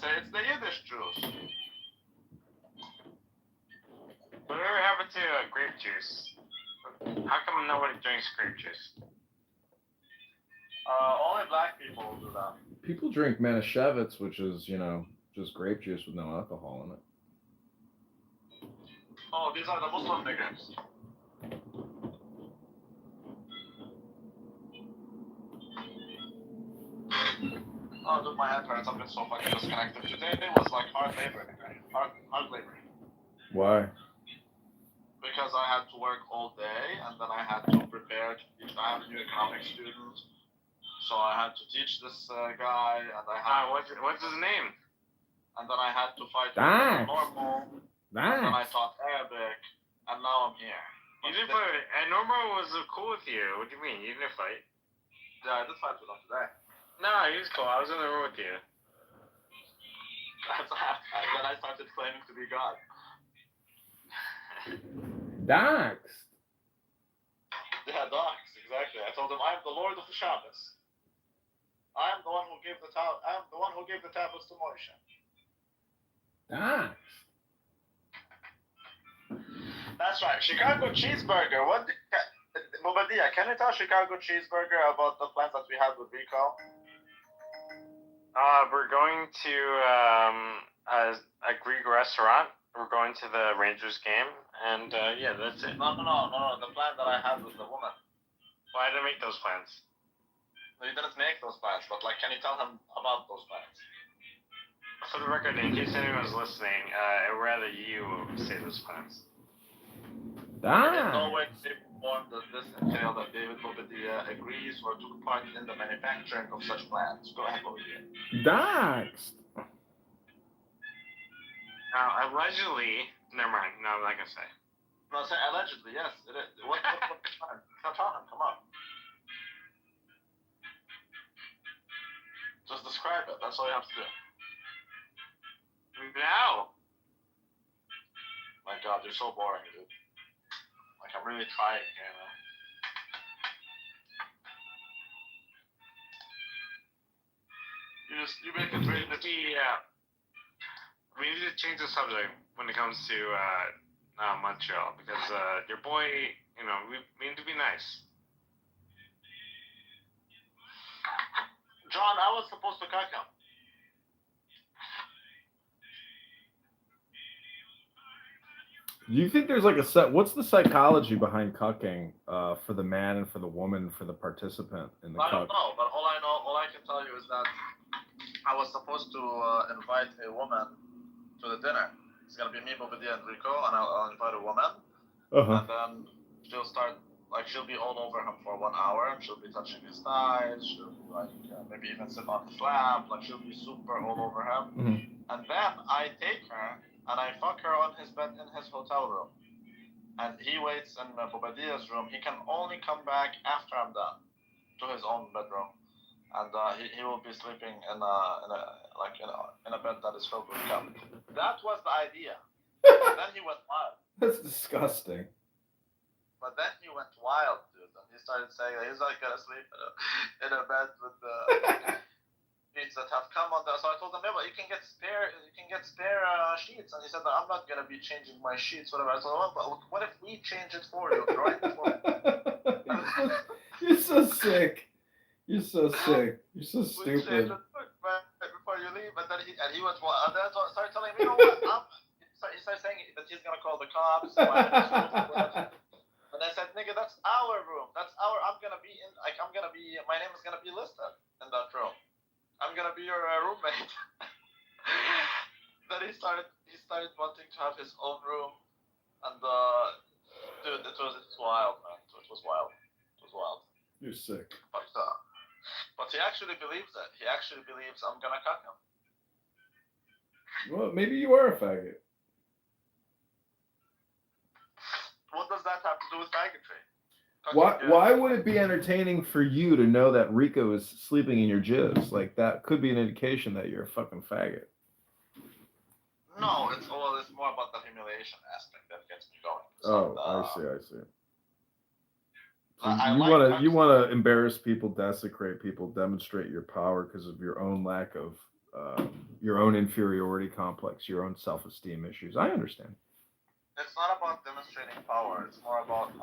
say it's the Yiddish juice. Whatever happened to grape juice? How come nobody drinks grape juice? Only black people will do that. People drink Manischewitz, which is, just grape juice with no alcohol in it. Oh, these are the Muslim niggers. Oh, dude, my headphones have been so fucking disconnected. Today was like hard labor. Hard labor. Why? Because I had to work all day, and then I had to prepare to teach. I have a new economics student, so I had to teach this guy, and I had. What's his name? And then I had to fight normal. Nice. And then I taught Arabic, and now I'm here. You didn't fight. And Normal was cool with you. What do you mean? You didn't fight? Yeah, I did fight with him today. No, he was cool. I was in the room with you. And then I started claiming to be God. Doxed. Yeah, docs, exactly. I told him I am the Lord of the Shabbos. I am the one who gave the tablets to Moshe. Doxed. That's right. Chicago cheeseburger. Bobadilla, can you tell Chicago cheeseburger about the plans that we had with Rico? We're going to a Greek restaurant. We're going to the Rangers game, and yeah, that's it. No. The plan that I had with the woman. Why did I make those plans? No, you didn't make those plans, but can you tell him about those plans? For the record, in case anyone's listening, I'd rather you say those plans. In no way, shape, or form does this entail that David Bobadilla agrees or took part in the manufacturing of such plans. Go ahead, Bobadilla. Doxed. Allegedly, never mind. No, I'm not gonna say. No, say allegedly. Yes, it is. What plan? Tell him. Come on. Just describe it. That's all you have to do. Now. My God, you're so boring, dude. I'm really trying here, man. You make it very difficult. Yeah. We need to change the subject when it comes to Montreal because your boy, we need to be nice. John, I was supposed to cuck him. Do you think there's what's the psychology behind cucking for the man and for the woman, for the participant in the cuck? I don't know, but all I can tell you is that I was supposed to invite a woman to the dinner. It's gonna be me, Bobadilla, and Rico, and I'll invite a woman, and then she'll be all over him for 1 hour. She'll be touching his thighs. She'll be maybe even sit on his lap. She'll be super all over him. Mm-hmm. And then I take her and I fuck her on his bed in his hotel room. And he waits in Bobadilla's room. He can only come back after I'm done to his own bedroom. And he will be sleeping in a bed that is filled with cum. That was the idea. And then he went wild. That's disgusting. But then he went wild, dude. And he started saying he's not gonna sleep in a bed with sheets that have cum on there. So I told him, yeah, but you can get spare sheets. And he said, I'm not gonna be changing my sheets, whatever. I told him, but what if we change it for you, right? You're so sick. You're so sick. You're so stupid. Before you leave, and then he went wild. And then started telling me, you know what? He started saying that he's gonna call the cops. And I said, nigga, that's our room. I'm gonna be my name is gonna be listed in that room. I'm gonna be your roommate. Then he started wanting to have his own room, and dude, it was wild, man. It was wild. You're sick. But he actually believes it. He actually believes I'm gonna cut him. Well, maybe you are a faggot. What does that have to do with faggotry? Why would it be entertaining for you to know that Rico is sleeping in your jizz? That could be an indication that you're a fucking faggot. No, it's more about the humiliation aspect that gets me going. I see. So you want to embarrass people, desecrate people, demonstrate your power because of your own lack of your own inferiority complex, your own self-esteem issues. I understand. It's not about demonstrating power. It's more about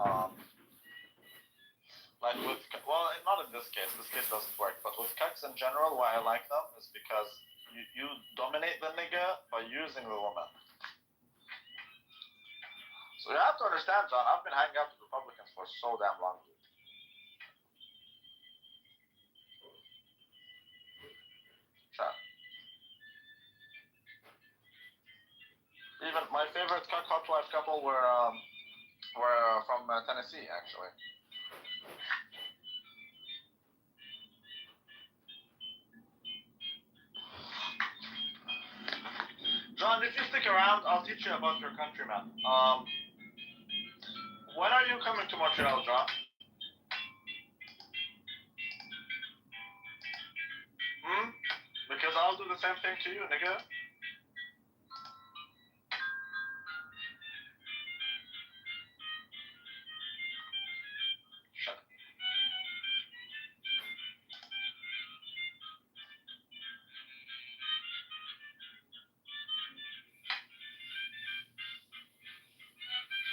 like with not in this case. This case doesn't work. But with cucks in general, why I like them is because you dominate the nigga by using the woman. So you have to understand, John. I've been hanging out with Republicans for so damn long, dude. Chat. Even my favorite cuck hot wife couple were from Tennessee, actually. John, if you stick around, I'll teach you about your country, man. When are you coming to Montreal, John? Because I'll do the same thing to you, nigga. Shut up.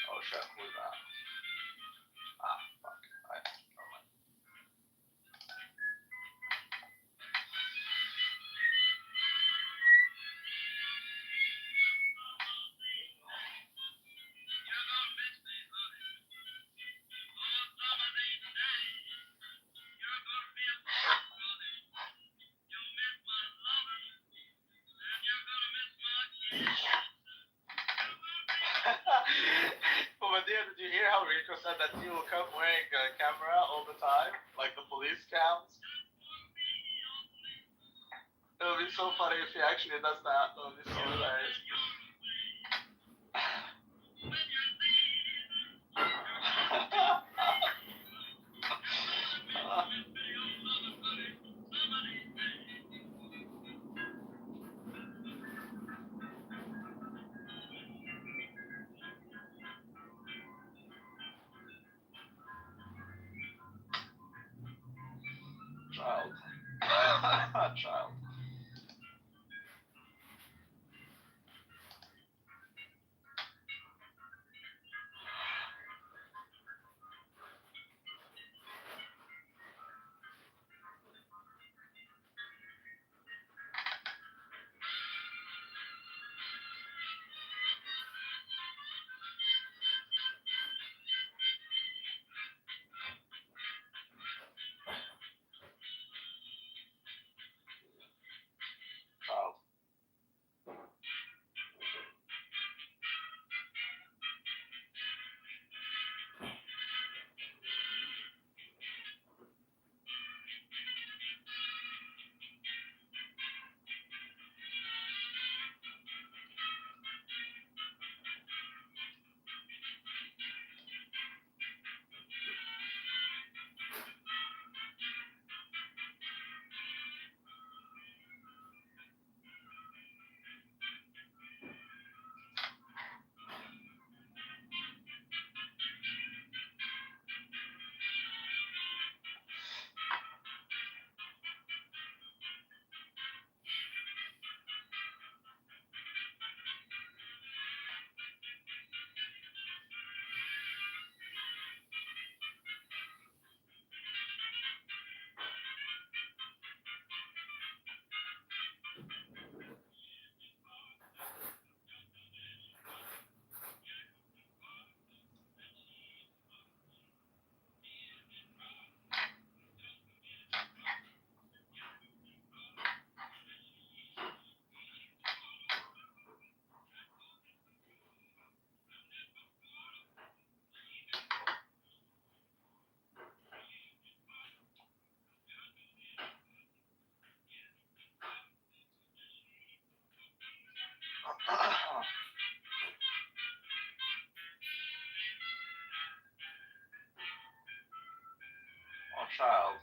Oh shit, who's that? Ah, fuck. Never mind. Dear, did you hear how Rico said that he will come wearing a camera all the time? Like the police cams? It would be so funny if he actually does that. It would be so hilarious. Child. Child. Child. Oh, child.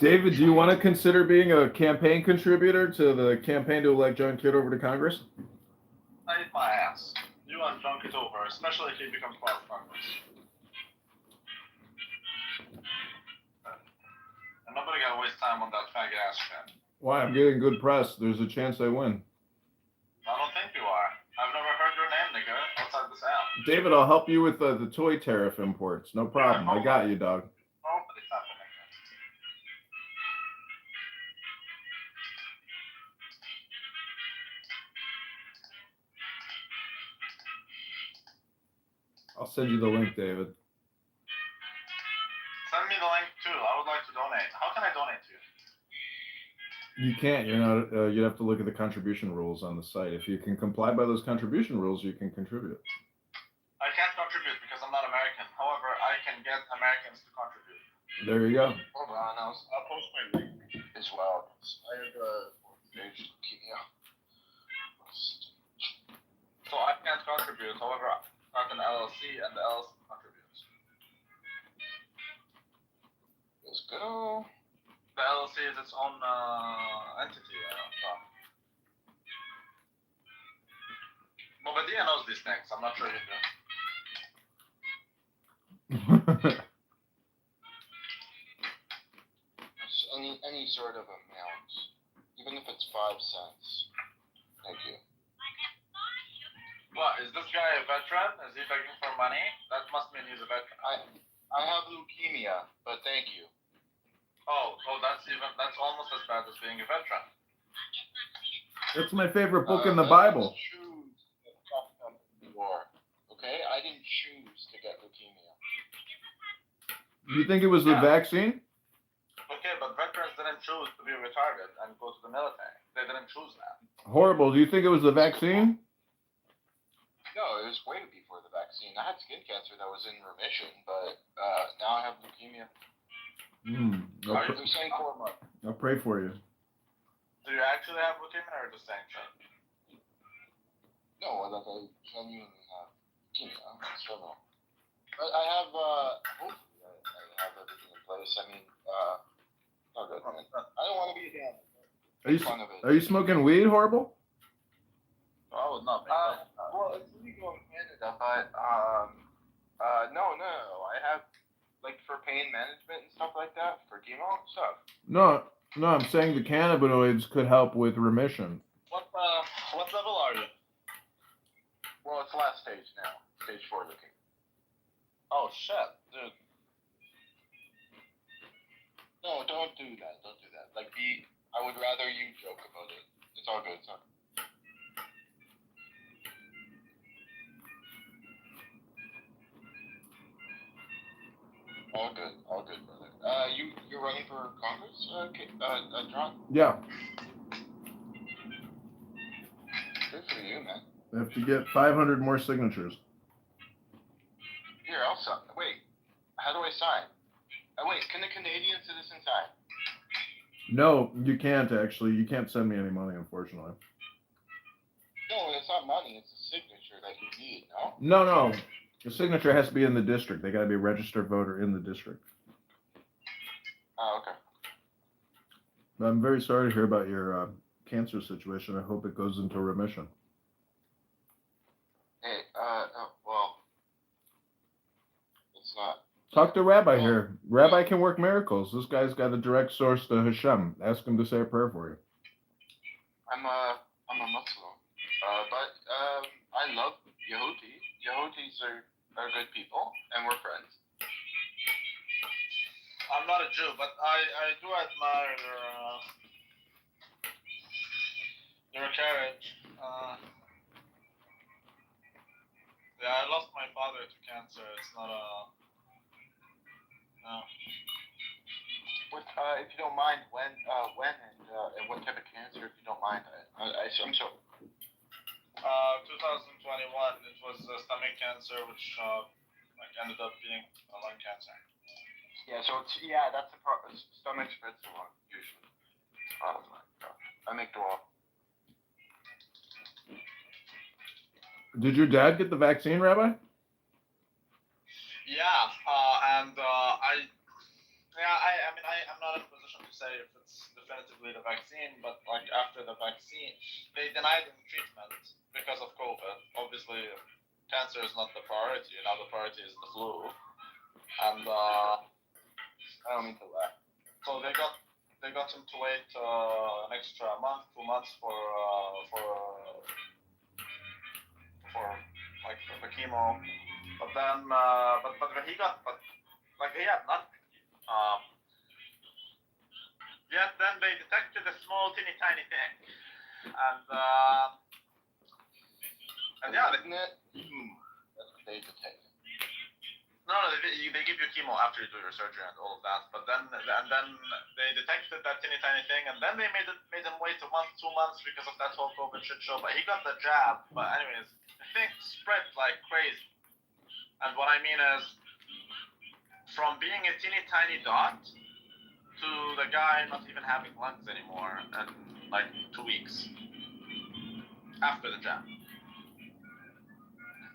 David, do you want to consider being a campaign contributor to the campaign to elect John Kitover to Congress? I eat my ass. You and John Kitover, especially if he becomes part of Congress. And nobody gotta waste time on that faggot ass shit. Why? I'm getting good press. There's a chance I win. I don't think you are. I've never heard your name, nigga, outside this app. David, I'll help you with the toy tariff imports. No problem. I got you, dog. Nobody's happening. I'll send you the link, David. Send me the link too. I would like to donate. How can I donate to you? You can't. You're not. You'd have to look at the contribution rules on the site. If you can comply by those contribution rules, you can contribute. I can't contribute because I'm not American. However, I can get Americans to contribute. There you go. Hold on, I'll post my link as well. I have stage leukemia. So I can't contribute. However, I can LLC and the LLC contributes. Let's go. The LLC is its own entity. Mobadia knows these things. I'm not sure you do. Any sort of amount, even if it's 5 cents. Thank you. What, is this guy a veteran? Is he begging for money? That must mean he's a veteran. I have leukemia, but thank you. Oh, that's almost as bad as being a veteran. That's my favorite book in the Bible. I didn't choose to come to war. Okay, I didn't choose to get leukemia. You think it was the vaccine? Okay, but veterans didn't choose to be retarded and go to the military. They didn't choose that. Horrible. Do you think it was the vaccine? No, it was way before the vaccine. I had skin cancer that was in remission, but now I have leukemia. They're saying 4 months. I'll pray for you. Do you actually have leukemia or just saying shit? No, like I genuinely have leukemia. I still know. But I have, hopefully I have everything in place. I mean, not good, man. I don't want to be a damn. Are you smoking weed, Horrible? No, I would not. Well, it's legal in Canada, but no. I have like for pain management and stuff like that for chemo stuff. No, I'm saying the cannabinoids could help with remission. What level are you? Well, it's last stage now, stage 4 looking. Oh shit, dude. No, don't do that. Don't do that. Like, I would rather you joke about it. It's all good. It's all good. All good, brother. You're running for Congress, John? Yeah. Good for you, man. I have to get 500 more signatures. Here, I'll sign. Wait, how do I sign? Wait, can a Canadian citizen sign? No, you can't actually. You can't send me any money, unfortunately. No, it's not money. It's a signature that you need, no? No. The signature has to be in the district. They got to be a registered voter in the district. Oh, okay. But I'm very sorry to hear about your cancer situation. I hope it goes into remission. Hey, well, it's not. Talk to Rabbi here. Rabbi can work miracles. This guy's got a direct source to Hashem. Ask him to say a prayer for you. I'm a Muslim, but I love Yehudi. Yehudis are good people, and we're friends. I'm not a Jew, but I do admire your courage. Yeah, I lost my father to cancer. It's not a. No. If you don't mind, when and what type of cancer, if you don't mind, I'm sorry. 2021, it was stomach cancer, which ended up being lung cancer. Yeah, so that's the problem. Stomach spreads to lung, usually. Oh my god. I make dua. Did your dad get the vaccine, Rabbi? Yeah, and I'm not in a position question to say if it's definitively the vaccine, but like after the vaccine, they denied him treatment because of COVID. Obviously, cancer is not the priority. Now the priority is the flu, and I don't mean to laugh. so they got him to wait an extra month, 2 months for like the chemo. But then but he got he had nothing. Yet then they detected a small teeny tiny thing, and yeah, Isn't it? That's what they detected. no, they give you chemo after you do your surgery and all of that. But then they detected that teeny tiny thing, and then they made him wait a month, 2 months because of that whole COVID shit show. But he got the jab. But anyways, the thing spread like crazy. And what I mean is, from being a teeny tiny dot to the guy not even having lungs anymore in like 2 weeks after the jab.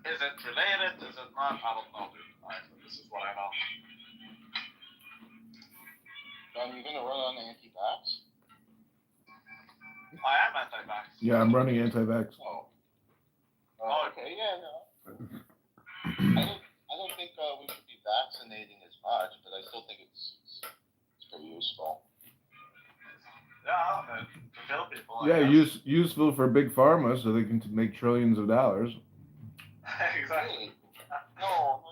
Is it related? Is it not? I don't know, dude. This is what I know. John, you gonna run on anti-vax? I am anti-vax. Yeah, I'm running anti-vax. Oh. Oh, Okay. Yeah. No. I don't think we should be vaccinating as much, but I still think it's pretty useful. Yeah, to kill people. Yeah, useful for big pharma so they can make trillions of dollars. Exactly. Really? No.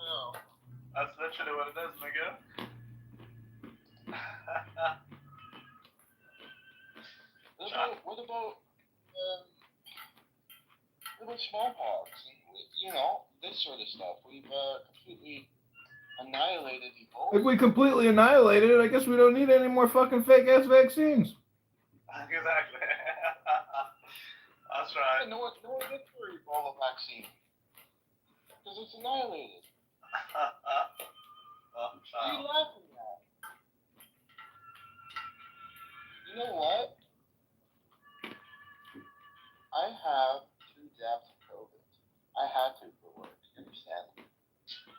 That's literally what it is, nigga. What about smallpox and this sort of stuff? We've completely annihilated Ebola. If we completely annihilated it, I guess we don't need any more fucking fake ass vaccines. Exactly. That's right. No one gets for Ebola vaccine because it's annihilated. What are you laughing at? You know what? I have 2 jabs of COVID. I had to for work. You understand?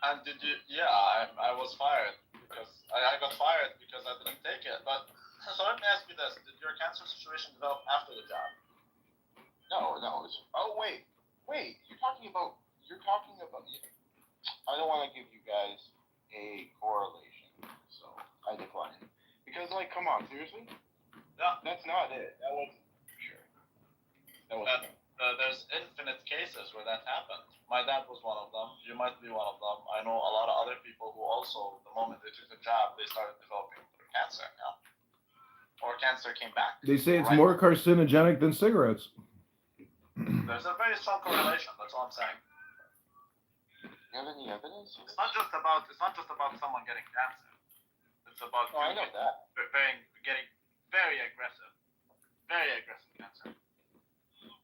And did you? Yeah, I was fired because I got fired because I didn't take it. But so let me ask you this: did your cancer situation develop after the job? No. Wait. You're talking about. I don't want to give you guys a correlation, so I decline. Because, come on, seriously? Yeah. That's not it. That wasn't sure. That wasn't. There's infinite cases where that happened. My dad was one of them. You might be one of them. I know a lot of other people who also, the moment they took the jab, they started developing cancer. Yeah. Or cancer came back. They say it's more carcinogenic than cigarettes. There's a very strong correlation. That's all I'm saying. You have any evidence? It's not just about someone getting cancer. It's about I know that. Getting very aggressive cancer.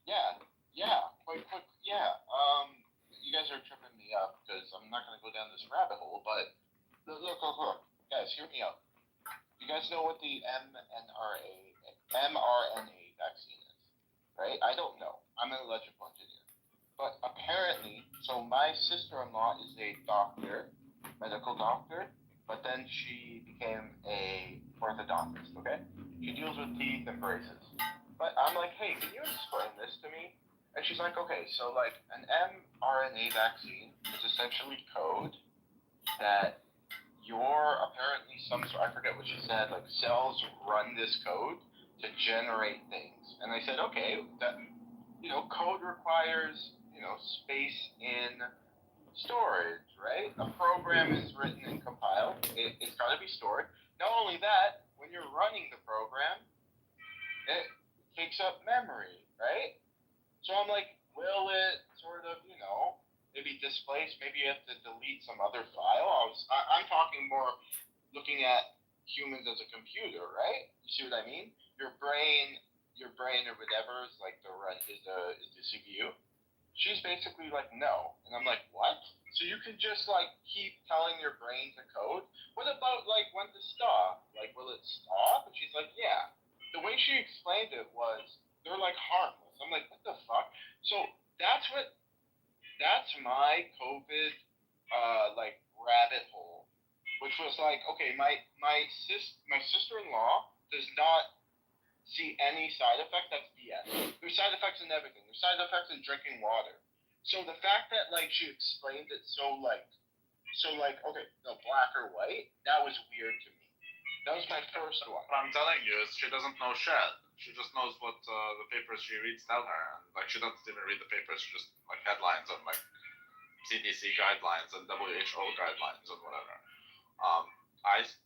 Yeah. You guys are tripping me up because I'm not going to go down this rabbit hole, but look. Guys, hear me out. You guys know what the mRNA vaccine is, right? I don't know. I'm an electrical engineer. But apparently, so my sister-in-law is a doctor, medical doctor, but then she became a orthodontist, okay? She deals with teeth and braces. But I'm like, hey, can you explain this to me? And she's like, okay, so an mRNA vaccine is essentially code that apparently I forget what she said, cells run this code to generate things. And I said, okay, that, code requires, space in storage, right? A program is written and compiled. It's got to be stored. Not only that, when you're running the program, it takes up memory, right? So I'm like, will it sort of, maybe displace, maybe you have to delete some other file? I'm talking more looking at humans as a computer, right? You see what I mean? Your brain or whatever is the CPU. She's basically like, no. And I'm like, what? So you can just keep telling your brain to code? What about when to stop? Will it stop? And she's like, yeah. The way she explained it was they're harmless. I'm like, what the fuck? So that's my COVID rabbit hole, which was okay, my sister-in-law does not see any side effect, that's BS. There's side effects in everything. There's side effects in drinking water. So the fact that like she explained it so okay, no, black or white, that was weird to me. That was my first one. What I'm telling you is she doesn't know shit. She just knows what the papers she reads tell her. And, like, she doesn't even read the papers. She just, like, headlines and, like, CDC guidelines and WHO guidelines and whatever.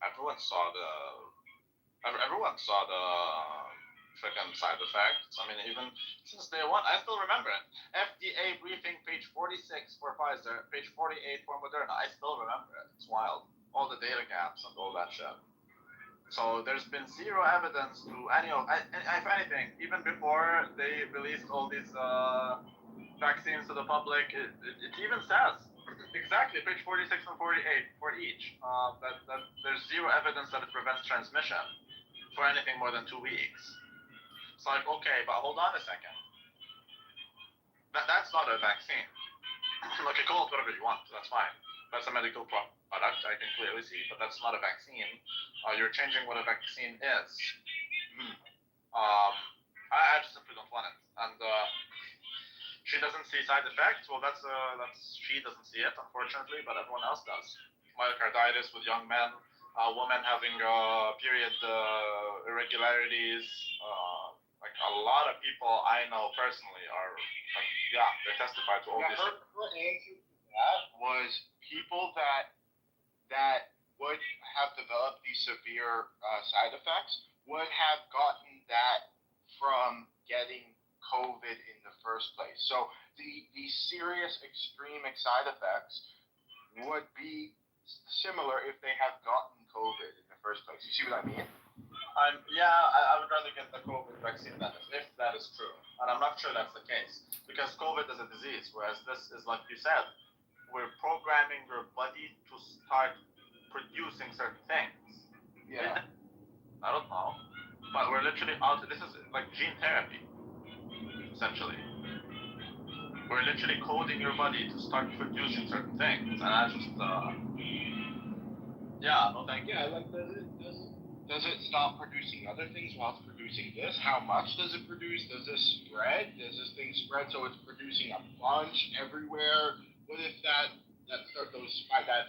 Everyone saw the freaking side effects. I mean, even since day one, I still remember it. FDA briefing, page 46 for Pfizer, page 48 for Moderna. I still remember it. It's wild. All the data gaps and all that shit. So there's been zero evidence to any of, if anything, even before they released all these vaccines to the public, it even says exactly page 46 and 48 for each that there's zero evidence that it prevents transmission for anything more than 2 weeks. It's like, okay, but hold on a second. That's not a vaccine. Okay, call it whatever you want. That's fine. That's a medical product, I can clearly see, but that's not a vaccine. You're changing what a vaccine is. I just simply don't want it. And she doesn't see side effects. Well, that's she doesn't see it, unfortunately, but everyone else does. Myocarditis with young men, women having period irregularities. Like a lot of people I know personally are like, they testify to all this. Her answer to that was people that would have developed these severe side effects would have gotten that from getting COVID in the first place. So the serious extreme side effects would be similar if they have gotten COVID in the first place. You see what I mean? I would rather get the COVID vaccine than if that is true. And I'm not sure that's the case. Because COVID is a disease, whereas this is, like you said, we're programming your body to start producing certain things. Yeah. I don't know. But we're literally this is like gene therapy, essentially. We're literally coding your body to start producing certain things. And I just, no thank you. Yeah, like does it stop producing other things while it's producing this? How much does it produce? Does this spread? Does this thing spread so it's producing a bunch everywhere? What if that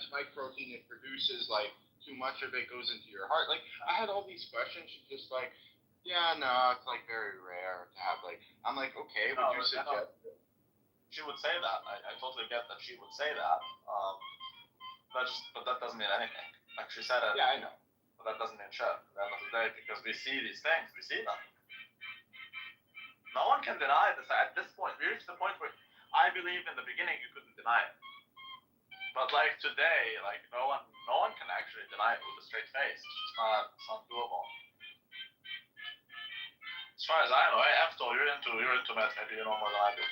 spike protein it produces, like too much of it goes into your heart? Like I had all these questions. She's just like, it's like very rare to have like. I'm like, okay, would you suggest? She would say that. I totally get that she would say that. But that doesn't mean anything. Like she said it. Yeah, I know. But that doesn't mean shit at the end of the day, because we see these things, we see them. No one can deny this. At this point, we reached the point where I believe in the beginning you couldn't deny it. But like today, like no one can actually deny it with a straight face. It's just not doable. As far as I know, you're into meth, maybe you know more than I do.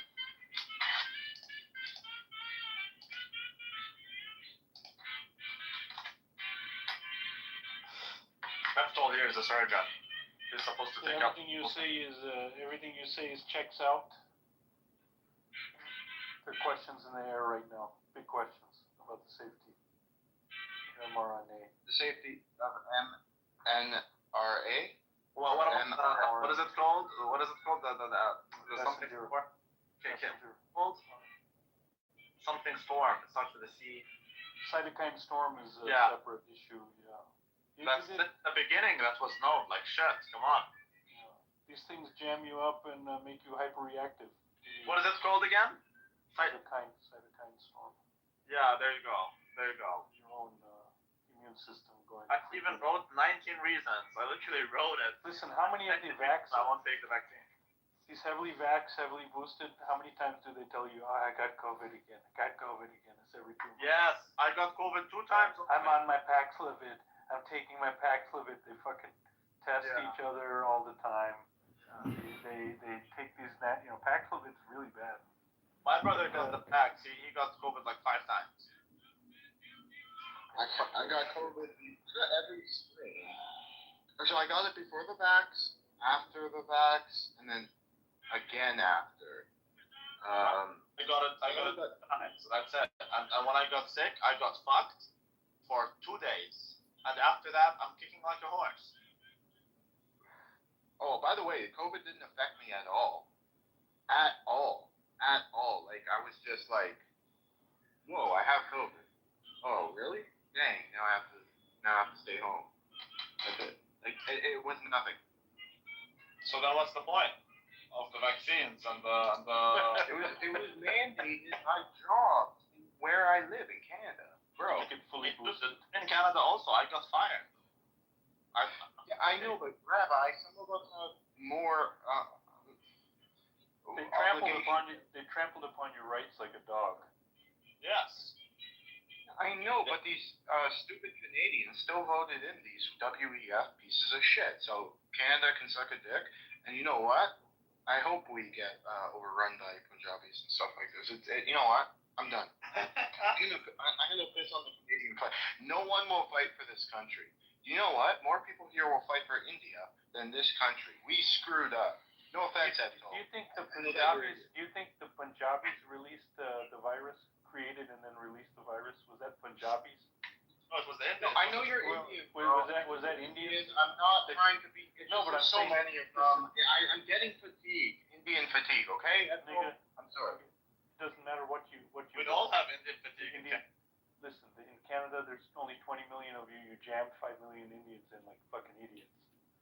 All here is a surgeon. He's supposed to take everything you say is checks out. There are questions in the air right now. Big questions about the safety of mRNA. The safety of mRNA. Well, what is it called? What is it called? The something form. Called something storm. It starts with a C. Cytokine storm is a separate issue. Yeah. That's the beginning. That was known. Like shit. Come on. Yeah. These things jam you up and make you hyperreactive. What is it called again? Cytokine storm. Yeah, there you go. Your own immune system going. I even wrote 19 reasons. I literally wrote it. Listen, how many of the vaccines? I won't take the vaccine. These heavily vaxxed, heavily boosted. How many times do they tell you, I got COVID again? It's every 2 months. Yes, I got COVID 2 times. I'm on my Paxlovid. I'm taking my Paxlovid. They fucking test each other all the time. They take these, Paxlovid's really bad. My brother got the Pax. He got COVID like 5 times. I got COVID every spring. So I got it before the vax, after the vax, and then again after. I got it times. So that's it. And when I got sick, I got fucked for 2 days. And after that, I'm kicking like a horse. Oh, by the way, COVID didn't affect me at all. At all. At all. Like, I was just like, whoa, I have COVID. Oh, really? Dang, now I have to stay home. That's it. Like, it was nothing. So then, what's the point of the vaccines and the? It was mandated by jobs where I live in Canada, bro. Make it fully boosted. In Canada also, I got fired. I know, but Rabbi, some of us have more. They trampled upon your rights like a dog. Yes. I know, but these stupid Canadians still voted in these WEF pieces of shit. So Canada can suck a dick, and you know what? I hope we get overrun by Punjabis and stuff like this. You know what? I'm done. I'm gonna piss on the Canadian flag. No one will fight for this country. You know what? More people here will fight for India than this country. We screwed up. No offense, Abdul. Do you think the Punjabis released the virus, created and then released the virus? Was that Punjabis? No, it was the No, Indians. I know you're Indian. Was that Indians? I'm not trying to be. No, but I'm so saying- many of them. I'm getting fatigue. Indian fatigue. Okay. Nigga, I'm sorry. It doesn't matter what you. We all have Indian fatigue. Listen, in Canada, there's only 20 million of you. You jammed 5 million Indians in like fucking idiots.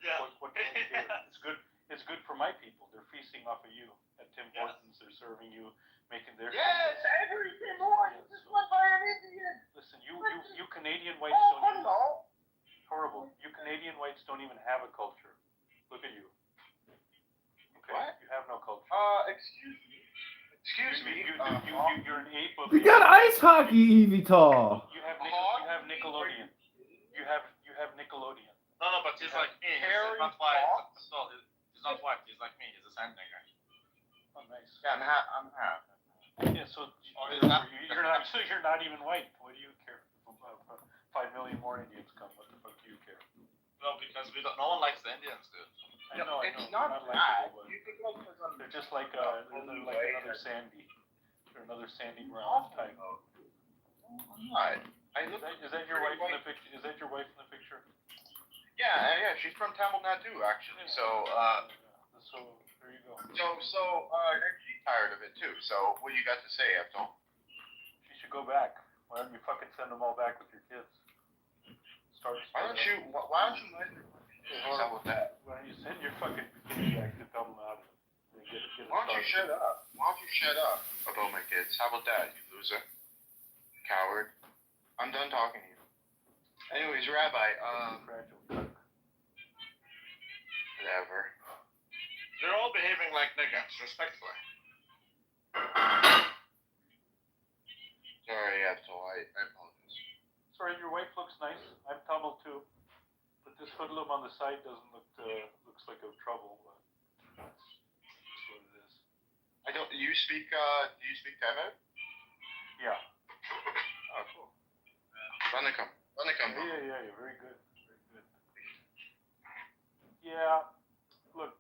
Yeah. What can you do? It's good. It's good for my people. They're feasting off of you at Tim Hortons. They're serving you, making their. Yes, every Tim Hortons is run by an Indian. Listen, you Canadian whites Oh, don't even. hello. Horrible. You Canadian whites don't even have a culture. Look at you. Okay. What? You have no culture. Excuse me. Excuse me. You're an ape of. We got ice hockey, Evital. You have Nickelodeon. You have Nickelodeon. No, but he's like me. He's Harry not white. Fox? So he's not white. He's like me. He's a sand nigger. Oh, nice. Yeah, I'm half. Yeah, so Or is that- you're not even white. What do you care? 5 million more Indians come. What the fuck do you care? No, because no one likes the Indians, dude. I know. It's They're not likable, that. but You think like because I'm they're just like another Sandy. They're another Sandy Brown type. not. Is that your wife in the picture? Is that your wife in the picture? Yeah, she's from Tamil Nadu actually. So So there you go. and she's tired of it too. So what do you got to say, Abdul? She should go back. Why don't you fucking send them all back with your kids? Why don't you let her? How about that? Why don't you send your fucking kids back to Tamil Nadu? Why don't you shut up? Why don't you shut up about my kids? How about that, you loser? Coward. I'm done talking to you. Anyways, Rabbi, whatever. They're all behaving like niggas, respectfully. Sorry, Abdul, I apologize. Sorry, your wife looks nice. I'm Tamil too, but this hoodlum on the side doesn't look looks like a trouble. But that's what it is. Do you speak Tamil? Yeah. Oh, cool. Vanakam. Yeah. Very good. Yeah. Look,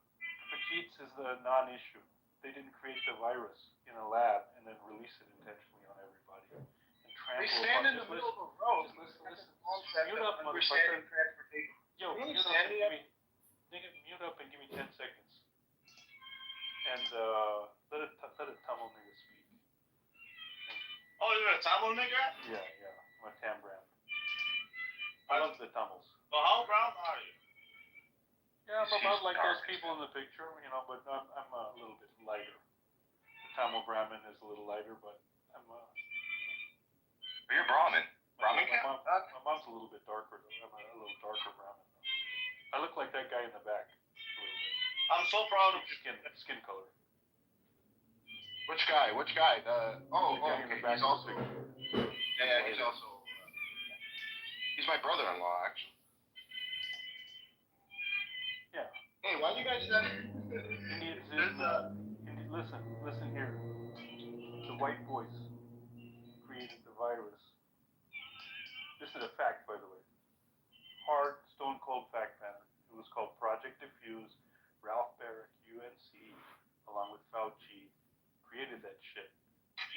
Fajits is the non-issue. They didn't create the virus in a lab and then release it intentionally on everybody. And They stand in the middle of a road. Listen. Mute up, understanding transportation. Yo, Can you mute up, stand and me give me, nigga, mute up and give me 10 seconds. And let a Tamil nigga speak. Oh, you're a Tamil nigger? Yeah. I'm a Tam Brand. I love the Tamils. Well, how brown are you? Yeah, I'm about like those people in the picture, but I'm a little bit lighter. The Tamil Brahmin is a little lighter, but I'm You're Brahmin. my mom's a little bit darker. I'm a little darker Brahmin. I look like that guy in the back. I'm so proud of you. Skin color. Which guy? The guy in the Okay. back He's of the also. picture. Yeah, he's also. He's my brother-in-law, actually. Yeah. Hey, why do you guys say? Listen here. The white boys created the virus. This is a fact, by the way. Hard, stone cold fact matter. It was called Project Diffuse. Ralph Barrick, UNC, along with Fauci, created that shit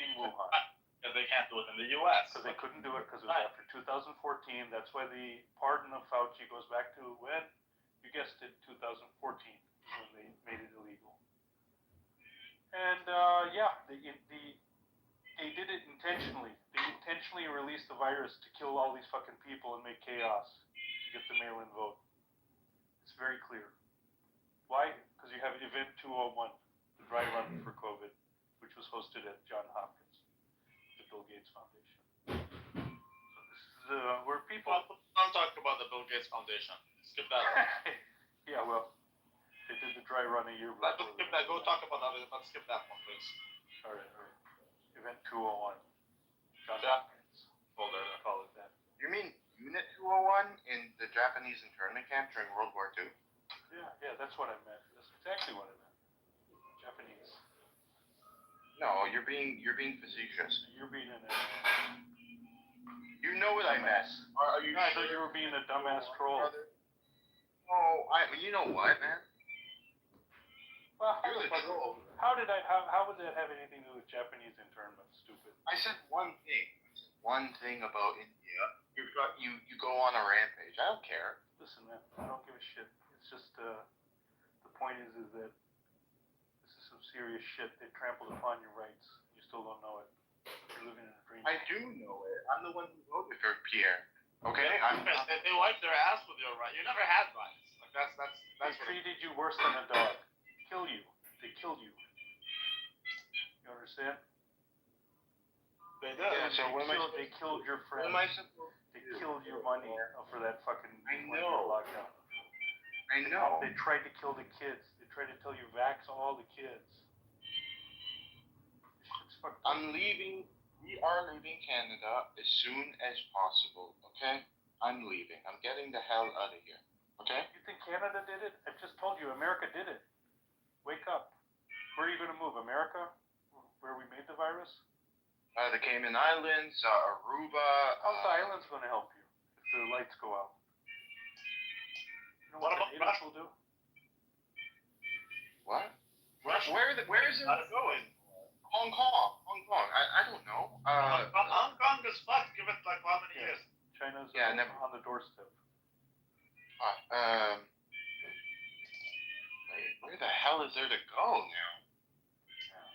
in Wuhan. Because they can't do it in the U.S. Because they couldn't do it because it was after 2014. That's why the pardon of Fauci goes back to when? You guessed it, 2014. when they made it illegal. And they did it intentionally. They intentionally released the virus to kill all these fucking people and make chaos to get the mail-in vote. It's very clear. Why? Because you have Event 201, the dry run for COVID, which was hosted at Johns Hopkins, the Bill Gates Foundation. So this is where people. Don't talk about the Bill Gates Foundation. Skip that one. Yeah, well, they did the dry run a year before. Let's skip that. Go talk about that. Let's skip that one, please. All right. Event 201. Johns Yeah. Hopkins. Hold on. Call it that. You mean Unit 201 in the Japanese internment camp during World War II? Yeah, that's what I meant. That's exactly what I meant. Japanese. No, you're being facetious. You're being an You know what I meant. Are you I sure? thought you were being a dumbass troll. Oh, you know what, man? Well, You're the troll. how would that have anything to do with Japanese internment? Stupid. I said one thing. One thing about India. You go on a rampage. I don't care. Listen, man, I don't give a shit. It's just the point is that this is some serious shit. They trampled upon your rights. You still don't know it. You're living in a dream. I do know it. I'm the one who voted for Pierre. Okay? They wiped their ass with your right. You never had rights. Like that's They what. treated you worse than a dog. Kill you. They killed you. You understand? They did. Yeah, so what am I They killed your What friends. am I supposed They killed your money for that fucking I 1 year know. lockdown. I know. They tried to kill the kids. They tried to tell you vax all the kids. It's fucked up. I'm leaving. We are leaving Canada as soon as possible. Okay? I'm leaving. I'm getting the hell out of here. Okay? You think Canada did it? I just told you, America did it. Wake up. Where are you going to move? America? Where we made the virus? The Cayman Islands, Aruba. How's the islands going to help you if the lights go out? You know what the natives will do? What? Russia. Where is it? How's it going? Hong Kong. I don't know. Hong Kong is fucked. Give it like how many years? China's Yeah, never. on the doorstep. Where the hell is there to go now?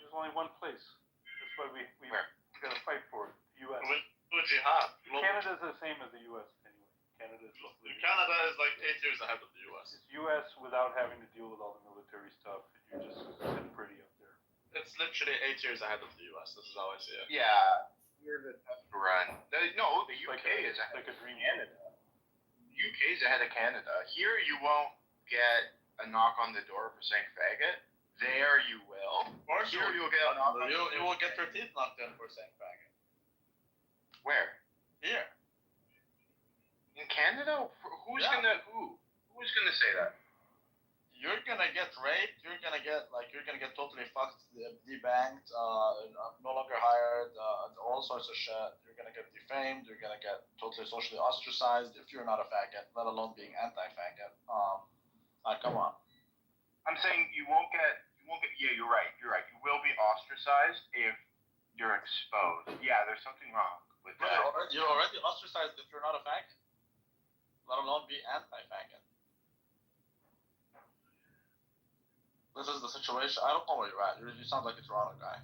There's only one place. That's why we Where? got to fight for it. The U.S. Do a jihad. Canada's the same as the U.S. anyway. Canada is like 8 years ahead of the U.S. It's U.S. without having to deal with all the military stuff. You're just sitting pretty up there. It's literally 8 years ahead of the U.S. This is how I see it. Yeah. We're the test run. No, the It's UK is ahead like a of dream. Canada. The UK is ahead of Canada. Here you won't get a knock on the door for saying faggot. There you will. Or Here you'll get a knock on the door. you will get your teeth knocked in for saying faggot. Where? Here. In Canada? Who's Yeah. Who's gonna say that? You're gonna get raped. You're gonna get totally fucked, debanked, no longer hired, all sorts of shit. You're gonna get defamed. You're gonna get totally socially ostracized if you're not a faggot, let alone being anti-faggot. Come on. I'm saying you won't get. Yeah, you're right. You will be ostracized if you're exposed. Yeah, there's something wrong with that. You're already ostracized if you're not a faggot, let alone be anti-faggot. This is the situation. I don't know where you're at. You sound like a Toronto guy.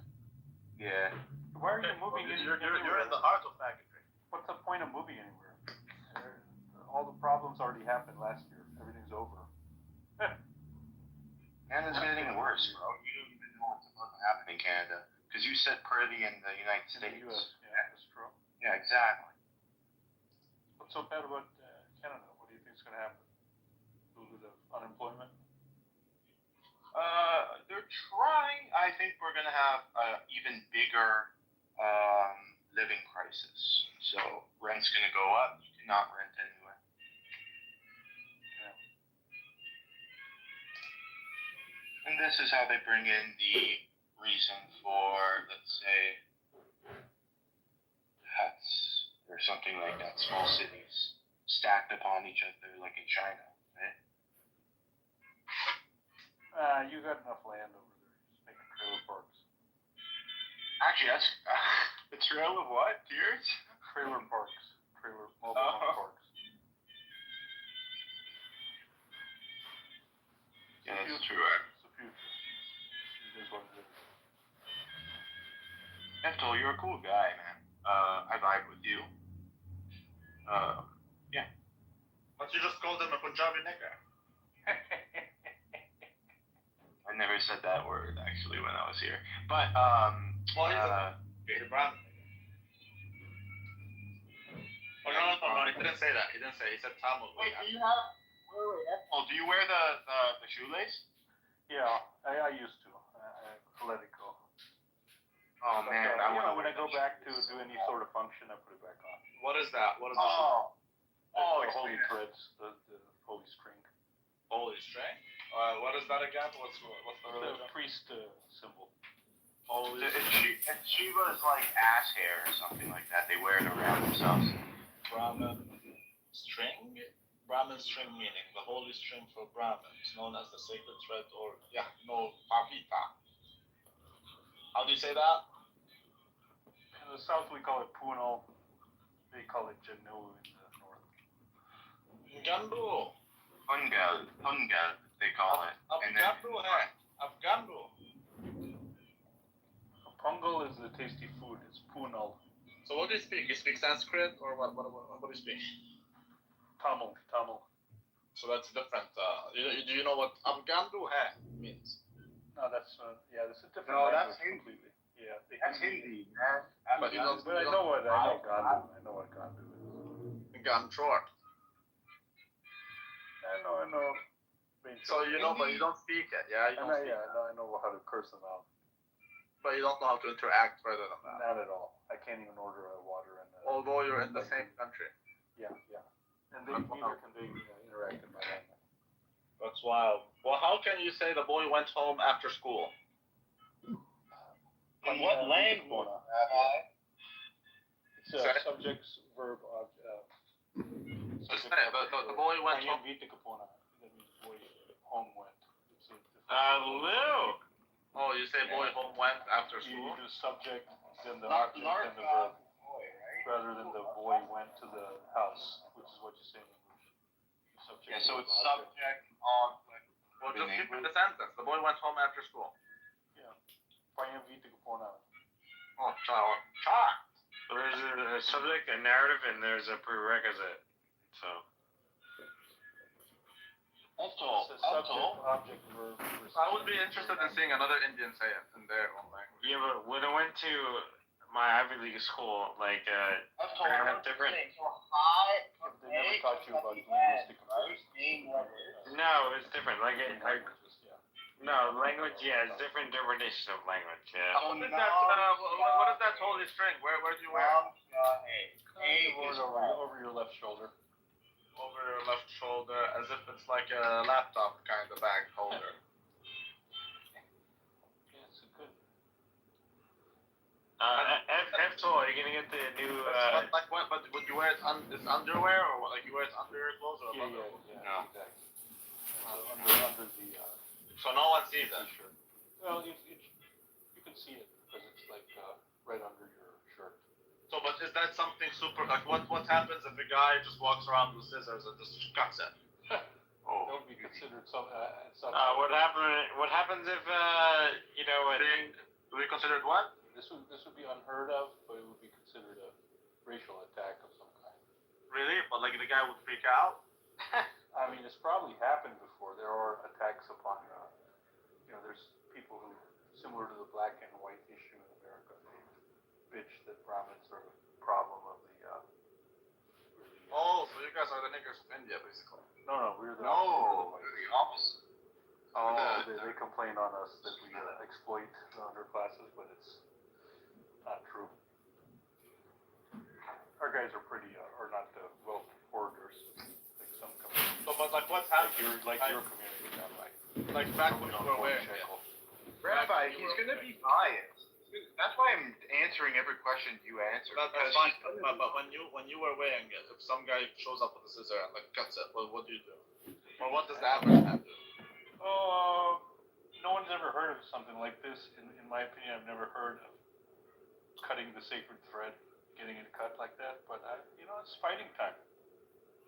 Yeah. Why are you moving You're anywhere? in the heart of faggotry. What's the point of moving anywhere? All the problems already happened last year. Everything's over. Canada's getting worse, bro. You don't even know what's about to happen in Canada because you said pretty in the United In States. the U.S. Yeah, that's true. Yeah, exactly. What's so bad about Canada? What do you think is going to happen? A little bit of unemployment? They're trying. I think we're gonna have an even bigger living crisis. So rent's gonna go up. You cannot rent anywhere. Yeah. And this is how they bring in the reason for, let's say, huts or something like that. Small cities stacked upon each other, like in China. Right? You got enough land over there. Just make trailer parks. Actually, that's the trail of what? Deers? Trailer parks. Mobile home parks. Yeah, that's true. you're a cool guy, man. I vibe with you. Yeah. But you just called him a Punjabi nigger. I never said that word actually when I was here, but Well, he's a brown nigger. Oh no, he didn't say that. He didn't say. He said Tamil. Wait, do you have? Oh, do you wear the shoelace? Yeah, I used to. I let it go. Oh But, man, when I go back to do any sort of function, I put it back on. What is that? What is the The holy threads, the holy string. holy string? What is that again? What's the religion? The priest symbol. Holy It's Shiva's like ass hair or something like that. They wear it around themselves. Brahmin string? Brahmin string meaning the holy string for Brahmins, known as the sacred thread or Pavita. How do you say that? In the south we call it Punal. They call it Janu in the north. Gandu. Hungal, they call it. And then, Afgandu. Pongal is the tasty food. It's Punal. So what do you speak? You speak Sanskrit or what do you speak? Tamil. So that's different. Do you know what Afgandu means? No, that's that's a different No, language that's Hindi. completely. Yeah, that's Hindi, man. But you know, But I know what Gandu. I know what Gandu is. Gantror. I know. So you know, but you don't speak it, yeah? You don't speak it. I know how to curse them out. But you don't know how to interact further than that. Not at all. I can't even order a water and. Although you're in the same country. Yeah. And neither can they interact in my language. That's wild. Well, how can you say the boy went home after school? In what language? It's a subject, verb, object. So the boy went home. That means boy home went. It's a Lou. Oh, you say boy home went after You school? do subject, then the object, then the verb, rather than the boy went to the house, which is what you say in English. Subject, Yeah, so verb, it's object. subject, object. Well, just keep in the sentence. The boy went home after school. Paia vita kupona. Oh, child. Child. So there's a subject, a narrative, and there's a prerequisite. So. It's a subject, object, verb. I would be interested in seeing another Indian say it in their own language. Yeah, but when I went to my Ivy League school, like, different. They never taught you about linguistic comparison. No, it's different. Like, no, language, it's different definitions of language, What is that holy string? Where do you wear it? Over your left shoulder. Over your left shoulder, as if it's like a laptop kind of bag holder. Yeah, it's a good. F-Tool, are you gonna get the new, But would you wear it it's underwear, or what? Like you wear it under your clothes, or above? Yeah, exactly. Under the So no one sees it. t-shirt. Well, you can see it because it's like right under your shirt. So, but is that something super? Like, what happens if a guy just walks around with scissors and just cuts it? That would be considered some. what happens if, Do we consider it what? This would be unheard of, but it would be considered a racial attack of some kind. Really? But like the guy would freak out? I mean, it's probably happened before. There are attacks upon, there's people who, similar to the black and white issue in America, they bitch that Brahmins are the problem of the. Oh, so you guys are the niggers of India, basically. No, we're the. No, the opposite. Oh, They complain on us that we exploit the underclasses, but it's not true. Our guys are pretty, are not well orators, like some communities. so but like what's Like happening? your community, not like. Like back when you were wearing it. Rabbi, he's gonna be biased. That's why I'm answering every question you answer. That's fine. But when you were wearing it, if some guy shows up with a scissor and like cuts it, what do you do? Or what does the average man do? No one's ever heard of something like this. In my opinion, I've never heard of cutting the sacred thread, getting it cut like that. But it's fighting time.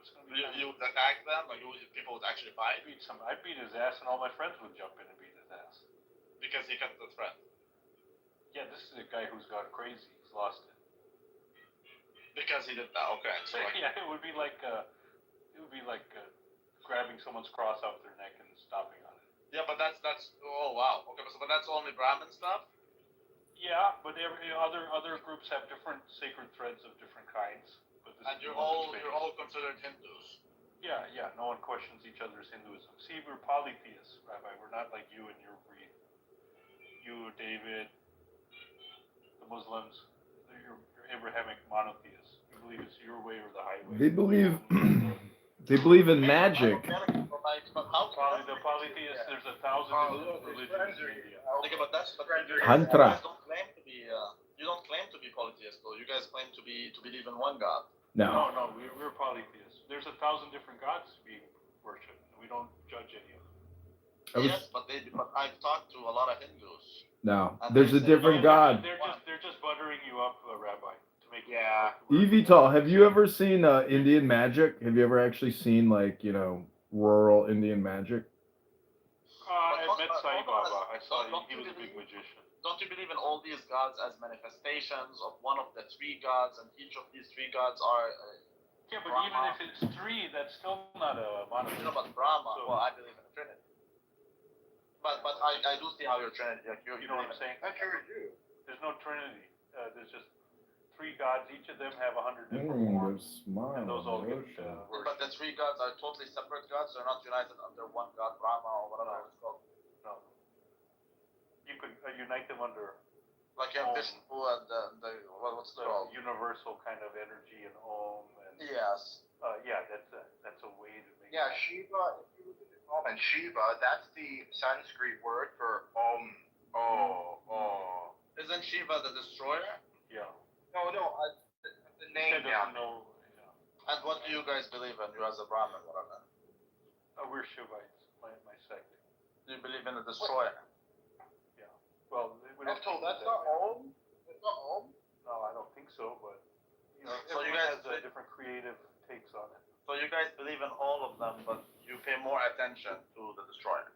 It's gonna be time. You would attack them, like people would actually fight I'd beat his ass, and all my friends would jump in and beat his ass. because he cut the thread. Yeah, this is a guy who's gone crazy. He's lost it. Because he did that. Okay. So like, Yeah, it would be like grabbing someone's cross off their neck and stomping on it. yeah, but that's oh wow. Okay, but that's only Brahmin stuff. Yeah, but other groups have different sacred threads of different kinds. But this And is the you're one that's all famous. considered Hindus. Yeah. No one questions each other's Hinduism. See, we're polytheists, Rabbi. We're not like you and your breed. You, David, the Muslims, you're Abrahamic monotheists. You believe it's your way or the highway. They believe they believe in magic. The polytheists, there's 1,000 religions in India. But you Tantra. guys don't claim to be. You don't claim to be polytheist, though. You guys claim to believe in one God. No. No, we're polytheists. There's 1,000 different gods being worshipped. We don't judge any of them. Yes, but I've talked to a lot of Hindus. No. And There's a they say, different "No, God. They're just buttering you up, Rabbi, to make you Yeah. Evital, have you ever seen Indian magic? Have you ever actually seen rural Indian magic? I met Sai Baba. I saw he was a big magician. Don't you believe in all these gods as manifestations of one of the three gods, and each of these three gods are? Yeah, but even if it's three, that's still not a monotheism. You know about Brahma? So- Well, I believe in the Trinity. But I do see how you're Trinity. Like you You know what I'm saying? That's your Jew. There's no Trinity. There's just three gods. Each of them have 100 different forms, and those all get But worshipped. the three gods are totally separate gods. They're not united under one god, Brahma or whatever it's called. No. You could unite them under Like you have Vishnu and the what's it the called? universal kind of energy and Om. And Yes. that's a way to make. Yeah, Shiva. If you look at the comment, Shiva. That's the Sanskrit word for Om. Oh. Isn't Shiva the destroyer? Yeah. No. The name. Ted Yeah. doesn't know. Yeah. And what do you guys believe in? You as a Brahmin, whatever. We're Shivites. My sect. Do you believe in the destroyer? Yeah. Well, we don't. That's not Om. That's not Om. No, I don't think so. But So you everyone guys- has different creative takes on it. So you guys believe in all of them, but you pay more attention to the destroyer.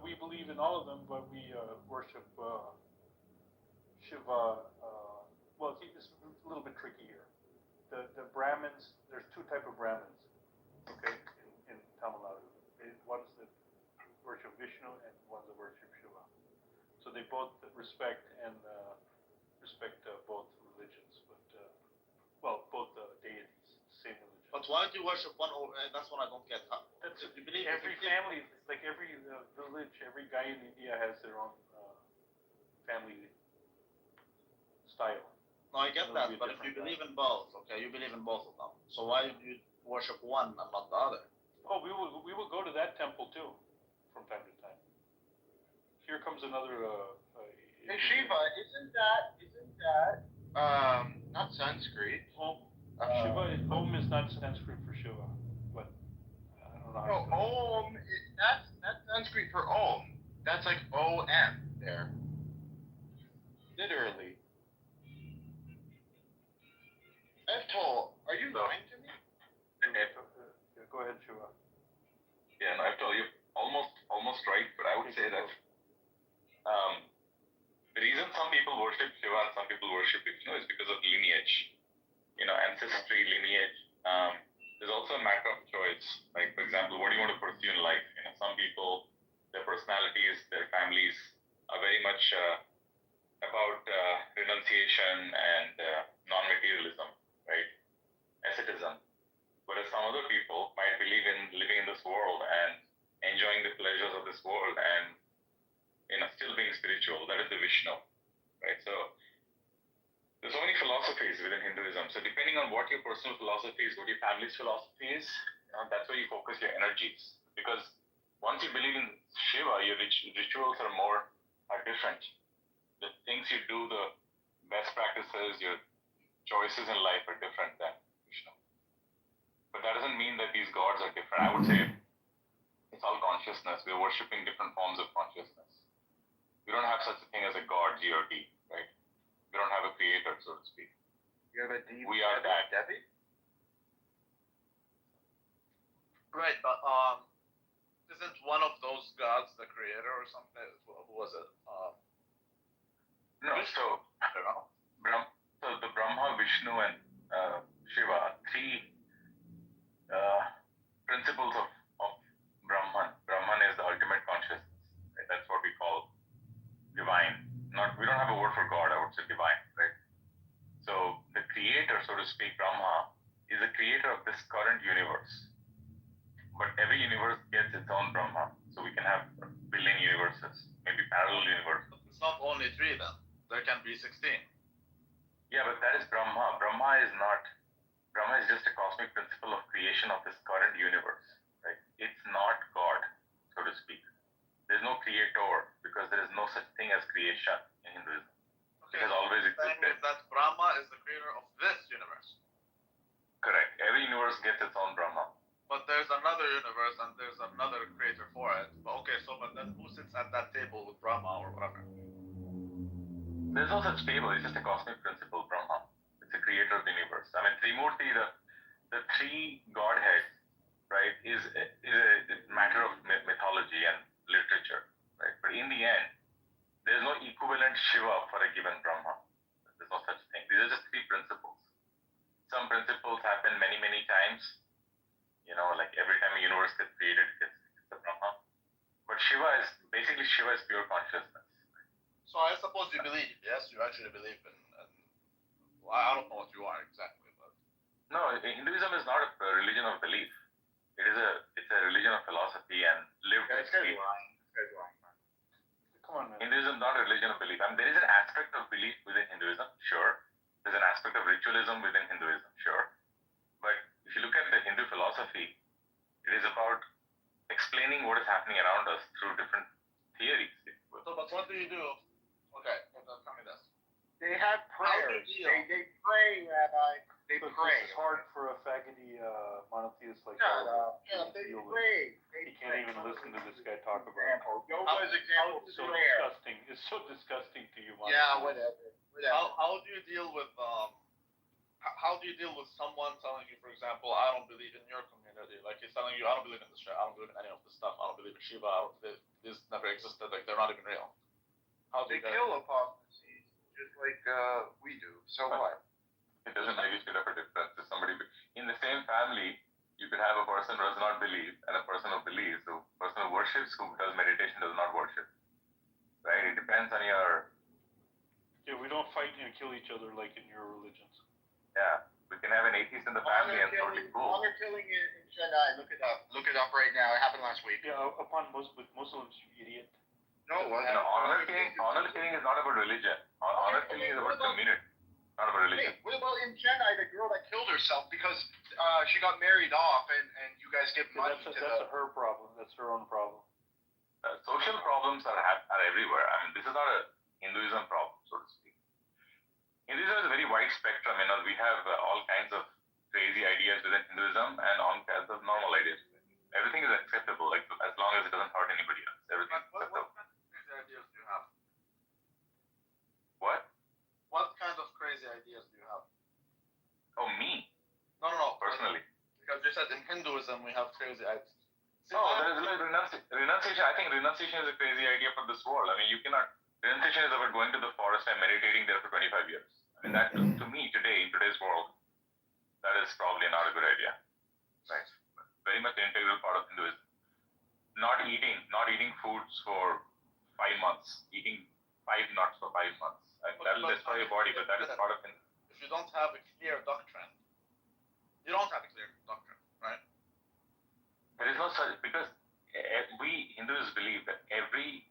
We believe in all of them, but we worship Shiva. Well, it's a little bit tricky here. The Brahmins, there's two type of Brahmins, okay, in Tamil Nadu. Ones that worship Vishnu and ones that worship Shiva. So they both respect both religions, but both deities, same religion. But why do you worship one over? That's what I don't get. That's You believe every family, like every village, every guy in India has their own family style. No, I get It'll that, be a but if you different believe in both, okay, you believe in both of them. So why do you worship one and not the other? Oh, we will go to that temple too, from time to time. Here comes another. Hey Shiva, isn't that not Sanskrit? Om. Shiva. Om is not Sanskrit for Shiva, but I don't know. No, Om. That's Sanskrit for Om. That's like O-M there. Literally. Eftol, are you lying to me? Go ahead, Shiva. Yeah, no, I've told you almost right, but I would say that the reason some people worship Shiva and some people worship Vishnu is because of lineage, ancestry, lineage. There's also a matter of choice. Like, for example, what do you want to pursue in life? Some people, their personalities, their families are very much about renunciation and non-materialism, right? Asceticism. Whereas some other people might believe in living in this world and enjoying the pleasures of this world and still being spiritual. That is the Vishnu, right? So there's so many philosophies within Hinduism. So depending on what your personal philosophy is, what your family's philosophy is, that's where you focus your energies. Because once you believe in Shiva, your rituals are different. The things you do, the best practices, your choices in life are different than Vishnu. But that doesn't mean that these gods are different. I would say it's all consciousness. We're worshipping different forms of consciousness. We don't have such a thing as a god, G-O-D, right? We don't have a creator, so to speak. You have a deep. We are that. Debbie? Right, but isn't one of those gods the creator or something? Who was it? No, so I don't know. So the Brahma, Vishnu, and Shiva are three principles of Brahman. Brahman is the ultimate consciousness. Right? That's what we call divine. We don't have a word for God. I would say divine, right? So the creator, so to speak, Brahma, is the creator of this current universe. But every universe gets its own Brahma. So we can have a billion universes, maybe parallel universes. It's not only 3 then. There can be 16. Yeah, but that is Brahma. Brahma is just a cosmic principle of creation of this current universe, right? It's not God, so to speak. There's no creator because there is no such thing as creation in Hinduism. Okay, It has always existed. that Brahma is the creator of this universe. Correct. Every universe gets its own Brahma. But there's another universe and there's another creator for it. But then who sits at that table with Brahma or whatever? There's no such table. It's just a cosmic principle, Brahma. It's the creator of the universe. I mean, Trimurti, the three godheads, right, is a matter of mythology and literature, right? But in the end, there's no equivalent Shiva for a given Brahma. There's no such thing. These are just three principles. Some principles happen many, many times. Like every time a universe gets created, it's a Brahma. But Shiva is pure consciousness. So I suppose you believe, yes? You actually believe in well, I don't know what you are exactly, but... No, Hinduism is not a religion of belief. It's a religion of philosophy and lived experience. Come on, man. Hinduism is not a religion of belief. I mean, there is an aspect of belief within Hinduism, sure. There's an aspect of ritualism within Hinduism, sure. But if you look at the Hindu philosophy, it is about explaining what is happening around us through different theories. So, but what do you do? Okay, tell me this. They have prayers. deal? They pray, Rabbi. They Look, pray. this is hard for a faggoty monotheist like Yeah, Albert yeah, to they deal with. pray. He can't even listen to this guy talk about Example. Yoga's example It's is so prayer. disgusting. It's so disgusting to you, Yeah, monotheists. whatever. How do you deal with how do you deal with someone telling you, for example, I don't believe in your community? Like he's telling you, I don't believe in this shit. I don't believe in any of this stuff. I don't believe in Shiva. I don't believe this never existed. Like they're not even real. How do They you kill apostates just like we do. So what? It doesn't make a bit of a difference to somebody. In the same family, you could have a person who does not believe and a person who believes. The person who worships, who does meditation, does not worship. Right? It depends on your... Yeah, we don't fight and kill each other like in your religions. Yeah. We can have an atheist in the family and sort of be cool. Honor killing in Chennai. Look it up. Look it up right now. It happened last week. Yeah, upon with Muslims, you idiot. No, it wasn't. Honor killing is not about religion. Honor killing is about community, not about religion. Hey, what about in Chennai, the girl that killed herself because she got married off and you guys give money That's her problem. That's her own problem. Social problems are everywhere. I mean, this is not a Hinduism problem, so to speak. Hinduism is a very wide spectrum. We have all kinds of crazy ideas within Hinduism and all kinds of normal ideas. Everything is acceptable, like as long as it doesn't hurt anybody else. Everything is acceptable. What kind of crazy ideas do you have? What? What kind of crazy ideas do you have? Oh, me? No. Personally. Because you said in Hinduism we have crazy ideas. There is like renunciation. I think renunciation is a crazy idea for this world. I mean, you cannot. Renunciation is about going to the forest and meditating there for 25 years. I mean, that to me today, in today's world, that is probably not a good idea. Right? Very much an integral part of Hinduism. Not eating foods for 5 months. Eating 5 nuts for 5 months. That will destroy your body, but that is part of Hinduism. If you don't have a clear doctrine, right? There is no such, because we Hindus believe that every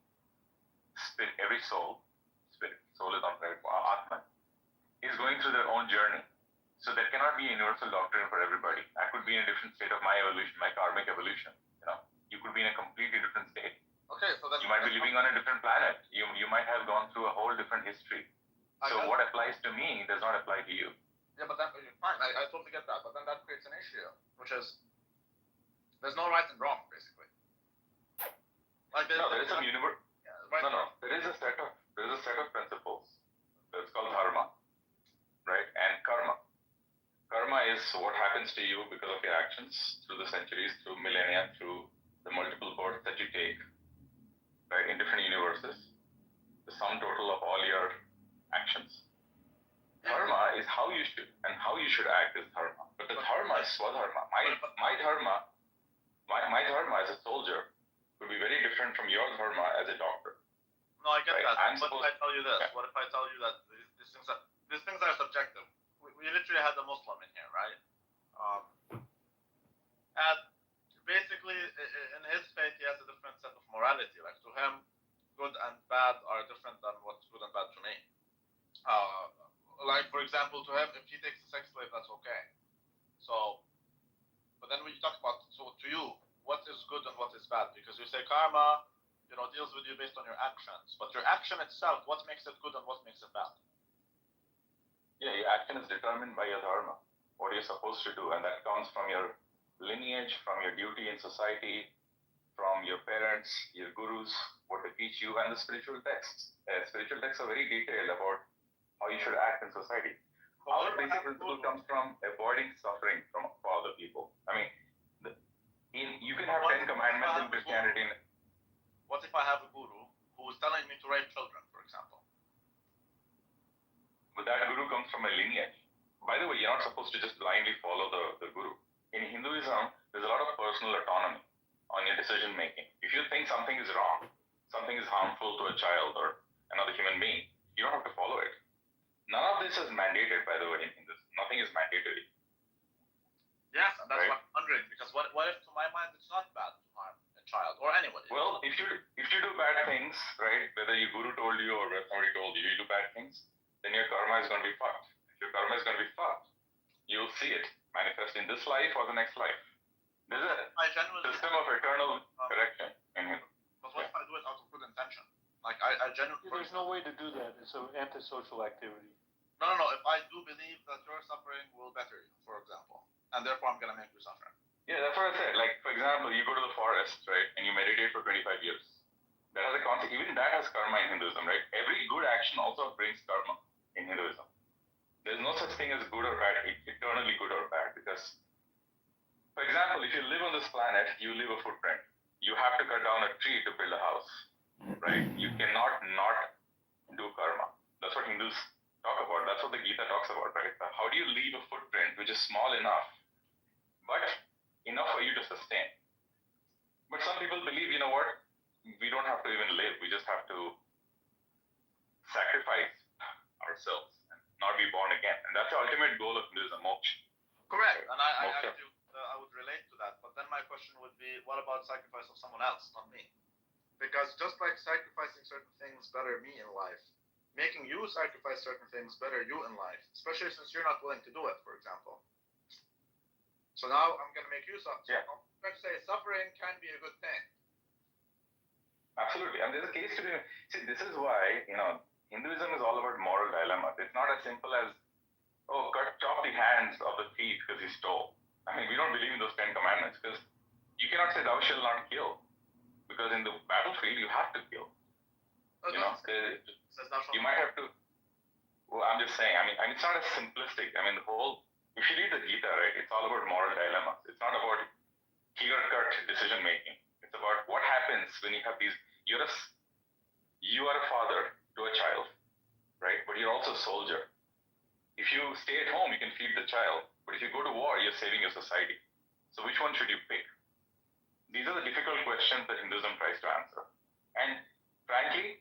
spirit, every soul is on right, Atman, is going through their own journey. So there cannot be a universal doctrine for everybody. I could be in a different state of my evolution, my karmic evolution. You could be in a completely different state. Okay, so you might be living on a different planet. You might have gone through a whole different history. So what applies to me does not apply to you. Yeah, but that, fine, I totally get that. But then that creates an issue, which is there's no right and wrong, basically. Like there is some universe. Yeah, right. No. There is a set of principles. It's called dharma, right? And karma. Karma is what happens to you because of your actions through the centuries, through millennia, through the multiple births that you take, right, in different universes. The sum total of all your actions. Dharma is how you should act is dharma. But the dharma is swadharma. My dharma as a soldier would be very different from your dharma as a doctor. No, I get Right. that. What if I tell you this? Yeah. What if I tell you that these things are subjective? We literally had a Muslim in here, right? And basically, in his faith, he has a different set of morality. Like to him, good and bad are different than what's good and bad to me. Like for example, to him, if he takes a sex slave, that's okay. So, but then when you talk about to you, what is good and what is bad? Because you say karma, deals with you based on your actions. But your action itself, what makes it good and what makes it bad? Yeah, your action is determined by your dharma, what you're supposed to do, and that comes from your lineage, from your duty in society, from your parents, your gurus, what they teach you, and the spiritual texts. Spiritual texts are very detailed about how you should act in society. Our basic principle comes from avoiding suffering for other people. I mean, you can have 10 commandments in Christianity. What if I have a guru who is telling me to rape children, for example? But that guru comes from a lineage. By the way, you're not supposed to just blindly follow the guru. In Hinduism, there's a lot of personal autonomy on your decision making. If you think something is wrong, something is harmful to a child or another human being, you don't have to follow it. None of this is mandated, by the way, in Hinduism. Nothing is mandatory. Yes, and that's Right. what I'm wondering. Because what if, to my mind, it's not bad to harm a child or anybody? Well, if you do bad things, right, whether your guru told you or somebody told you do bad things, then your karma is going to be fucked. If your karma is going to be fucked, you'll see it manifest in this life or the next life. There's a system of eternal correction in Hindu. But what if I do it out of good intention? Like I genuinely. There's no way to do that. It's an antisocial activity. No. If I do believe that your suffering will better you, for example, and therefore I'm gonna make you suffer. Yeah, that's what I said. Like, for example, you go to the forest, right, and you meditate for 25 years. That has a concept. Even that has karma in Hinduism, right? Every good action also brings karma in Hinduism. There's no such thing as good or bad, eternally good or bad. Because, for example, if you live on this planet, you leave a footprint. You have to cut down a tree to build a house, right? You cannot not do karma. That's what Hindus talk about. That's what the Gita talks about, right? How do you leave a footprint which is small enough, but enough for you to sustain? But some people believe, you know what? We don't have to even live. We just have to sacrifice ourselves and not be born again. And that's the ultimate goal of Hinduism, moksha. Correct. And I would relate to that. But then my question would be, what about sacrifice of someone else, not me? Because just like sacrificing certain things better me in life, making you sacrifice certain things better you in life, especially since you're not willing to do it, for example. So now I'm going to make you suffer. Yeah. I'm going to say suffering can be a good thing. Absolutely. And there's a case to be. See, this is why, Hinduism is all about moral dilemmas. It's not as simple as, chop the hands of the thief because he stole. I mean, we don't believe in those 10 commandments because you cannot say thou shalt not kill. Because in the battlefield, you have to kill. You might have to. Well, I'm just saying. I mean, it's not as simplistic. I mean, if you read the Gita, right, it's all about moral dilemmas. It's not about clear-cut decision making. It's about what happens when you have these. You are a father to a child, right? But you're also a soldier. If you stay at home, you can feed the child. But if you go to war, you're saving your society. So which one should you pick? These are the difficult questions that Hinduism tries to answer. And frankly,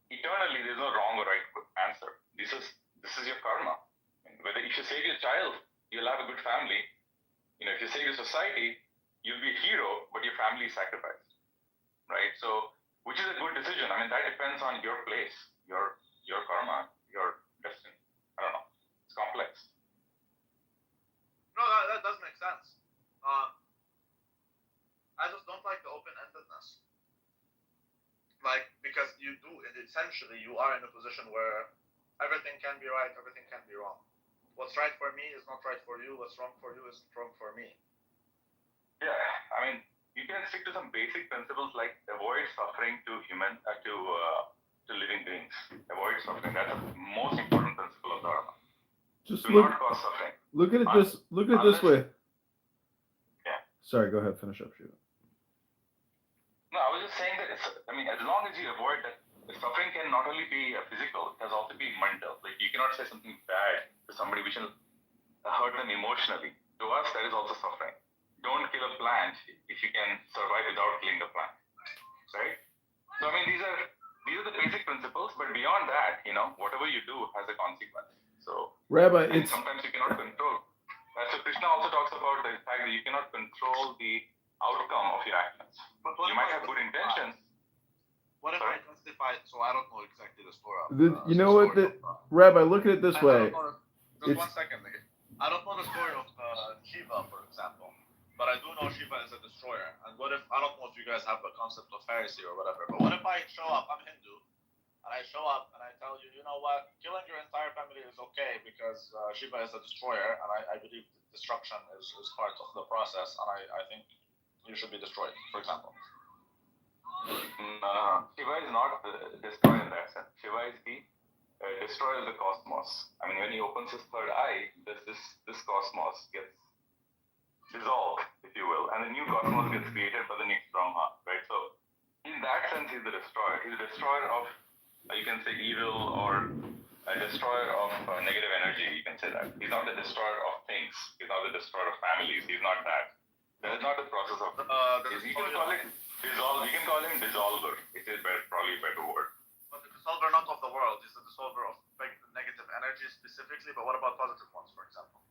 eternally, there's no wrong or right answer. This is your karma. Whether if you save your child, you'll have a good family. If you save your society, you'll be a hero, but your family is sacrificed, right? So, which is a good decision? I mean, that depends on your place, your karma, your destiny. I don't know. It's complex. No, that does make sense. I just don't like the open-endedness. Like, because essentially you are in a position where everything can be right, everything can be wrong. What's right for me is not right for you. What's wrong for you is wrong for me. Yeah, I mean, you can stick to some basic principles like avoid suffering to living beings. Avoid suffering. That's the most important principle of Dharma. Just Do not cause suffering. look at it this way. Yeah. Sorry, go ahead. Finish up, Shiva. No, I was just saying that as long as you avoid that suffering can not only be physical, it has also be mental. Like you cannot say something bad to somebody which will hurt them emotionally. To us, that is also suffering. Don't kill a plant if you can survive without killing the plant, right? So I mean, these are the basic principles. But beyond that, whatever you do has a consequence. So Rabbi, and it's sometimes you cannot control. So Krishna also talks about the fact that you cannot control the outcome of your actions. But You might have good intentions. What if I justify? So I don't know exactly the story. you know what, Rabbi, look at it this way. Just 1 second. I don't know the story of Shiva, for example, but I do know Shiva is a destroyer. And what if I don't know if you guys have the concept of Pharisee or whatever, but what if I show up? I'm Hindu, and I show up and I tell you, you know what? Killing your entire family is okay because Shiva is a destroyer, and I believe destruction is part of the process, and I think you should be destroyed, for example. Shiva is not the destroyer in that sense. Shiva is the destroyer of the cosmos. I mean, when he opens his third eye, this cosmos gets dissolved, if you will, and the new cosmos gets created by the next Brahma, right? So, in that sense, he's the destroyer. He's a destroyer of, you can say, evil, or a destroyer of negative energy. You can say that. He's not the destroyer of things. He's not the destroyer of families. He's not that. That is not the process of. You can call it dissolve. You can call him dissolver. It is probably a better word. But the dissolver not of the world, is the dissolver of negative energy specifically, but what about positive ones, for example?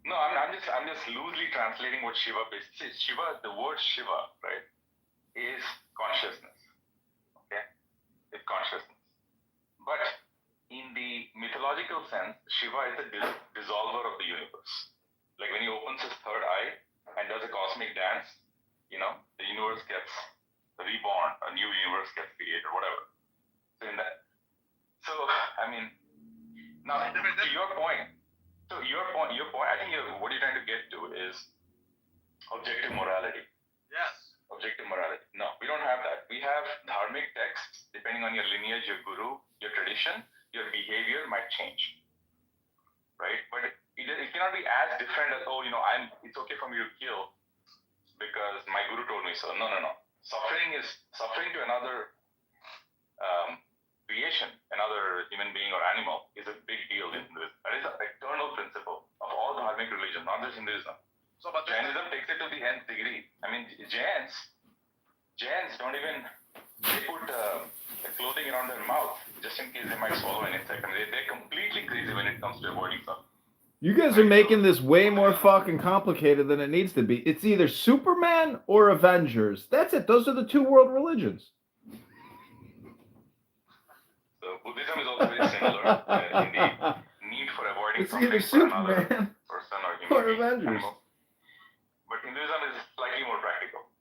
No, I'm just loosely translating what Shiva basically. Shiva, the word Shiva, right, is consciousness. Okay, it's consciousness. But in the mythological sense, Shiva is the dissolver of the universe. Like when he opens his third eye and does a cosmic dance, the universe gets reborn, a new universe gets created, whatever. So I mean, now to your point. So your point. I think what you're trying to get to is objective morality. Yes. Objective morality. No, we don't have that. We have dharmic texts. Depending on your lineage, your guru, your tradition, your behavior might change, right? But it cannot be as different as it's okay for me to kill because my guru told me so. No. Suffering to another creation, another human being or animal, is a big deal in Hinduism. That is an eternal principle of all dharmic religions, not just Hinduism. So, but Jainism takes it to the nth degree. I mean, Jains don't even, they put clothing around their mouth just in case they might swallow an insect. I mean, they're completely crazy when it comes to avoiding suffering. You guys are making this way more fucking complicated than it needs to be. It's either Superman or Avengers. That's it. Those are the two world religions. So Buddhism is also very similar in the need for avoiding It's something either for another Superman person or human or being. Avengers. But Hinduism is slightly more practical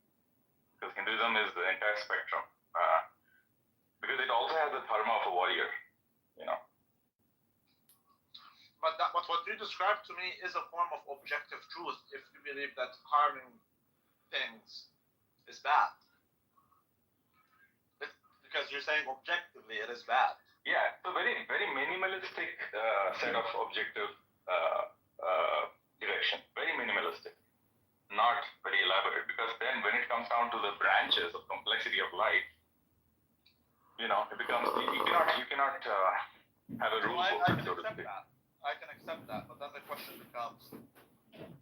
because Hinduism is the entire spectrum. Because it also has the dharma of a warrior, But what you described to me is a form of objective truth if you believe that harming things is bad. Because you're saying objectively it is bad. Yeah, so very, very minimalistic set of objective direction. Very minimalistic. Not very elaborate. Because then when it comes down to the branches of complexity of life, it becomes, you cannot have a rule book, so to speak. I can accept that, but then the question becomes,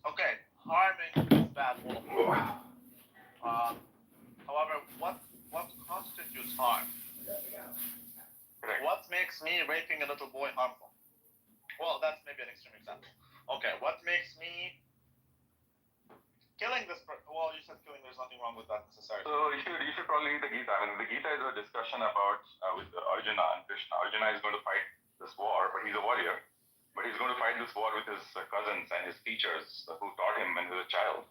okay, harming is bad. However, what constitutes harm? Correct. What makes me raping a little boy harmful? Well, that's maybe an extreme example. Okay, what makes me killing this person? Well, you said killing, there's nothing wrong with that necessarily. So you should probably read the Gita. I mean, the Gita is a discussion about with Arjuna and Krishna. Arjuna is going to fight this war, but he's a warrior. But he's going to fight this war with his cousins and his teachers who taught him when he was a child.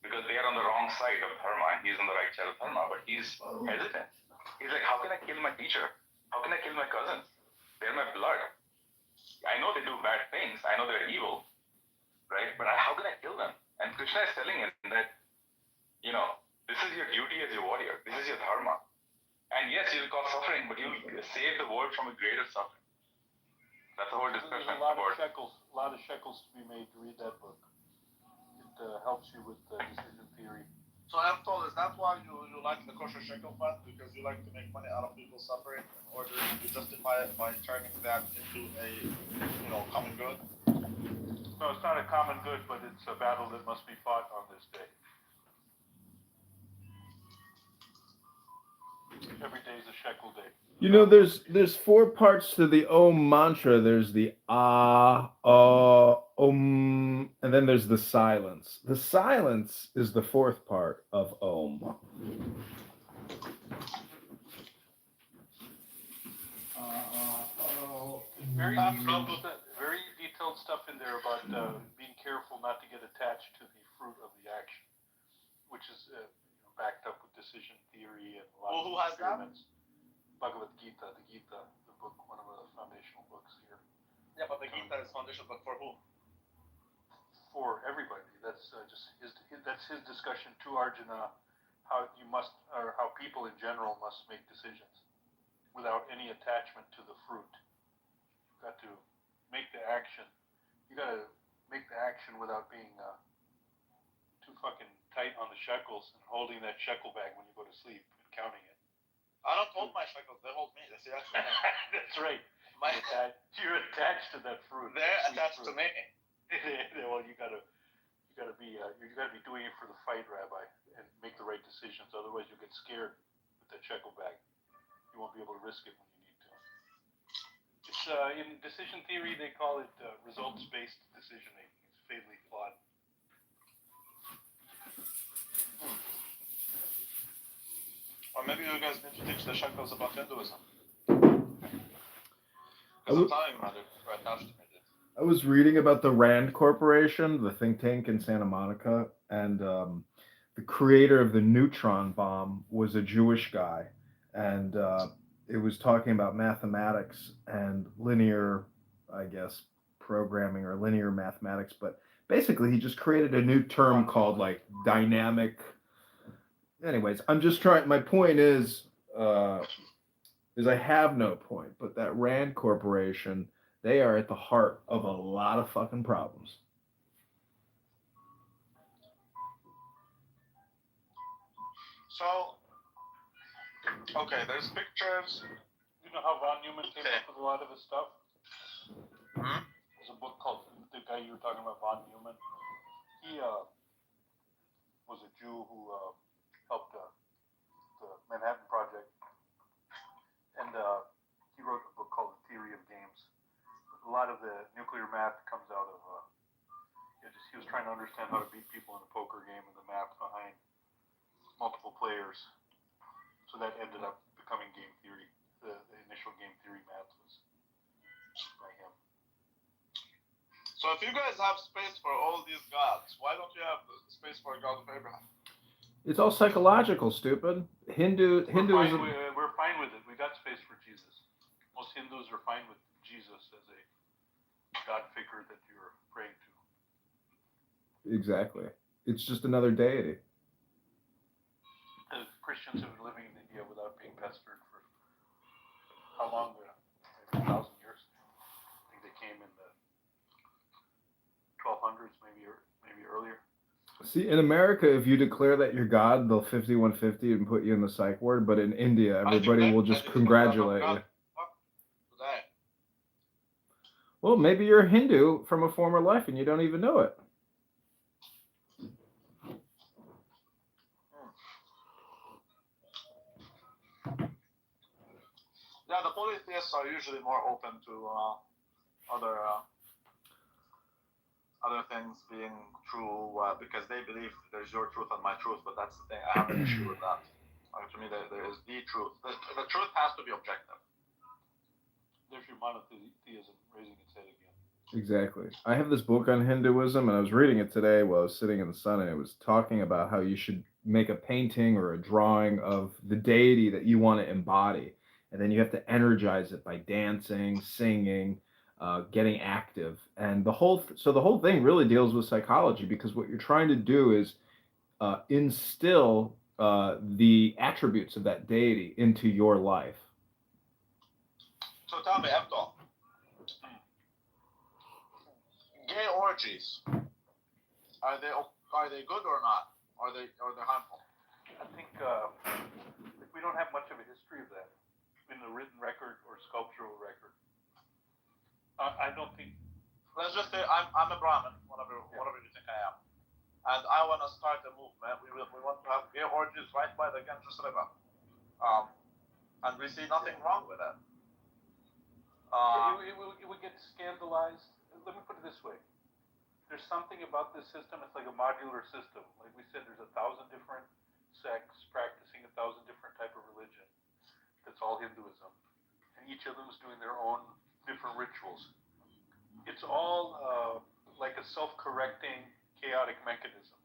Because they are on the wrong side of dharma and he's on the right side of dharma. But he's hesitant. He's like, how can I kill my teacher? How can I kill my cousins? They're my blood. I know they do bad things. I know they're evil. Right? But how can I kill them? And Krishna is telling him that, this is your duty as a warrior. This is your dharma. And yes, you'll cause suffering, but you'll save the world from a greater suffering. That's the whole discussion. There's a lot of shekels to be made to read that book. It helps you with decision theory. So I'm told, is that why you like the kosher shekel fund? Because you like to make money out of people suffering in order to justify it by turning that into a common good? No, it's not a common good, but it's a battle that must be fought on this day. Every day is a shekel day. You know, there's 4 parts to the Om mantra. There's the Om, and then there's the silence. The silence is the 4th part of Om. Very detailed stuff in there about being careful not to get attached to the fruit of the action, which is backed up with decision theory and a lot Well, who of has that? experiments. Bhagavad Gita, the book, one of the foundational books here. Yeah, but the Gita is foundation, but for who? For everybody. That's just his discussion to Arjuna, how people in general must make decisions without any attachment to the fruit. You've got to make the action. You got to make the action without being too fucking tight on the shekels and holding that shekel bag when you go to sleep and counting it. I don't hold my shekels; they hold me. See, that's right. That's right. My, You're attached to that fruit. they're attached to me. Well, you gotta be doing it for the fight, Rabbi, and make the right decisions. Otherwise, you'll get scared with that shekel bag. You won't be able to risk it when you need to. It's in decision theory they call it results-based decision making. It's fatally flawed. Or maybe you guys need to teach the shekels about Hinduism. Because I'm telling you, man, they're attached to me. I was reading about the Rand Corporation, the think tank in Santa Monica, and the creator of the neutron bomb was a Jewish guy, and it was talking about mathematics and linear, I guess, programming or linear mathematics, but basically he just created a new term called like dynamic. Anyways, I'm just trying. My point is I have no point, but that Rand Corporation, they are at the heart of a lot of fucking problems. So, okay, there's pictures. You know how von Neumann came up with a lot of his stuff? Hmm? There's a book called the guy you were talking about, von Neumann. He was a Jew who helped the Manhattan Project, and he wrote a book called The Theory of Games. A lot of the nuclear math comes out of he was trying to understand how to beat people in a poker game and the math behind multiple players. So that ended up becoming game theory. The initial game theory math was by him. So if you guys have space for all these gods, why don't you have space for a god of Abraham? It's all psychological, stupid. Hinduism. We're fine with it. We got space for Jesus. Most Hindus are fine with Jesus as a God figure that you're praying to. Exactly. It's just another deity. The Christians have been living in India without being pestered for how long? Maybe 1,000 years. I think they came in the 1200s, maybe earlier. See, in America, if you declare that you're God, they'll 5150 and put you in the psych ward. But in India, everybody will just congratulate you. Well, maybe you're a Hindu from a former life and you don't even know it. Yeah, the polytheists are usually more open to other things being true because they believe there's your truth and my truth. But that's the thing. I have an issue with that. To me, there is the truth. The truth has to be objective. There's your monotheism raising its head again. Exactly. I have this book on Hinduism, and I was reading it today while I was sitting in the sun, and it was talking about how you should make a painting or a drawing of the deity that you want to embody, and then you have to energize it by dancing, singing, getting active, and the whole thing really deals with psychology, because what you're trying to do is instill the attributes of that deity into your life. So tell me, Abdul, gay orgies, are they good or not? or they're harmful? I think we don't have much of a history of that in the written record or sculptural record. I don't think. Let's just say I'm a Brahmin, whatever you think I am, and I want to start a movement. We want to have gay orgies right by the Ganges River, and we see nothing wrong with it. It would get scandalized. Let me put it this way. There's something about this system. It's like a modular system. Like we said, there's 1,000 different sects practicing 1,000 different type of religion. That's all Hinduism, and each of them is doing their own different rituals. It's all like a self-correcting, chaotic mechanism.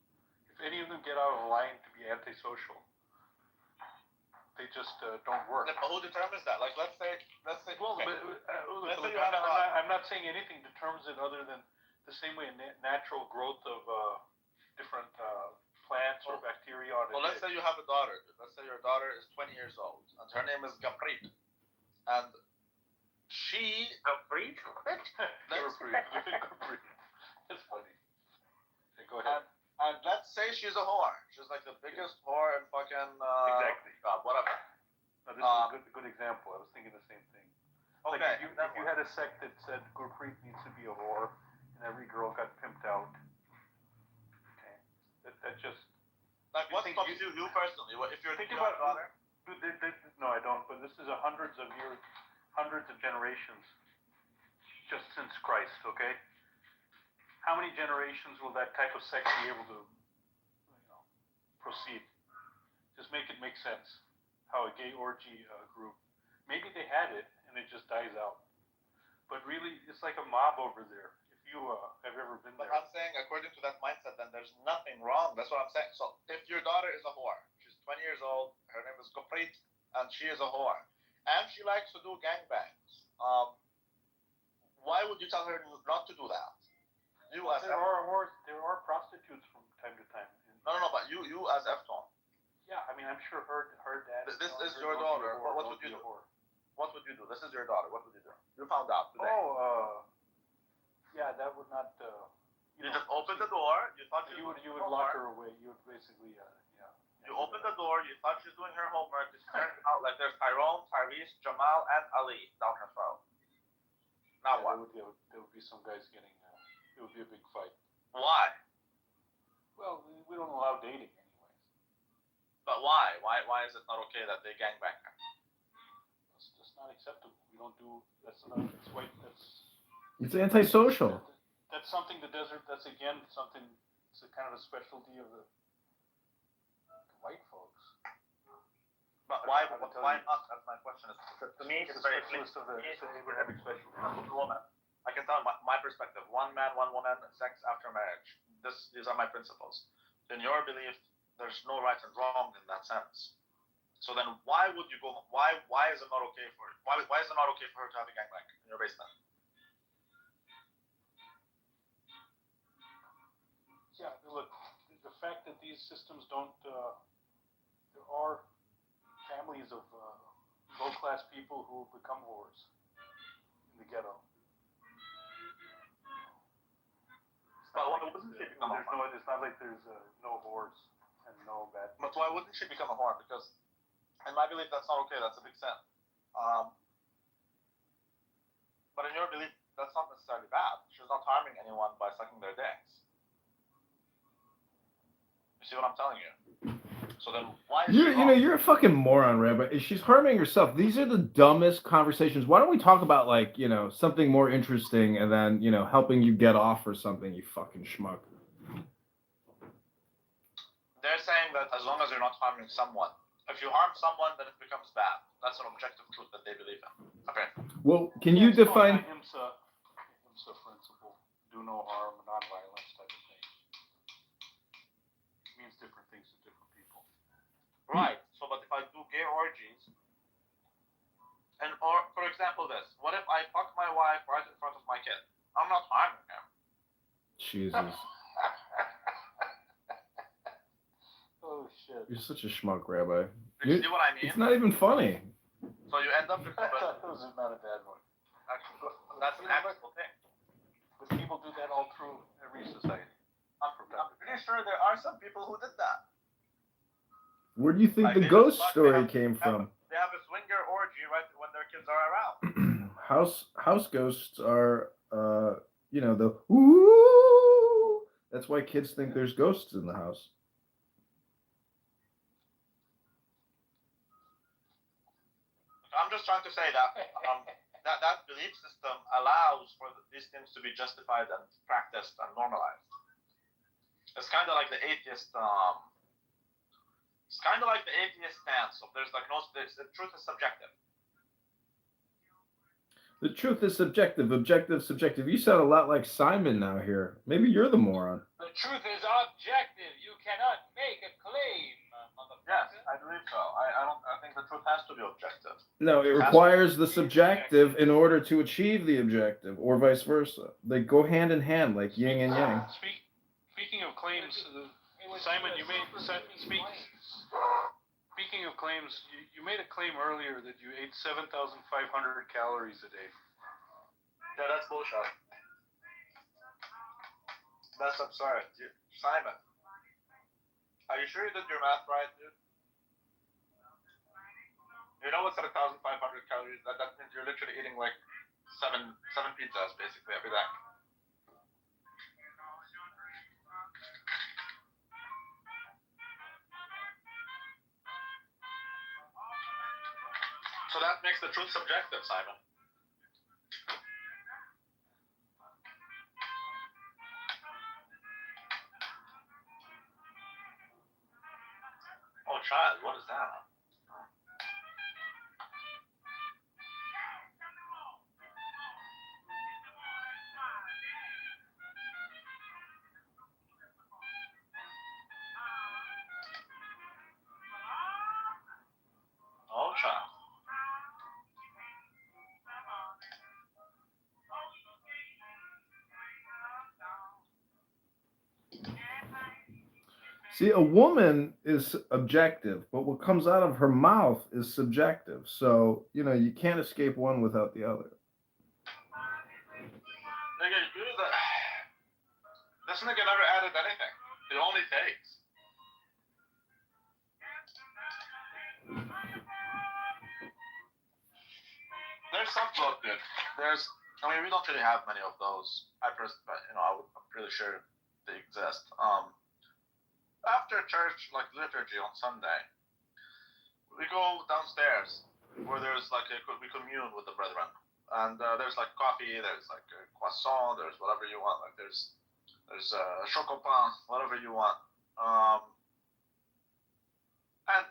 If any of them get out of line to be antisocial, they just don't work. But who determines that? Like, let's say. Well, okay. look, Say you have I'm not saying anything determines it other than the same way natural growth of different plants or bacteria on Well, let's say you have a daughter. Let's say your daughter is 20 years old, and her name is Gaprit, and she. Gaprit? That's funny. Okay, go ahead. And let's say she's a whore. She's like the biggest whore in fucking. Exactly. God, whatever. No, this is a good example. I was thinking the same thing. Okay. Like if you had a sect that said Gurpreet needs to be a whore, and every girl got pimped out. Okay. That just. Like, what stops you personally? If you're Think your about daughter. No, I don't. But this is hundreds of years, hundreds of generations, just since Christ. Okay. How many generations will that type of sect be able to, proceed? Just make it make sense. How a gay orgy group, maybe they had it and it just dies out. But really, it's like a mob over there. If you have ever been But there. I'm saying, according to that mindset, then there's nothing wrong. That's what I'm saying. So if your daughter is a whore, she's 20 years old, her name is Goprit, and she is a whore, and she likes to do gangbangs, why would you tell her not to do that? You as there are prostitutes from time to time. No, but you as F-Tone. Yeah, I mean, I'm sure her dad. This is your daughter. What would you do? What would you do? This is your daughter. What would you do? You found out today. Yeah, that would not. You just opened the door. You thought you would lock her away. You would basically, yeah. You opened the door. You thought she was doing her homework. It turned out like there's Tyrone, Tyrese, Jamal, and Ali down her throat. Now what? There would be some guys getting. It would be a big fight. Why? Well, we don't allow dating anyways. But why? Why is it not okay that they gangbang her? It's just not acceptable. We don't do. That's not. It's white. It's antisocial. That's something the desert. That's again something. It's a kind of a specialty of the white folks. But why not? That's my question. To me, it's very clear. Specialist of the Abrahamic specialty. Woman. I can tell my perspective. One man, one woman, sex after marriage. These are my principles. In your belief, there's no right and wrong in that sense. So then, why would you go? Why is it not okay for? Why is it not okay for her to have a gangbang in your basement? Yeah, look, the fact that these systems don't. There are families of low-class people who become whores in the ghetto. It's not like there's no whores and no bad. But why wouldn't she become a whore? Because, in my belief, that's not okay. That's a big sin. But in your belief, that's not necessarily bad. She's not harming anyone by sucking their dicks. You see what I'm telling you? So then, why is she wrong? You're a fucking moron, Rabbi. She's harming herself. These are the dumbest conversations. Why don't we talk about something more interesting and then helping you get off or something? You fucking schmuck. They're saying that as long as you're not harming someone, if you harm someone, then it becomes bad. That's an objective truth that they believe in. Okay. Well, can you define? IHIMSA principle: do no harm, non-violence type of thing. It means different things to different people. Right. So, but if I do gay orgies, or for example, what if I fuck my wife right in front of my kid? I'm not harming him. Jesus. Oh shit. You're such a schmuck, Rabbi. You see what I mean? It's not even funny. So you end up with That was not a bad one. that's an actual thing. But people do that all through every society. I'm pretty sure there are some people who did that. Where do you think Like, the they ghost just fuck, story they came from? They have a swinger orgy right when their kids are around. House ghosts are, the ooh. That's why kids think there's ghosts in the house. I'm just trying to say that that belief system allows for these things to be justified and practiced and normalized. It's kind of like the atheist. It's kind of like the atheist stance. So there's like the truth is subjective. The truth is subjective, objective, subjective. You sound a lot like Simon now here. Maybe you're the moron. The truth is objective. You cannot make a claim, Yes, motherfucker. I believe so. I think the truth has to be objective. No, it requires the subjective in order to achieve the objective, or vice versa. They go hand in hand like yin and yang. Speaking of claims, Simon, speaking of claims, you made a claim earlier that you ate 7,500 calories a day. Yeah, that's bullshit. That's absurd. Simon, are you sure you did your math right, dude? You know what's at 1,500 calories? That means you're literally eating like seven pizzas basically every day. So that makes the truth subjective, Simon. Oh, child, what is that? Oh, child. See, a woman is objective, but what comes out of her mouth is subjective. So, you can't escape one without the other. Nigga, this nigga never added anything. It only takes. There's some book, dude. We don't really have many of those. I'm pretty sure they exist. After church, like liturgy on Sunday, we go downstairs where there's we commune with the brethren, and there's like coffee, there's like a croissant, there's whatever you want, like there's chocopain, whatever you want. And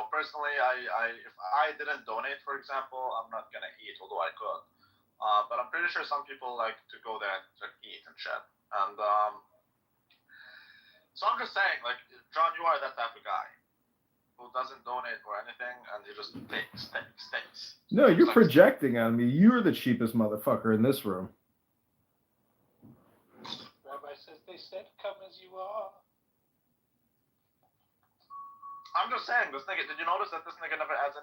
personally, if I didn't donate, for example, I'm not gonna eat, although I could. But I'm pretty sure some people like to go there to eat and shit, and so I'm just saying, like, John, you are that type of guy who doesn't donate or anything, and he just takes. No, you're projecting on me. You're the cheapest motherfucker in this room. Rabbi says they said, "Come as you are." I'm just saying, this nigga. Did you notice that this nigga never adds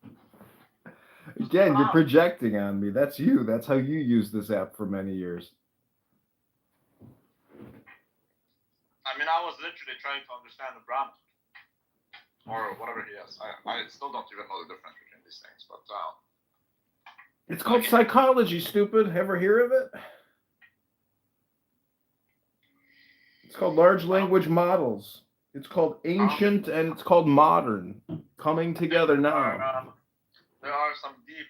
anything? Again, you're projecting on me. That's you. That's how you use this app for many years. I was literally trying to understand the Brahman, or whatever he is. I still don't even know the difference between these things, but it's called psychology, stupid. Ever hear of it? It's called large language models. It's called ancient and it's called modern. Coming together now. There are some deep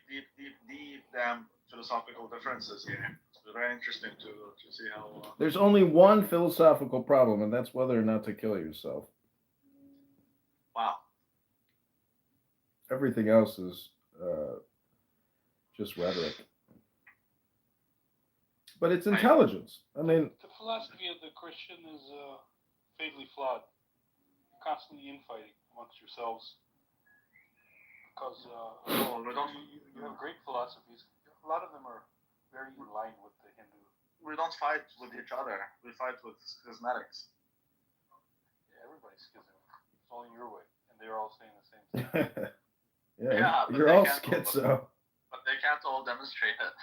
philosophical differences here. It's very interesting to see how. There's only one philosophical problem, and that's whether or not to kill yourself. Wow. Everything else is just rhetoric. But it's intelligence. I mean, the philosophy of the Christian is fatally flawed. Constantly infighting amongst yourselves. Because you have great philosophies. A lot of them are very in line with the Hindu. We don't fight with each other. We fight with schismatics. Yeah, everybody's schism. It's only your way, and they're all saying the same thing. yeah, you're all schizo. But they can't all demonstrate it.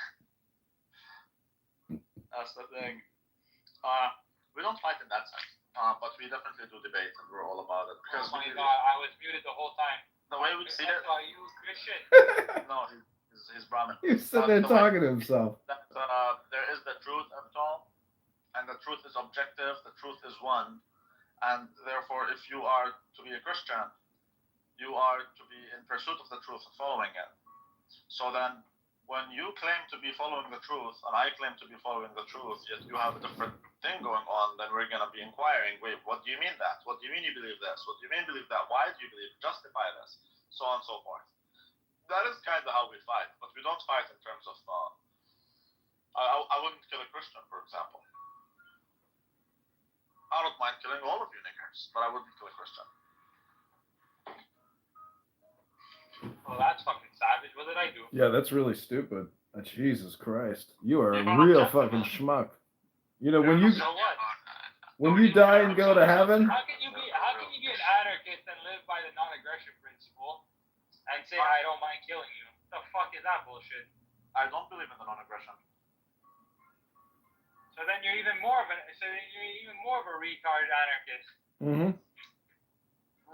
That's the thing. We don't fight in that sense. But we definitely do debate, and we're all about it. Because Oh my god, I was muted the whole time. the way we see it, Are you Christian? no, he's Brahmin. He's sitting there The way talking to himself. that there is the truth of it all, and the truth is objective, the truth is one, and therefore, if you are to be a Christian, you are to be in pursuit of the truth and following it. So then, when you claim to be following the truth, and I claim to be following the truth, yet you have a different thing going on, then we're going to be inquiring, wait, what do you mean that? What do you mean you believe this? What do you mean believe that? Why do you believe? Justify this. So on and so forth. That is kind of how we fight, but we don't fight in terms of, I wouldn't kill a Christian, for example. I don't mind killing all of you niggers, but I wouldn't kill a Christian. Well, that's fucking savage. What did I do? Yeah, that's really stupid. Jesus Christ. You are a You're real not fucking schmuck. You know, You're when you So what? when you die and go to heaven, How can you be an anarchist and live by the non-aggression principle and say I don't mind killing you? What the fuck is that bullshit? I don't believe in the non-aggression. So then you're even more of a retarded anarchist. mm-hmm.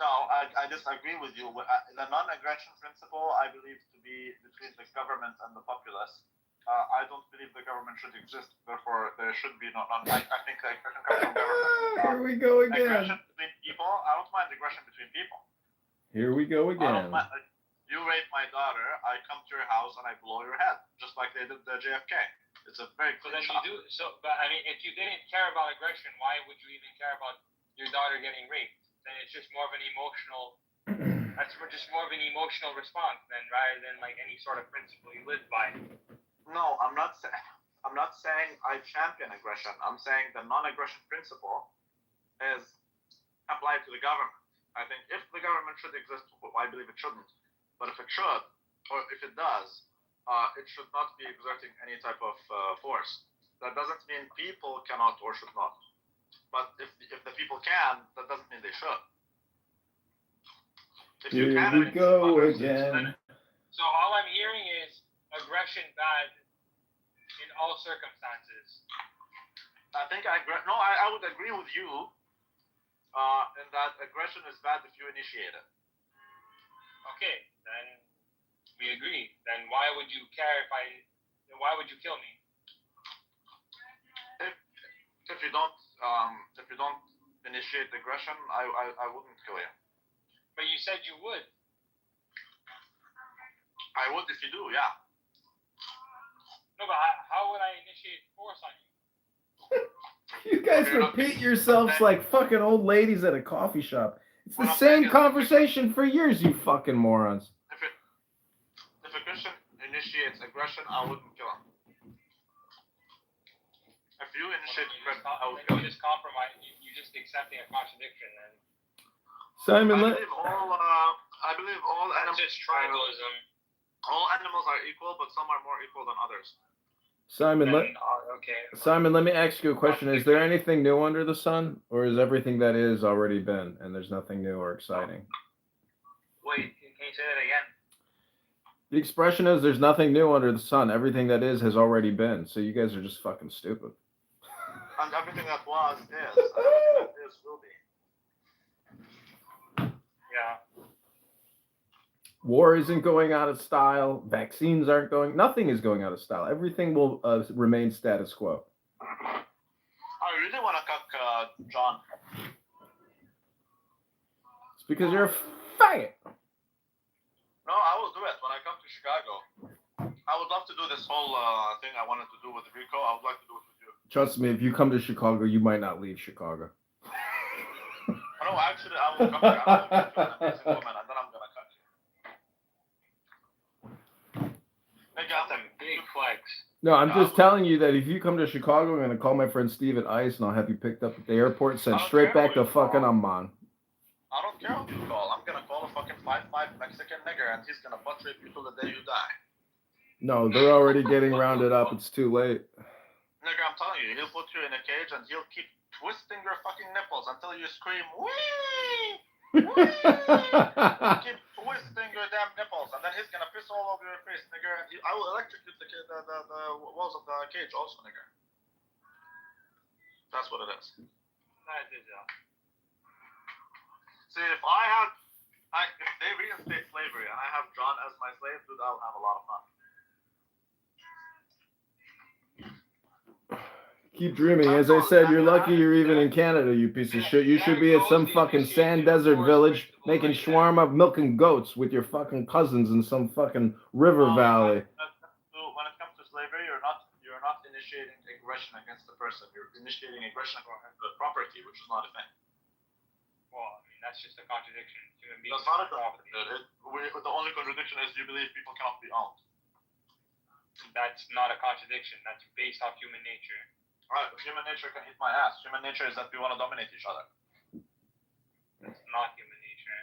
No, I disagree with you. The non-aggression principle, I believe to be between the government and the populace. I don't believe the government should exist. Therefore, there should be no. I think the aggression comes from government. Here we go again. Aggression between people. I don't mind aggression between people. Here we go I don't again. mind, you rape my daughter. I come to your house and I blow your head, just like they did the JFK. It's a very So clean then shot. you do. So, but I mean, if you didn't care about aggression, why would you even care about your daughter getting raped? Then it's just more of an emotional. That's just more of an emotional response then, rather than like any sort of principle you live by. No, I'm not saying I champion aggression. I'm saying the non-aggression principle is applied to the government. I think if the government should exist, I believe it shouldn't. But if it should, or if it does, it should not be exerting any type of force. That doesn't mean people cannot or should not. But if the people can, that doesn't mean they should. If you Here can, we go again. So all I'm hearing is aggression bad in all circumstances. I think I would agree with you in that aggression is bad if you initiate it. Okay, then we agree. Then why would you care why would you kill me? If you don't initiate aggression, I wouldn't kill you. But you said you would. I would if you do, yeah. No, but how would I initiate force on you? You guys repeat yourselves like fucking old ladies at a coffee shop. It's the Well, same conversation for years, you fucking morons. If a Christian initiates aggression, I wouldn't kill him. If you initiate aggression, I would kill You him. just compromise. You're just accepting a contradiction then. Simon, I believe all animals. Just tribalism. All animals are equal, but some are more equal than others. Simon, Okay. Simon, let me ask you a question. Is there anything new under the sun, or is everything that is already been, and there's nothing new or exciting? Wait, can you say that again? The expression is there's nothing new under the sun. Everything that is has already been. So you guys are just fucking stupid. And everything that was is, and everything that is will be. Yeah. War isn't going out of style. Vaccines aren't going. Nothing is going out of style. Everything will remain status quo. I really want to cuck John. It's because you're a faggot. No, I will do it when I come to Chicago. I would love to do this whole thing I wanted to do with Rico. I would like to do it with you. Trust me, if you come to Chicago, you might not leave Chicago. No, actually, I will come here. I will get you an amazing woman, and then I'm gonna cut you. That's a big flex. No, I'm just telling you that if you come to Chicago, I'm going to call my friend Steven Ice, and I'll have you picked up at the airport and sent straight back to fucking Amman. I don't care who you call. I'm gonna call a fucking 5'5" Mexican nigger, and he's gonna butt rape you till the day you die. No, they're already getting rounded up. It's too late. Nigga, I'm telling you, he'll put you in a cage and he'll keep twisting your fucking nipples until you scream, wee! Wee! Keep twisting your damn nipples, and then he's gonna piss all over your face, nigger, and I will electrocute the walls of the cage also, nigger. That's what it is. See, if they reinstate slavery and I have John as my slave, dude, I'll have a lot of fun. Keep dreaming. As I said, you're lucky you're even in Canada, you piece of shit. You should be at some fucking sand desert village making shawarma, milking goats with your fucking cousins in some fucking river valley. When it comes to slavery, you're not initiating aggression against the person. You're initiating aggression against the property, which is not a thing. Well, I mean, that's just a contradiction. Human beings That's not a property. The only contradiction is you believe people cannot be owned. That's not a contradiction. That's based off human nature. Alright, human nature can eat my ass. Human nature is that we want to dominate each other. That's not human nature.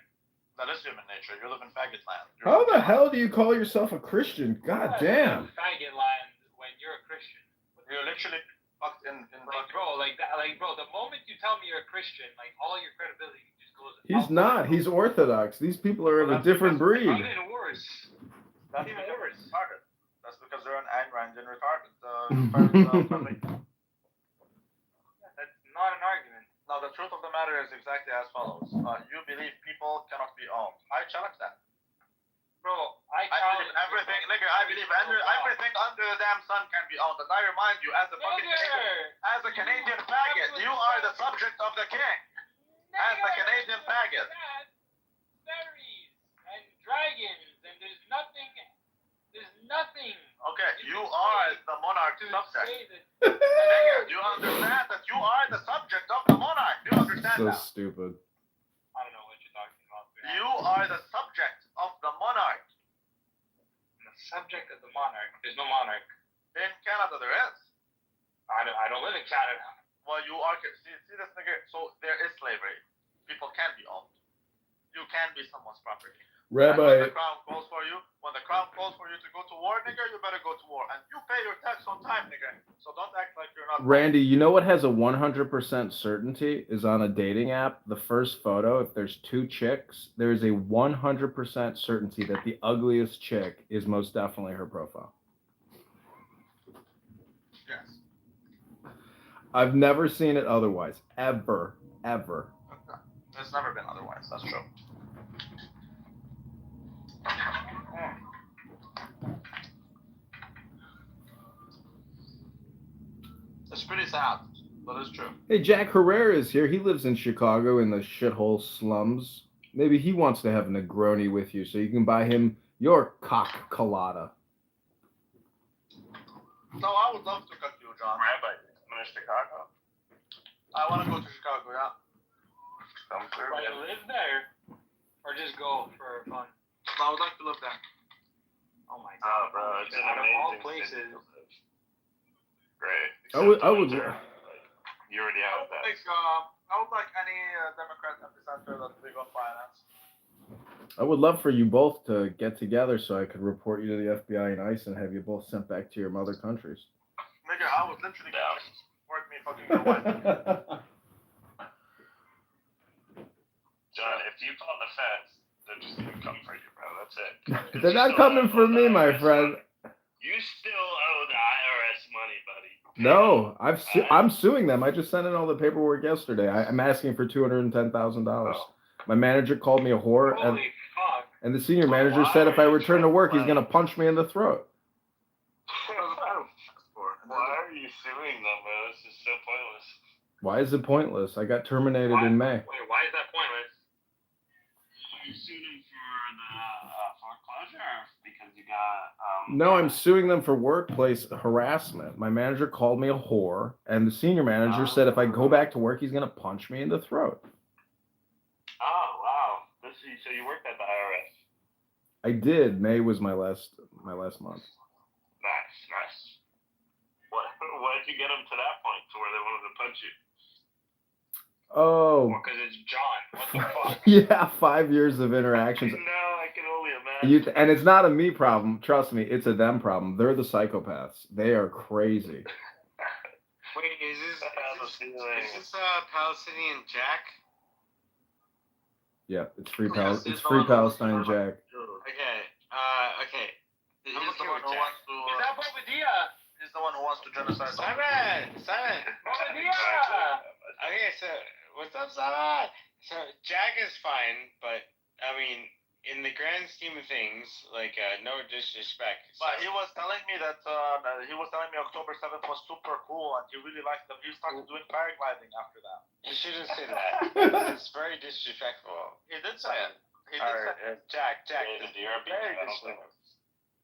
That is human nature. You live in faggot land. How the hell do you call yourself a Christian? God damn. Faggot land when you're a Christian. You're literally fucked in Like, bro, the moment you tell me you're a Christian, like, all your credibility just goes. He's not. He's Orthodox. These people are of a different breed. Even worse. That's even because worse. they're retarded. That's because they're an Ayn Rand and retarded. That's not an argument. Now, the truth of the matter is exactly as follows. You believe people cannot be owned. I challenge that. Bro, I believe everything, nigga, I believe everything under the damn sun can be owned. And I remind you, as a Canadian faggot, you are the subject of the king. As the Canadian faggot. Fairies and dragons, and there's nothing. Okay, you are the monarch's subject. Nigga, you understand that you are the subject of the monarch. You understand that? So stupid. I don't know what you're talking about. You are the subject of the monarch. The subject of the monarch? There's no monarch. In Canada, there is. I don't live in Canada. Well, you are. See this nigga? So there is slavery. People can be owned. You can be someone's property. Rabbi. When the crown calls for you to go to war, nigga, you better go to war. And you pay your tax on time, nigga. So don't act like you're not. Randy, you know what has a 100% certainty is on a dating app, the first photo, if there's two chicks, there's a 100% certainty that the ugliest chick is most definitely her profile. Yes. I've never seen it otherwise. Ever. It's never been otherwise. That's true. It's pretty sad, but it's true. Hey, Jack Herrera is here. He lives in Chicago in the shithole slums. Maybe he wants to have a Negroni with you so you can buy him your cock colada. No, I would love to cut you, John. Rabbi, I'm in Chicago. I want to go to Chicago, yeah. Come through. Want to live there? Or just go for fun? I would like to live there. Oh my Oh, god. bro, it's an Out of all amazing places. city to live. Great. I would- Winter, you already have that. I would like any Democrat epicenter that we go finance. I would love for you both to get together so I could report you to the FBI and ICE and have you both sent back to your mother countries. Nigga, I would literally support me fucking your wife. John, if you call the feds, they're just gonna come for you, bro. That's it. 'Cause They're you not still coming owe for the me, my IRS friend. money. You still owe the IRS money, buddy. No, I'm suing them. I just sent in all the paperwork yesterday. I'm asking for $210,000. My manager called me a whore, Holy fuck. and the senior manager said if I return to work, he's gonna punch me in the throat. Why are you suing them, bro? This is so pointless. Why is it pointless? I got terminated in May. Wait, why is that pointless? You sued him for the foreclosure or because you got No, I'm suing them for workplace harassment. My manager called me a whore, and the senior manager said if I go back to work, he's gonna punch me in the throat. Oh wow. So you worked at the IRS. I did. May was my last month. Nice. What did you get them to that point to where they wanted to punch you? Oh, Because it's John. What the fuck? yeah, 5 years of interactions. No, I can only imagine. And it's not a me problem. Trust me, it's a them problem. They're the psychopaths. They are crazy. Wait, is this Palestinian Jack? Yeah, it's free Yes, It's it's free all- Palestine, Jack. Okay. Okay. He's I'm the okay one with who Jack. wants to. Is that Bobadilla? He's the one who wants to genocide. Simon! Bobadilla! Okay, so what's up, Sama? So Jack is fine, but I mean, in the grand scheme of things, like no disrespect. But he was telling me that October 7th was super cool and he really liked them. He started doing paragliding after that. You shouldn't say that. It's very disrespectful. He did say it. He did say it. Jack. The European disrespectful.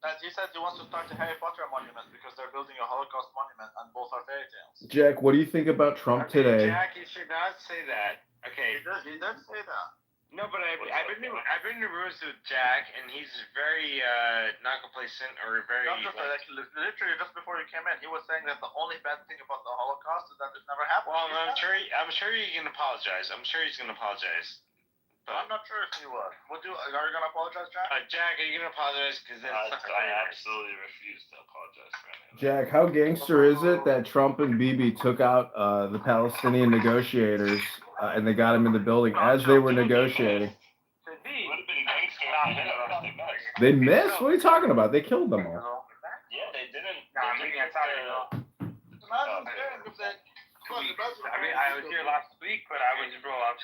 And he said he wants to start the Harry Potter monument because they're building a Holocaust monument and both are fairy tales. Jack, what do you think about Trump today? Jack, you should not say that. Okay. He did say that. No, but I've been to rooms with Jack, and he's very not complacent or very. Literally, just before he came in, he was saying that the only bad thing about the Holocaust is that it never happened. Well, I'm sure he can apologize. I'm sure he's gonna apologize. But I'm not sure if he would. Are you gonna apologize, Jack? Jack, are you gonna apologize? Because I absolutely refuse to apologize for anything. Jack, how gangster is it that Trump and Bibi took out the Palestinian negotiators and they got him in the building as they were negotiating? Would have been gangster not interesting. They missed? What are you talking about? They killed them all. Yeah, they didn't. I was here last week, but I was roll up.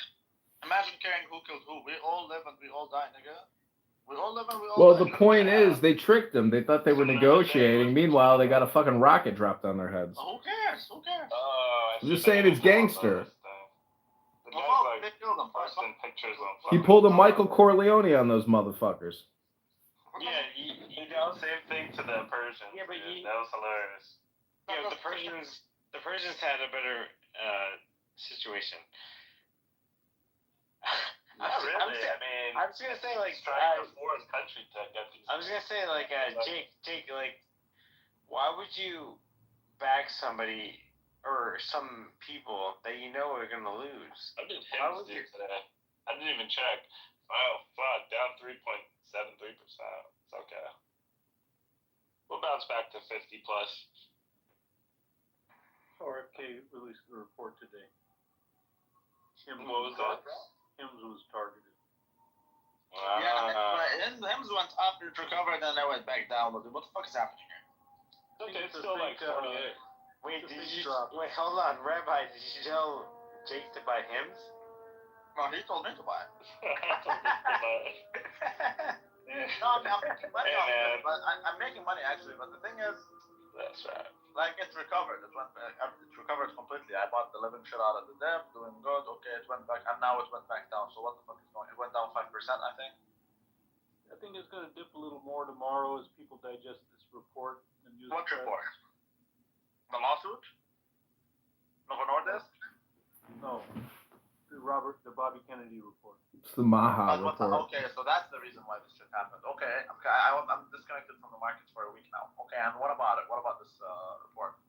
Imagine caring who killed who. We all live and we all die, nigga. We all live and we all Well, die. the point is, they tricked them. They thought they were negotiating. Meanwhile, they got a fucking rocket dropped on their heads. Who cares? Who cares? I'm just saying it's gangster. The guy's like posting pictures on. He pulled a Michael Corleone on those motherfuckers. Yeah, he did the same thing to the Persians. Yeah, but that was hilarious. Yeah, the Persians had a better situation. Not really. I was gonna say like trying a foreign country to get these. I was gonna say like Jake, like why would you back somebody or some people that you know are gonna lose? I did Hims today. I didn't even check. Oh fuck, down 3.73%. It's okay. We'll bounce back to 50 plus. RFK released the report today. What was that? Hims was targeted. Hims went up, it recovered, and then went back down. What the fuck is happening here? Okay, it's still like 48. Wait, hold on, Rabbi, did you tell Jake to buy Hims? No, he told me to buy it. No, I'm making money off it, but I'm making money actually. But the thing is, that's right. Like it's recovered. It recovered completely. I bought the living shit out of the dip, doing good. Okay, it went back, and now it went back down. So what the fuck is going? It went down 5%, I think. I think it's going to dip a little more tomorrow as people digest this report and use. What report? The lawsuit? Novo Nordisk? No. The Bobby Kennedy report. It's the Maha report. Okay, so that's the reason why this shit happened. Okay, I'm disconnected from the markets for a week now. Okay, and what about it? What about this report?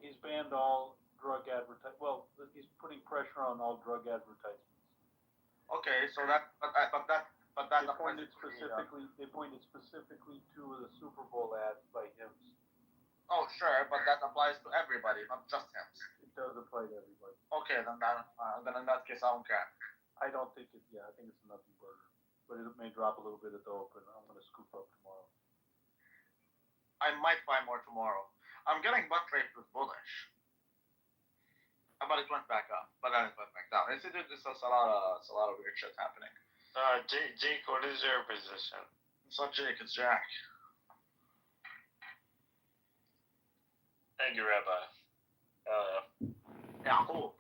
He's banned all drug advertising. Well, he's putting pressure on all drug advertisements. Okay, so that they pointed specifically to the Super Bowl ad by Hims. Oh, sure, but that applies to everybody, not just Hims. It does apply to everybody. Okay, then in that case, I don't care. I don't think it. Yeah, I think it's a nothing burger, but it may drop a little bit at the open. I'm going to scoop up tomorrow. I might buy more tomorrow. I'm getting butt raped with bullish. But it went back up. But then it went back down. It's a lot of weird shit happening. Jake, what is your position? It's not Jake, it's Jack. Thank you, Rabbi. Yeah, cool.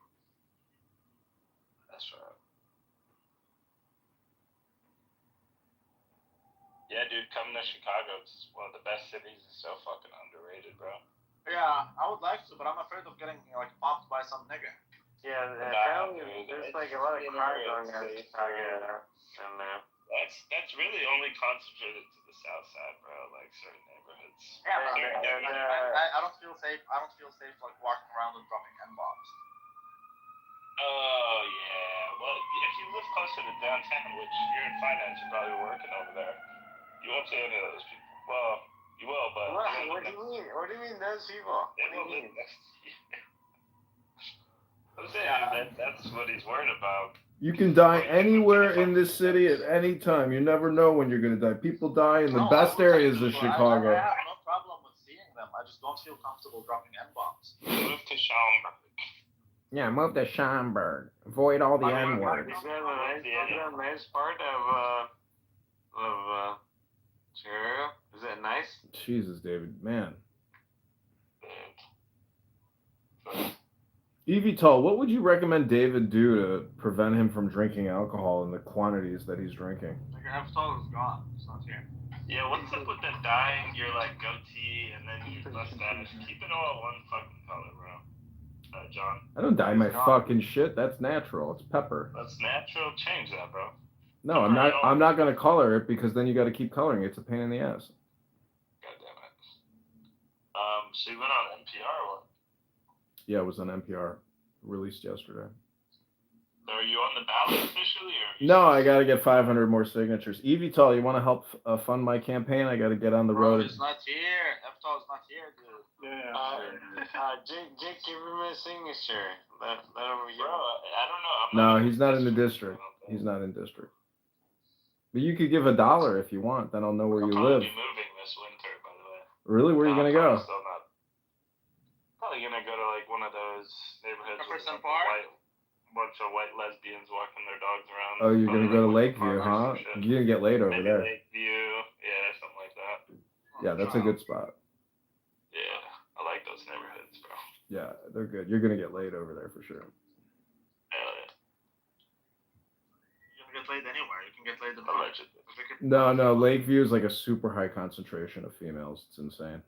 That's right. Yeah, dude, coming to Chicago, it's one of the best cities. It's so fucking underrated, bro. Yeah, I would like to, but I'm afraid of getting popped by some nigga. Yeah, there's like a lot of crime going on in Chicago. That's really only concentrated to the south side, bro. Like certain neighborhoods. Yeah, I don't feel safe. I don't feel safe like walking around and dropping N-bombs. Oh yeah. Well, if you live closer to downtown, which you're in finance, you're probably working over there, you won't see any of those people. Well, you will, but. What do you mean? What do you mean those people? They will live next to you. I'm saying that's what he's worried about. You can die anywhere in this city at any time. You never know when you're going to die. People die in the best areas of Chicago. I have no problem with seeing them. I just don't feel comfortable dropping N-bombs. Move to Schaumburg. Yeah, move to Schomburg. Avoid all the N words. Is that a nice part of Ontario? Is that nice? Jesus, David, man. Evital, what would you recommend David do to prevent him from drinking alcohol in the quantities that he's drinking? Like your Evital is gone. It's not here. Yeah, what's up with the dyeing your like goatee and then your mustache? Keep it all one fucking color, bro. John. I don't dye my fucking shit. That's natural. It's pepper. That's natural. Change that, bro. No, I'm not. I'm not gonna color it because then you got to keep coloring it. It's a pain in the ass. God damn it. So you went on NPR or what? Yeah, it was on NPR, released yesterday. So are you on the ballot officially, or? No, I got to get 500 more signatures. Evital, you want to help fund my campaign? I got to get on the road. He's not here. Evital is not here, dude. Yeah. Jake, give him a signature. Let him. Bro, I don't know. No, he's not in the district. He's not in district. But you could give $1 if you want. Then I'll know where you live. I'll be moving this winter, by the way. Really? Where are you gonna go? Still not. Probably gonna go to like one of those neighborhoods with Jefferson like Park? bunch of white lesbians walking their dogs around. Oh, you're gonna Probably, go to like, Lakeview, farmers huh? and shit. You're gonna get laid over Maybe there. Lakeview, yeah, something like that. Yeah, that's a good spot. Yeah, I like those neighborhoods, bro. Yeah, they're good. You're gonna get laid over there for sure. Hell yeah. You can get laid anywhere. You can get laid in Allegedly. No, Lakeview is like a super high concentration of females. It's insane.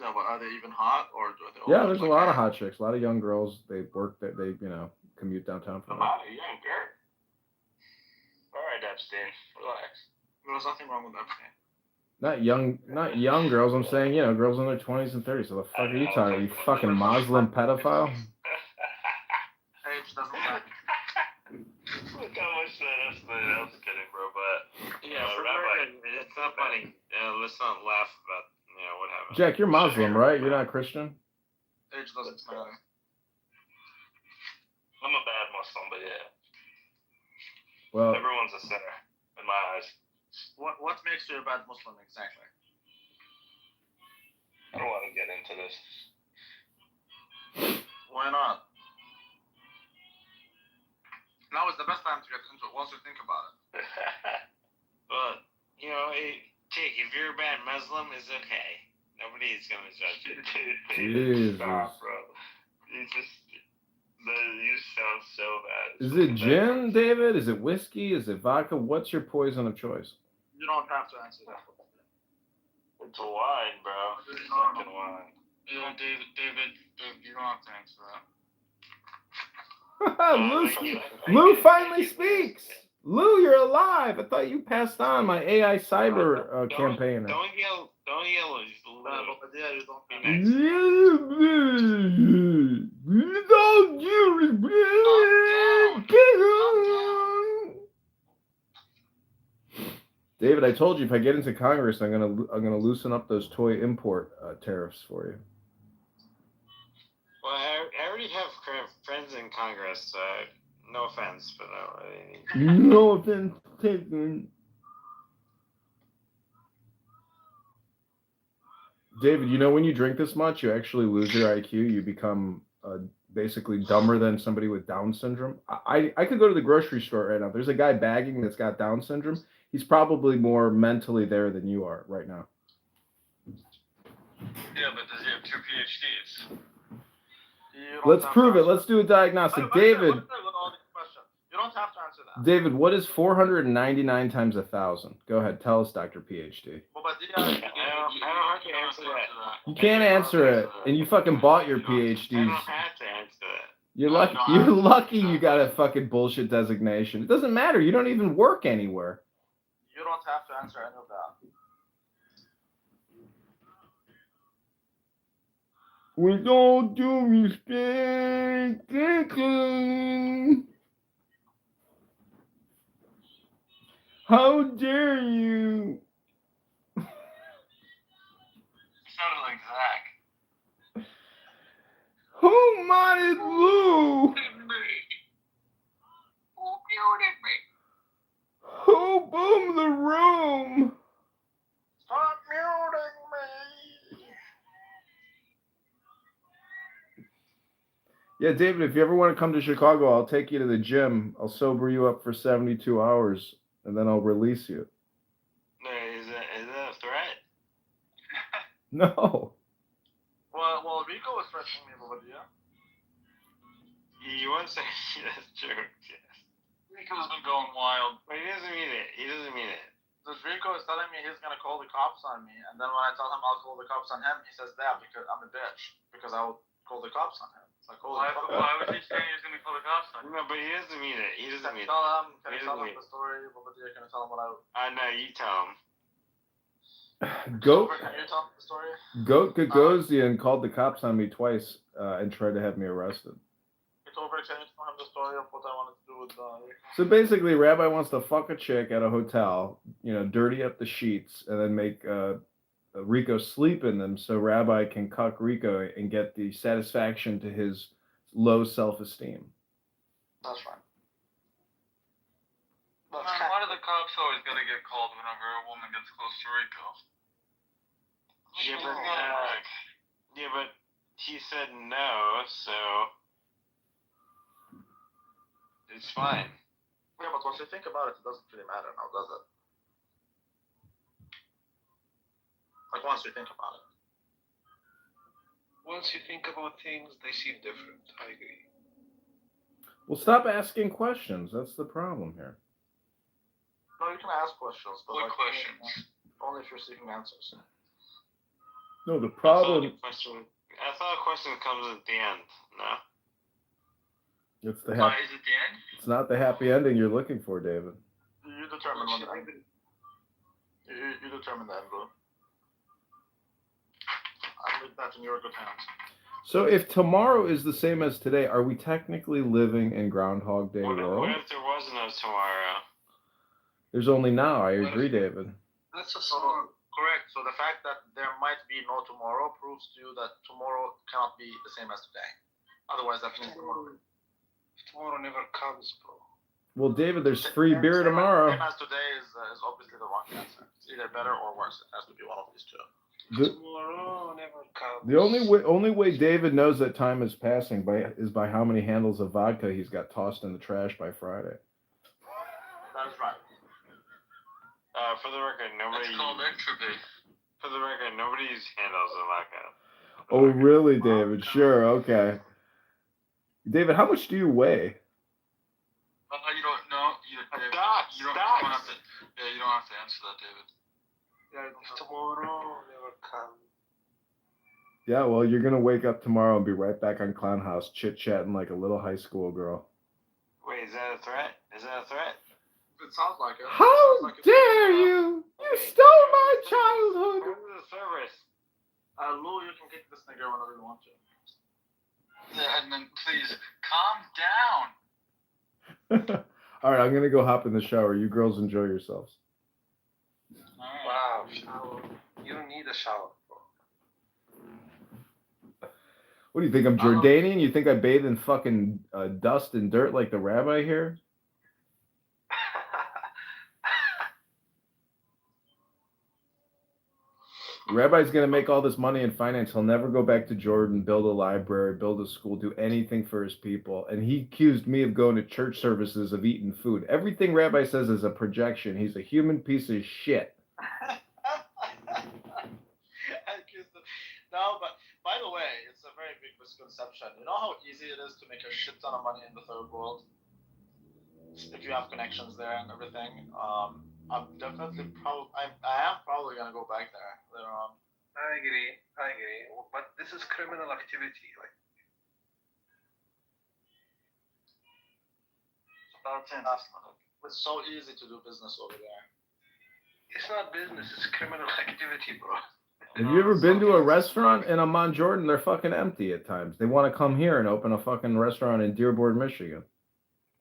Yeah, but are they even hot or do they? Yeah, there's a lot of hot chicks, a lot of young girls. They work that they commute downtown for A that. lot of young girl. Alright, Epstein, relax. There's nothing wrong with that. Not young girls. I'm saying girls in their 20s and 30s. So the fuck are you talking? Are you fucking Muslim pedophile? Age doesn't matter. Look how much that Epstein. I was kidding, bro, but Yeah, for Rabbi, it's not funny. Let's not laugh about what happened. Jack, you're Muslim, right? You're not Christian? Age doesn't matter. I'm a bad Muslim, but yeah, Well, everyone's a sinner in my eyes. What makes you a bad Muslim exactly? I don't want to get into this. Why not? Now is the best time to get into it once you think about it. But Jake, if you're a bad Muslim, it's okay. Nobody's gonna judge you. Jesus. Stop, bro. You sound so bad. Is it gin, David? Is it whiskey? Is it vodka? What's your poison of choice? You don't have to answer that. It's wine, bro. It's No. fucking wine. David, you don't have to answer that. Lou finally speaks. Lou, you're alive. I thought you passed on my AI cyber campaign. Don't yell. He's But yeah, you don't have David, I told you if I get into Congress, I'm gonna loosen up those toy import tariffs for you. Well, I already have friends in Congress. No offense, but No offense taken. David, when you drink this much, you actually lose your IQ. You become basically dumber than somebody with Down syndrome. I could go to the grocery store right now. There's a guy bagging that's got Down syndrome. He's probably more mentally there than you are right now. Yeah, but does he have 2 PhDs? Let's prove it. Let's do a diagnostic. David. You don't have to answer that. David, what is 499 times 1,000? Go ahead. Tell us, Dr. PhD. I don't have to answer that. You can't answer it, and you fucking bought your I PhDs. don't have to answer that. You're lucky. You're lucky you got a fucking bullshit designation. It doesn't matter. You don't even work anywhere. You don't have to answer any of that. With all due respect, how dare you? Sounded like Zach. Who modded Lou? Who boomed the room? Stop muting me. Yeah, David, if you ever want to come to Chicago, I'll take you to the gym. I'll sober you up for 72 hours, and then I'll release you. No, is that a threat? No. Well, Rico was threatening me over here. You want to say that's true? Yes. Rico's been going wild. But he doesn't mean it. He doesn't mean it. This Rico is telling me he's gonna call the cops on me, and then when I tell him I'll call the cops on him, he says that because I'm a bitch because I will call the cops on him. It's like, holy fuck. Why was he saying he was gonna call the cops on you? No, but he doesn't mean it. He doesn't Can mean you tell him? He Can you doesn't tell him mean the story over there? Can you tell him what I? No, you tell him. Goat Can you tell him the story? Gagosian called the cops on me twice and tried to have me arrested. Kitover, can you tell him the story of what I wanted to do with So basically, Rabbi wants to fuck a chick at a hotel, dirty up the sheets, and then make Rico sleep in them so Rabbi can cuck Rico and get the satisfaction to his low self-esteem. That's right. Man, why do the cops always gotta get called whenever a woman gets close to Rico? Yeah, but he said no, so it's fine. Yeah, but once you think about it, it doesn't really matter now, does it? Like once you think about it. Once you think about things, they seem different. I agree. Well, stop asking questions. That's the problem here. No, you can ask questions, but What questions? only if you're seeking answers. No, the I problem. thought a question comes at the end. No. It's the Why is it the end? It's not the happy ending you're looking for, David. You determine when the end. You determine the end, bro. I leave that in your good hands. So if tomorrow is the same as today, are we technically living in Groundhog Day What world? if there was no tomorrow? There's only now. I agree, David. That's a So, song. correct. So the fact that there might be no tomorrow proves to you that tomorrow cannot be the same as today. Otherwise, that means tomorrow. Tomorrow never comes, bro. Well, David, there's free beer tomorrow. Same as today is obviously the wrong answer. It's either better or worse. It has to be one of these two. Tomorrow never comes. The only way David knows that time is passing is by how many handles of vodka he's got tossed in the trash by Friday. That is right. For the record, nobody. It's called entropy. For the record, nobody's handles a vodka. Oh, really, David? Sure, okay. David, how much do you weigh? You don't know. David, Dots, you don't dots. have to. Yeah, you don't have to answer that, David. Tomorrow never comes. Yeah, well, you're gonna wake up tomorrow and be right back on Clown House, chit-chatting like a little high school girl. Wait, is that a threat? Is that a threat? It sounds like it. How It sounds like it's- dare you! You stole my childhood! Come to the service. Lou, you can kick this nigga whenever you want to. Yeah, and then please calm down. All right, I'm gonna go hop in the shower. You girls enjoy yourselves. Wow, shower. You don't need a shower, bro. What do you think? I'm Jordanian? You think I bathe in fucking dust and dirt like the rabbi here? Rabbi's gonna make all this money in finance. He'll never go back to Jordan, build a library, build a school, do anything for his people. And he accused me of going to church services of eating food. Everything Rabbi says is a projection. He's a human piece of shit. No, but by the way, it's a very big misconception. You know how easy it is to make a shit ton of money in the third world? If you have connections there and everything. I'm definitely I am probably gonna go back there later on. I agree. But this is criminal activity. Like, It's so easy to do business over there. it's not business. It's criminal activity, bro. Have you ever been to a restaurant in Amman, Jordan? They're fucking empty at times. They want to come here and open a fucking restaurant in Dearborn, Michigan.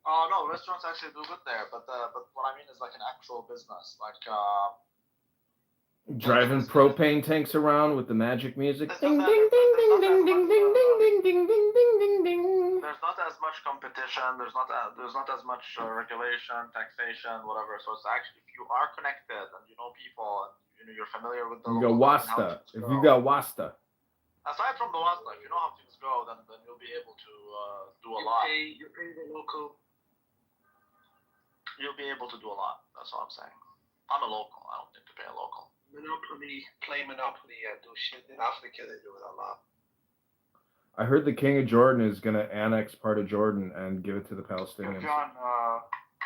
Oh no, restaurants actually do good there, but what I mean is like an actual business, like Driving propane tanks around with the magic music. There's Ding not ding that- ding there's ding not ding that ding ding much, ding ding ding ding ding ding ding. there's not as much competition, there's not as much regulation, taxation, whatever. So it's actually, if you are connected and you know people and you're familiar with the You got local government, how wasta. things If go. you got wasta. Aside from the wildlife, you know how things go, then you'll be able to do a lot. You pay the local. You'll be able to do a lot. That's all I'm saying. I'm a local. I don't need to pay a local. Play Monopoly, do shit. In Africa, they do it a lot. I heard the King of Jordan is going to annex part of Jordan and give it to the Palestinians. John,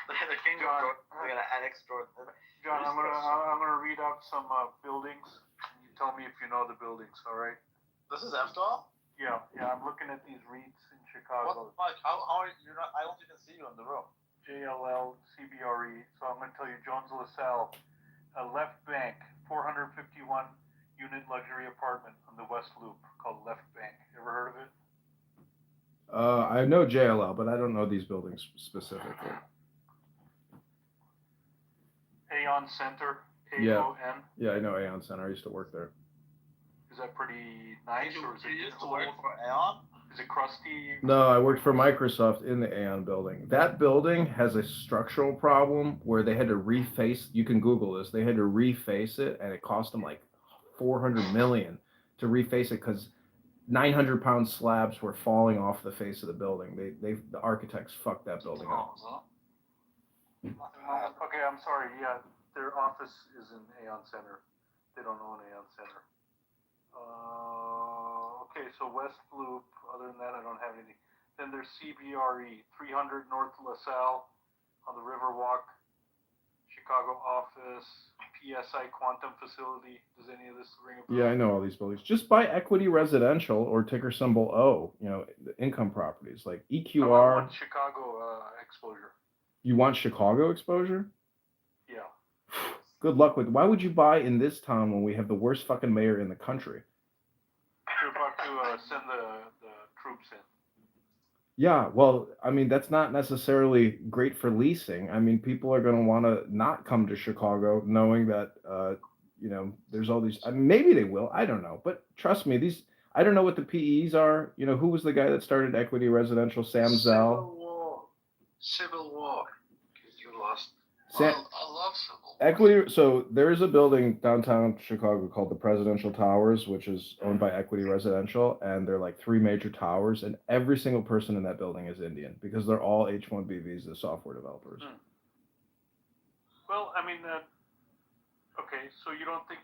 The king of Jordan. We're gonna annex Jordan. John, I'm gonna read out some buildings. You tell me if you know the buildings. All right? This is Eftal? Yeah. I'm looking at these REITs in What Chicago. the fuck? How are you not? I don't even see you in the room. JLL, CBRE. So I'm gonna tell you, Jones LaSalle, a Left Bank, 451 unit luxury apartment on the West Loop called Left Bank. Ever heard of it? I know JLL, but I don't know these buildings specifically. Aon Center, Yeah. AON. Yeah, I know Aon Center. I used to work there. Is that pretty nice, or is it You used to cool? work for Aon? Is it crusty? No, I worked for Microsoft in the Aon building. That building has a structural problem where they had to reface. You can Google this. They had to reface it, and it cost them like $400 million to reface it because 900-pound slabs were falling off the face of the building. The architects fucked that building up. Okay, I'm sorry. Yeah, their office is in Aon Center. They don't own Aon Center. Okay, so West Loop. Other than that, I don't have anything. Then there's CBRE, 300 North LaSalle on the Riverwalk, Chicago office, PSI Quantum Facility. Does any of this ring a bell? Yeah, I know all these buildings. Just buy Equity Residential or ticker symbol O. You know, the income properties like I EQR. want Chicago exposure. You want Chicago exposure? Yeah. Good luck with. Why would you buy in this town when we have the worst fucking mayor in the country? You're about to send the troops in. Yeah, well, I mean, that's not necessarily great for leasing. I mean, people are going to want to not come to Chicago knowing that, you know, there's all these. I mean, maybe they will. I don't know. But trust me, I don't know what the PEs are. You know, who was the guy that started Equity Residential? Sam Zell. Civil War. You lost. Sam, I love Civil War. Equity. So there is a building downtown Chicago called the Presidential Towers, which is owned by Equity Residential, and they're like 3 major towers, and every single person in that building is Indian because they're all H-1B visa software developers. Well, I mean, okay, so you don't think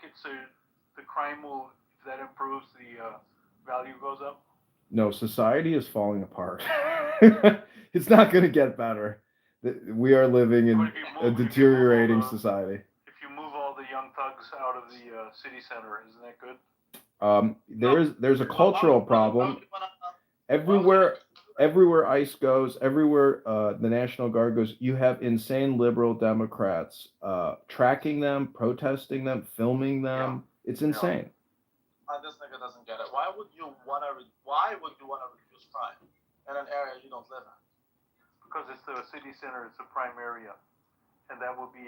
the crime will, if that improves, the value goes up? No, society is falling apart. It's not going to get better. We are living in a deteriorating society. If you move all the young thugs out of the city center, isn't that good? There's a cultural problem. Everywhere ICE goes, everywhere the National Guard goes, you have insane liberal Democrats tracking them, protesting them, filming them. Yeah. It's insane. This nigga doesn't get it. Why would you want to reduce crime in an area you don't live in? Because it's the city center, it's a prime area, and that would be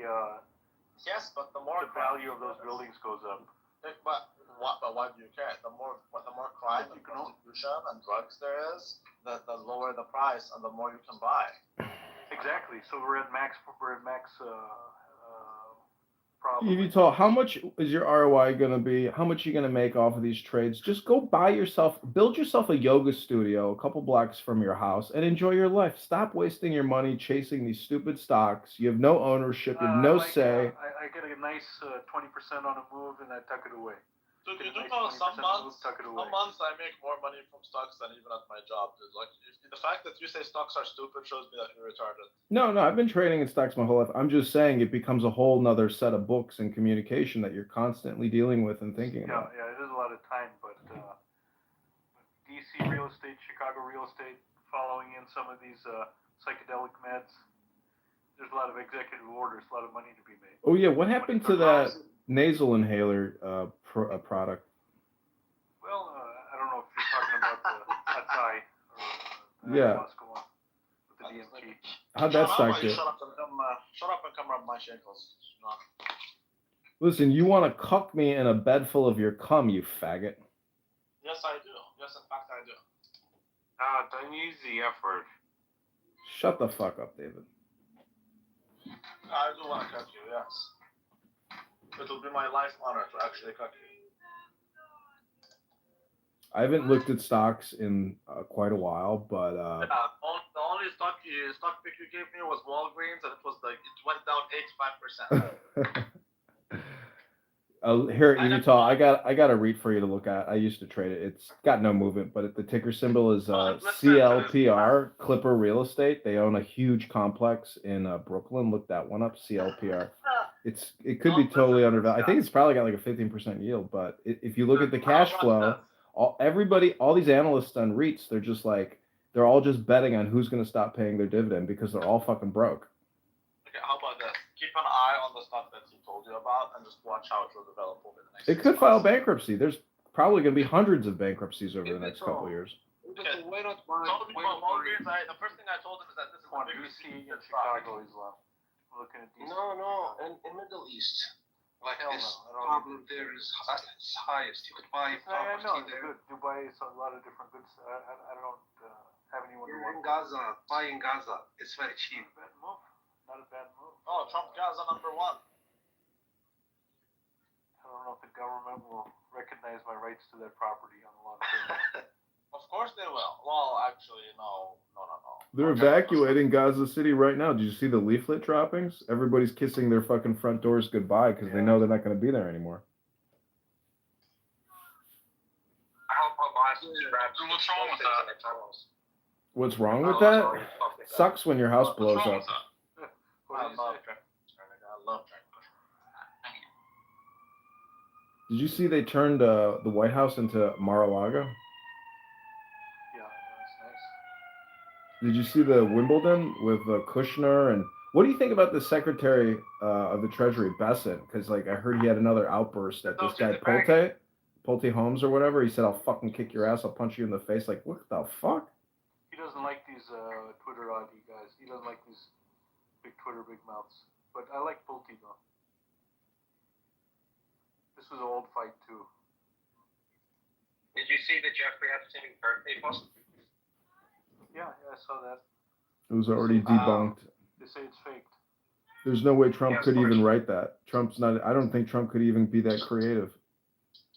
yes, but the more the value of those buildings goes up. But why do you care? The more crime and prostitution and drugs there is, the lower the price and the more you can buy. Exactly. So we're at max problem. You told how much is your ROI going to be? How much are you going to make off of these trades? Just go build yourself a yoga studio a couple blocks from your house and enjoy your life. Stop wasting your money chasing these stupid stocks. You have no ownership, you have no say. I get a nice 20% on a move and I tuck it away. Dude, you do know some months I make more money from stocks than even at my job, dude. Like, the fact that you say stocks are stupid shows me that you're retarded. No, I've been trading in stocks my whole life. I'm just saying it becomes a whole nother set of books and communication that you're constantly dealing with and thinking about. Yeah, it is a lot of time, but DC real estate, Chicago real estate, following in some of these psychedelic meds. There's a lot of executive orders, a lot of money to be made. Oh yeah, what happened to that nasal inhaler product? Well, I don't know if you're talking about the Atai or yeah. With the DMT. How'd that stock do? Shut up and come rub my shingles. No. Listen, you want to cuck me in a bed full of your cum, you faggot. Yes, I do. Yes, in fact, I do. Don't use the F word. Shut the fuck up, David. I do want to cuck you, yes. It will be my life honor to actually cuck you. I haven't looked at stocks in quite a while, but The only stock pick you gave me was Walgreens, and it was like it went down 85%. here in Utah, I got a REIT for you to look at. I used to trade it. It's got no movement, but the ticker symbol is CLPR, Clipper Real Estate. They own a huge complex in Brooklyn. Look that one up, CLPR. It could be totally undervalued. I think it's probably got like a 15% yield, but if you look at the cash flow, all these analysts on REITs, they're all just betting on who's going to stop paying their dividend because they're all fucking broke. Okay, how about this? Keep an eye on the stuff that he told you about, and just watch how it will develop over the next. It could file bankruptcy. There's probably going to be hundreds of bankruptcies over the next couple of years. Okay. Why not buy? Walgreens, the first thing I told him is that this is Come on, the biggest DC in and Chicago is left. I'm looking at DC. No, in Middle East, like Hell this no, I don't problem there is highest. You could buy I know, property it's there. good. Dubai is a lot of different goods. I don't have anyone to You're in want. Gaza, buy in Gaza. It's very cheap. Bad move. Not a bad move. Oh, Trump Gaza #1. I don't know if the government will recognize my rights to that property on the long term. Of course they will. Well, actually, no. They're evacuating Gaza City right now. Did you see the leaflet droppings? Everybody's kissing their fucking front doors goodbye because they know they're not going to be there anymore. I hope Hamas straps. What's wrong with that? in the tunnels. What's wrong with that? Sucks when your house blows What's wrong up. with that? What I do you love say? I love Trump. Did you see they turned the White House into Mar-a-Lago? Yeah, that's nice. Did you see the Wimbledon with Kushner and what do you think about the Secretary of the Treasury, Bessent? Because I heard he had another outburst at this guy Pulte Holmes or whatever. He said, "I'll fucking kick your ass. I'll punch you in the face." Like, what the fuck? He doesn't like these Twitterati guys. He doesn't like these big big mouths. But I like Pulte though. This was an old fight too. Did you see the Jeffrey Epstein birthday post? Yeah, I saw that. It was already debunked. They say it's faked. There's no way Trump Yeah, could of course. even write that. Trump's not. I don't think Trump could even be that creative.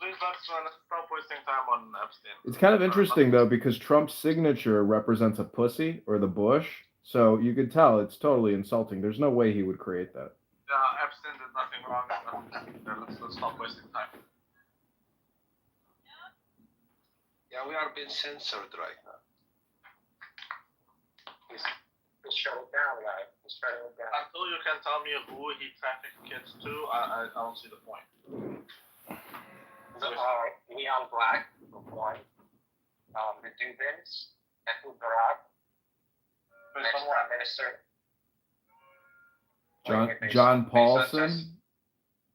Please let's stop wasting time on Epstein. It's kind of interesting though because Trump's signature represents a pussy or the bush, so you could tell it's totally insulting. There's no way he would create that. Yeah, Epstein did nothing wrong. Let's stop wasting time. Yeah, we are being censored right now. He's shutting it down, right? He's shutting it down. Until you can tell me who he trafficked kids to, I don't see the point. Leon Black, one. The Dubins, Ethel Barak, next Prime Minister. John Paulson,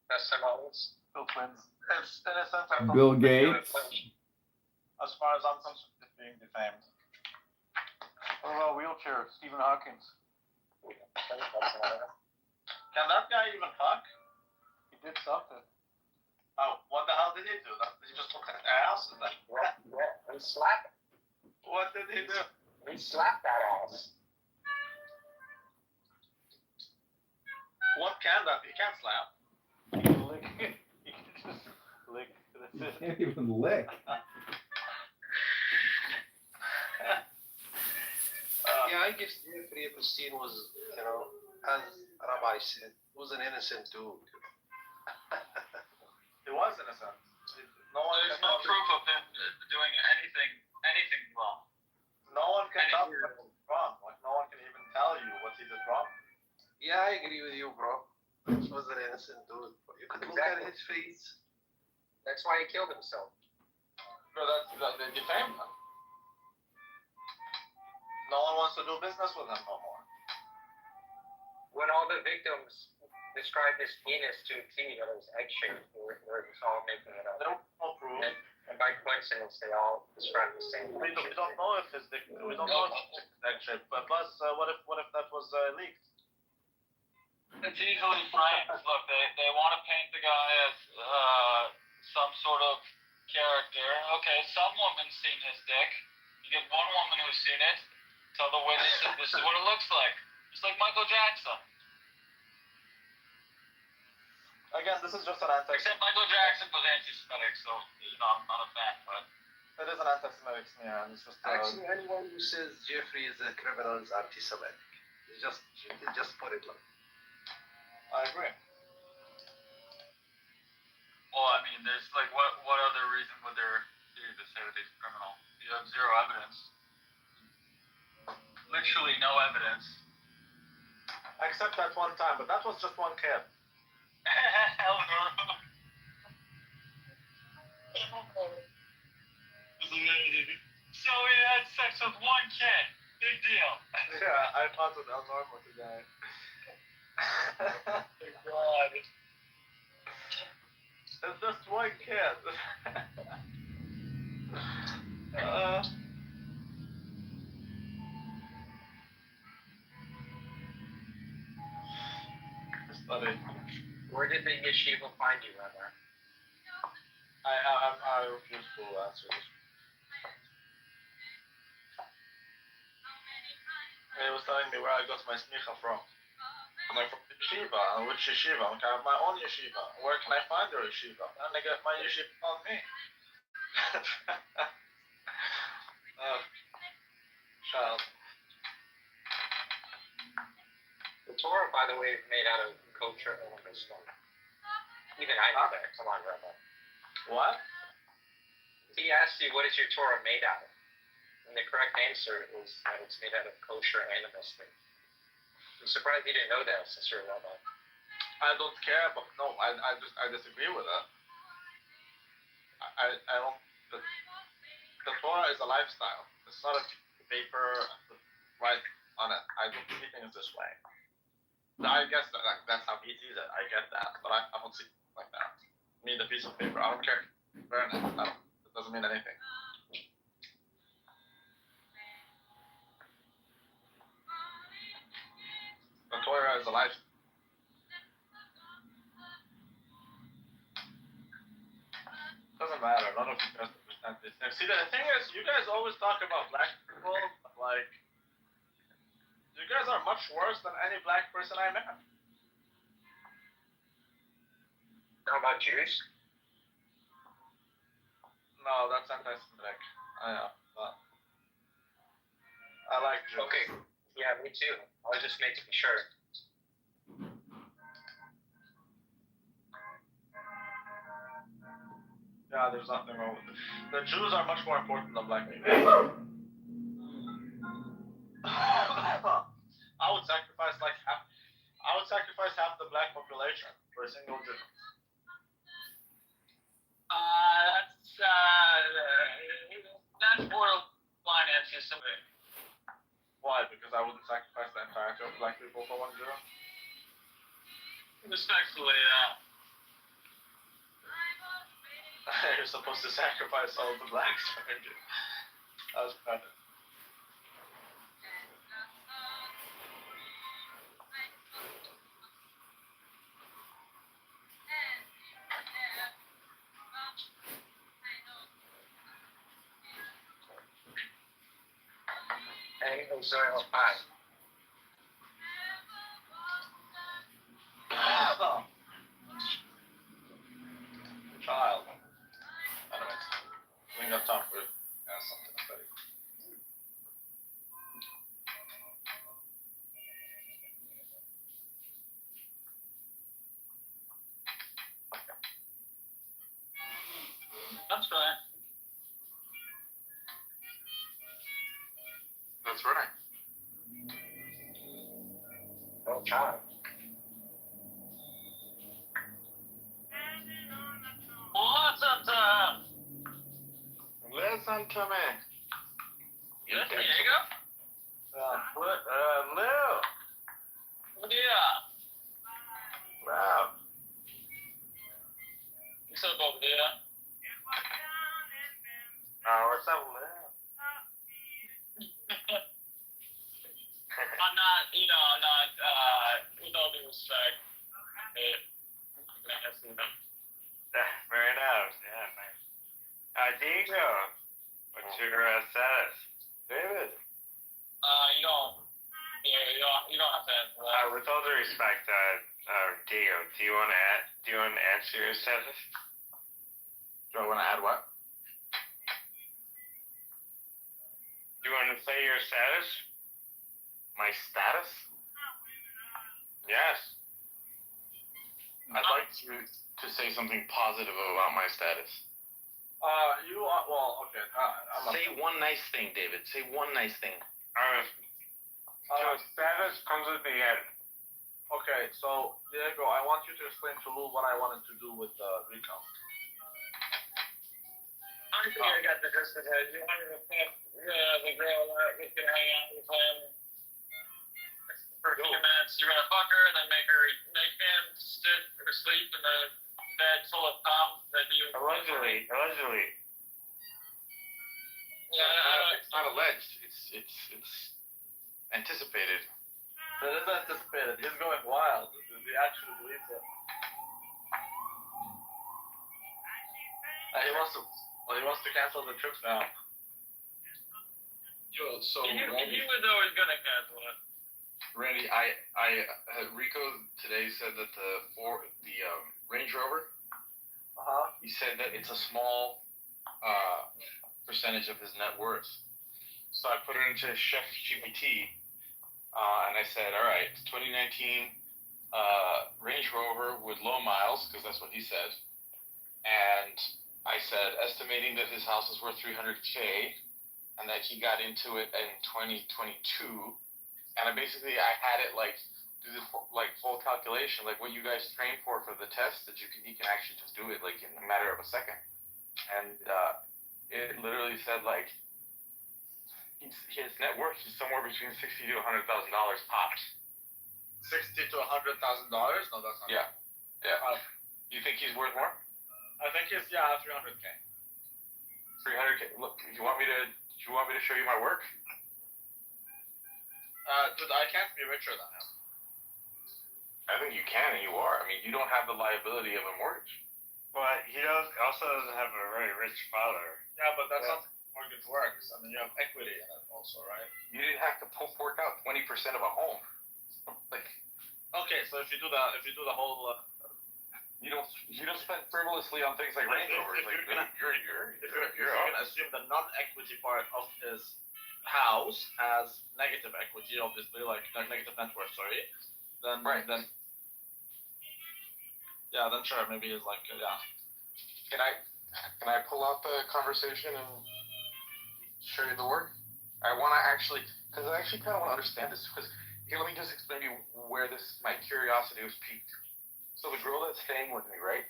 Testimonies. Bill Clinton. It's innocent. Bill Gates. As far as I'm concerned, it's being defamed. What about wheelchair? Stephen Hawkins. Can that guy even fuck? He did something. Oh, what the hell did he do? He just took an ass? He slapped. What did he do? He slapped that ass. What can that? He can't slap. He can lick. He can just lick. That's You it. can't even lick. Yeah, I guess Jeffrey Epstein was, as Rabbi said, was an innocent dude. He was innocent. No one There's can no tell proof of him doing anything wrong. No one can tell you what was wrong. Like no one can even tell you what he did wrong. Yeah, I agree with you, bro. He was an innocent dude. You could look at his face. That's why he killed himself. No, they defamed him. No one wants to do business with him no more. When all the victims described his penis to a T that was egg-shaped, we're just all making it up. There was no proof. And by coincidence, they all described the same. We don't know if his dick. We don't know if his dick is egg-shaped. But plus, what if that was leaked? It's easily framed. Look, they want to paint the guy as some sort of character. Okay, some woman's seen his dick. You get one woman who's seen it. Tell the witness this is what it looks like. It's like Michael Jackson. Again, this is just an anti. Except Michael Jackson was anti-Semitic, so I'm not a fan. But It is an anti-Semitic smear, and it's just Actually, anyone who says Jeffrey is a criminal is anti-Semitic. They just put it like. I agree. Well, I mean, there's like, what other reason would there be to say that he's a criminal? You have zero evidence. Literally no evidence. Except that one time, but that was just one kid. Hell no. So he had sex with one kid. Big deal. Yeah, I thought it was normal today. God. It's just one kid. It's funny. Where did the yeshiva find you, Rabbi? I refuse to answer this. He was telling me where I got my smicha from. I'm like, from yeshiva. And which yeshiva? I'm like, I have my own yeshiva. Where can I find your yeshiva? And I get my yeshiva on me. Child. The Torah, by the way, is made out of kosher animal stone. Even I know that. Come on, Rabbi. What? He asked you, what is your Torah made out of? And the correct answer is that it's made out of kosher animal stone. I'm surprised you didn't know that since you're a rabbi. I don't care, but no, I disagree with it. I don't. The Torah is a lifestyle. It's not a paper right on it. I don't see things this way. I guess that's how he sees it. I get that, but I don't see it like that. I mean, the piece of paper. I don't care. Burn it. It doesn't mean anything. The Torah is a life. Doesn't matter. None of you guys understand this. See, the thing is, you guys always talk about black people, but like, you guys are much worse than any black person I met. How about Jews? No, that's anti-Semitic. I know, but I like Jews. Okay. Yeah, me too. I was just making sure. Yeah, there's nothing wrong with it. The Jews are much more important than black people. I would sacrifice half the black population for a single Jew. That's borderline anti-Semitic. Why? Because I wouldn't sacrifice the entirety of black people for one Jew. Respectfully, You're supposed to sacrifice all the blacks for a Jew. That was kind of. Hey, Israel, hi. Child. Anyways, we got time for something funny. that's right. That's right. Oh, child. Listen to me. Yes, Diego? Lou. Yeah. Wow. What's up over there? What's up, Lou? I'm not, with all due respect, Fair enough. Yeah, nice. Diego, what's your status? David. You don't have to answer that. With all due respect, Diego, do you want to answer your status? Do I want to add what? to say your status? My status? Yes. I'd like to say something positive about my status. You are, well, okay. Say one nice thing, David. Say one nice thing. Status comes at the end. Okay, so, Diego, I want you to explain to Lou what I wanted to do with Rico. I think I got the gist of it. You wanted to pick the girl that was going to hang out with him for a few minutes. You're going to fuck her and then make him sit or sleep in a bed full of tops that you... Allegedly. Yeah, It's not alleged. It's anticipated. It is anticipated. He's going wild. He actually believes it. He wants to cancel the trips now. Yo, so he Randy, was always going to cancel it. Randy, Rico today said that the Range Rover. He said that it's a small percentage of his net worth. So I put it into Chef GPT, and I said, all right, 2019 Range Rover with low miles, because that's what he said. And I said, estimating that his house is worth $300K, and that he got into it in 2022. And I had it do the full calculation, like what you guys trained for the test, that he can actually just do it in a matter of a second. And it literally said his net worth is somewhere between $60,000 to $100,000 pops. $60,000 to $100,000? No, that's not. Yeah. You think he's worth more? I think he's 300K. 300K. Look, do you want me to show you my work? Dude, I can't be richer than him. I think you can, and you are. I mean, you don't have the liability of a mortgage. But he also doesn't have a very rich father. Yeah, but that's not how mortgage works. I mean, you have equity in it also, right? You didn't have to fork out 20% of a home. Okay, so if you do the whole. You don't spend frivolously on things like Range Rovers. If you're gonna assume the non-equity part of his house has negative equity, obviously, negative net worth, sorry. Then sure, maybe he's Can I pull out the conversation and show you the work? I want to because I actually kind of want to understand this. Because here, let me just explain to you where my curiosity was piqued. So the girl that's staying with me, right?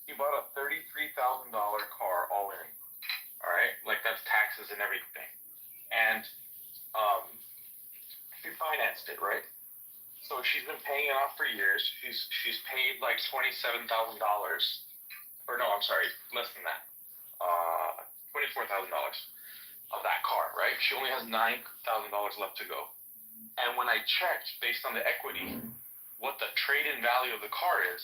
He bought a $33,000 car all in. All right, that's taxes and everything, and he financed it, right? So she's been paying it off for years. She's paid $27,000, or no, I'm sorry, less than that. $24,000 of that car, right? She only has $9,000 left to go. And when I checked, based on the equity, what the trade-in value of the car is,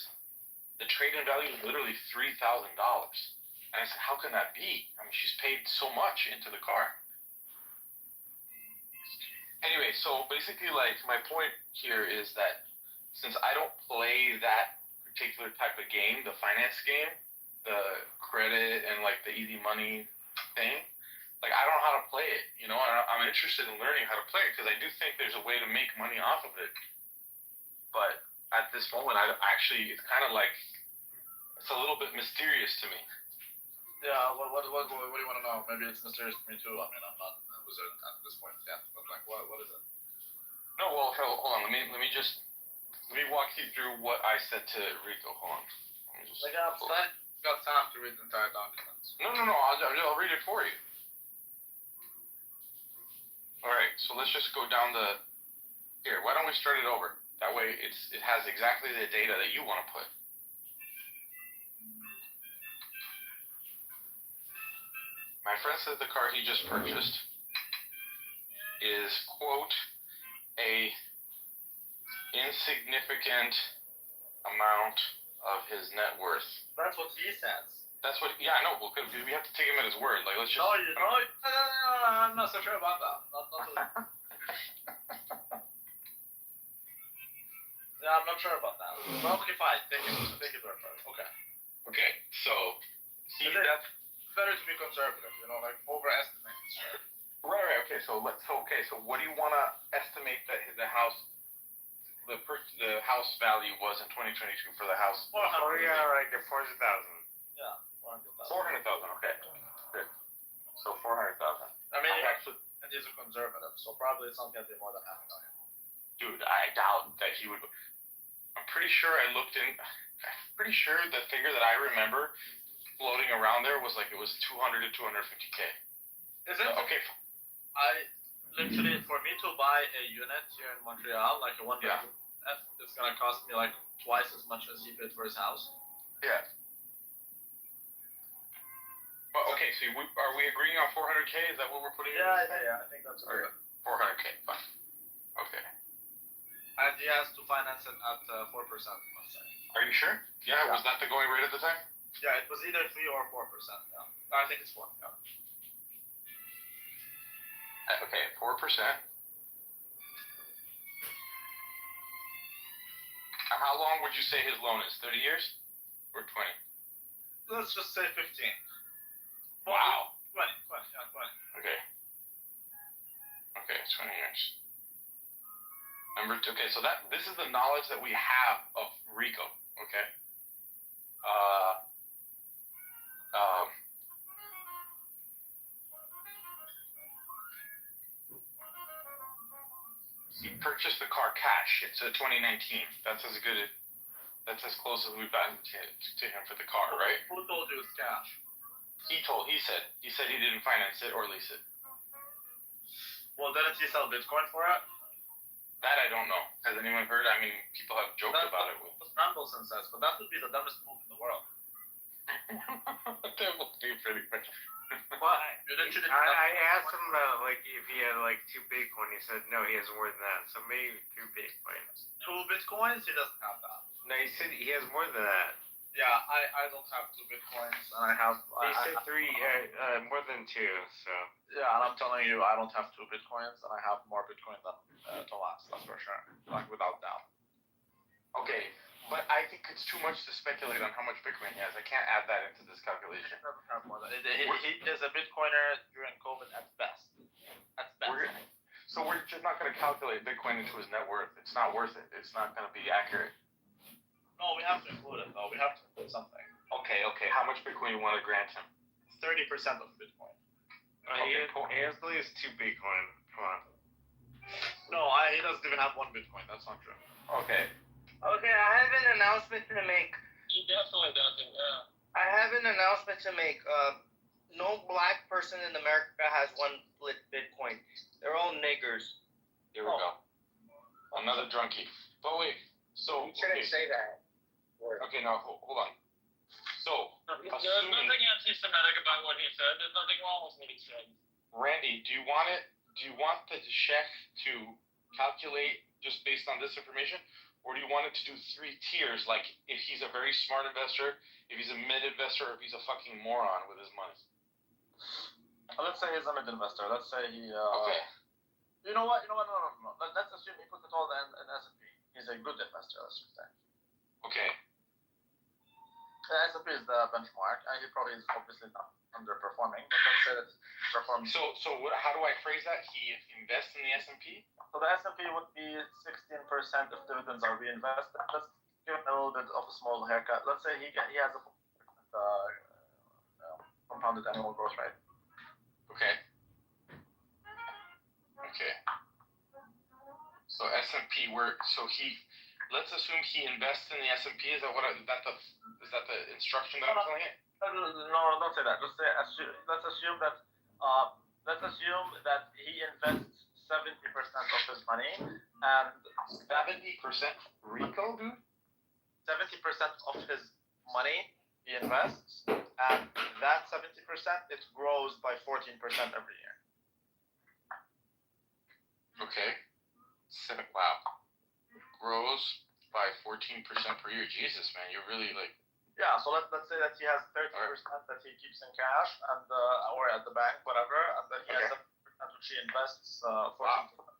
the trade-in value is literally $3,000. And I said, how can that be? I mean, she's paid so much into the car. Anyway, so basically, my point here is that since I don't play that particular type of game, the finance game, the credit and the easy money thing, I don't know how to play it, and I'm interested in learning how to play it because I do think there's a way to make money off of it. But at this moment, it's kind of it's a little bit mysterious to me. Yeah, what do you want to know? Maybe it's mysterious to me too. I mean, I'm not a wizard at this point yet, but what is it? No, well, hold on. Let me walk you through what I said to Rico. Hold on. I've got time to read the entire documents. No. I'll read it for you. All right, so let's just go down here. Why don't we start it over? That way, it has exactly the data that you want to put. My friend says the car he just purchased is, quote, a insignificant amount of his net worth. That's what he says. That's what, yeah, I know, because we have to take him at his word. Let's just. No, I'm not so sure about that. Yeah, I'm not sure about that. Well, okay, fine. Take it word for it. Okay, so see that's better to be conservative, overestimate. right. Okay, so So what do you want to estimate that the house value was in 2022 for the house? Oh yeah, like 400,000. Yeah, 400,000. 400,000. Okay. Good. So 400,000. I mean, actually, and he's a conservative, so probably it's not gonna be more than half a million. Dude, I doubt that he would. I'm pretty sure I looked in. I'm pretty sure the figure that I remember floating around there was like it was 200 to 250K. Is it? Okay. I literally, for me to buy a unit here in Montreal, like a one bedroom, it's gonna cost me like twice as much as he paid for his house. Yeah. Well, okay, so are we agreeing on 400K? Is that what we're putting in? Yeah. I think that's Okay. good. 400K, fine. Okay. And he has to finance it at 4%, let's say. Are you sure? Yeah, was that the going rate at the time? Yeah, it was either 3 or 4%. Yeah, I think it's 4. Yeah. Okay, 4%. How long would you say his loan is? 30 years or 20? Let's just say 15. Wow. 20. Yeah, 20. Okay. Okay, 20 years. Okay, so this is the knowledge that we have of Rico. Okay. He purchased the car cash. It's a 2019. That's as close as we've gotten to him for the car, right? Who told you it's cash? He said he didn't finance it or lease it. Well, didn't he sell Bitcoin for it? That I don't know. Has anyone heard? I mean, people have joked about it. That's what Randallson says, but that would be the dumbest move in the world. That would be pretty much. Well, I asked him like if he had like 2 Bitcoin. He said no, he has more than that. So maybe 2 Bitcoins. 2 Bitcoins? He doesn't have that. No, he said he has more than that. Yeah, I don't have 2 Bitcoins, and I have. He said 3, more than 2. So. Yeah, and I'm telling you, I don't have 2 Bitcoins, and I have more Bitcoin than Tomas. That's for sure, like without doubt. Okay, but I think it's too much to speculate on how much Bitcoin he has. I can't add that into this calculation. He doesn't have more than. He is a Bitcoiner during COVID at best. At best. So we're just not going to calculate Bitcoin into his net worth. It's not worth it. It's not going to be accurate. No, we have to include it though. We have to include something. Okay. How much Bitcoin you want to grant him? 30% of Bitcoin. He has at least 2 Bitcoin. Come on. No, he doesn't even have 1 Bitcoin. That's not true. Okay. Okay, I have an announcement to make. He definitely doesn't, yeah. I have an announcement to make. No black person in America has 1 Bitcoin. They're all niggers. Here we go. Another drunkie. But wait, so... You shouldn't say that word. Okay, now, hold on. So, There's nothing anti-Semitic about what he said. There's nothing wrong with what he said. Randy, do you want the sheikh to calculate just based on this information? Or do you want it to do 3 tiers, like if he's a very smart investor, if he's a mid-investor, or if he's a fucking moron with his money? Let's say he's a mid-investor. Let's say he... Okay. You know what? No. Let's assume he puts it all in S&P. He's a good investor, let's just say. Okay. S&P is the benchmark, and he probably is obviously not underperforming, but let's say that he's performing. So how do I phrase that? He invests in the S&P? So the S&P would be 16% if dividends are reinvested. Let's give him a little bit of a small haircut. Let's say he has a compounded annual growth rate. Okay. So S&P let's assume he invests in the S&P. Is that the instruction that I'm telling it? No, don't say that. Let's assume that he invests 70% of his money, and 70% Rico, dude? 70% of his money he invests, and that 70% it grows by 14% every year. Okay. Wow. Grows by 14% per year. Jesus, man, you're really like. Yeah, so let's say that he has 30% that he keeps in cash and or at the bank, whatever, and then he has 70% which he invests 14%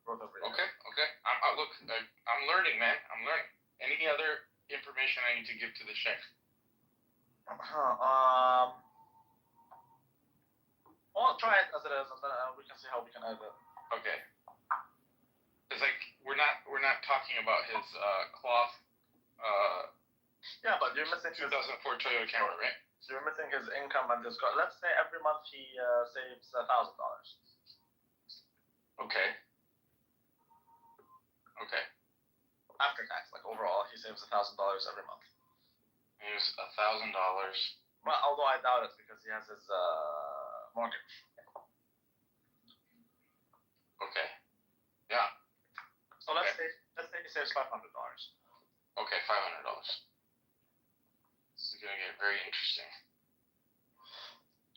growth every year. Okay. I'm learning, man. I'm learning. Any other information I need to give to the sheikh? Well, try it as it is, and then we can see how we can add it. Okay. It's like we're not talking about his cloth. Yeah, but you're missing 2004 Toyota Camry, right? So you're missing his income and his cost. Let's say every month he saves $1,000. Okay. Okay. After tax, like overall, he saves $1,000 every month. Here's $1,000. Well, although I doubt it because he has his mortgage. Okay. Yeah. So let's say he saves $500. Okay, $500. This is gonna get very interesting.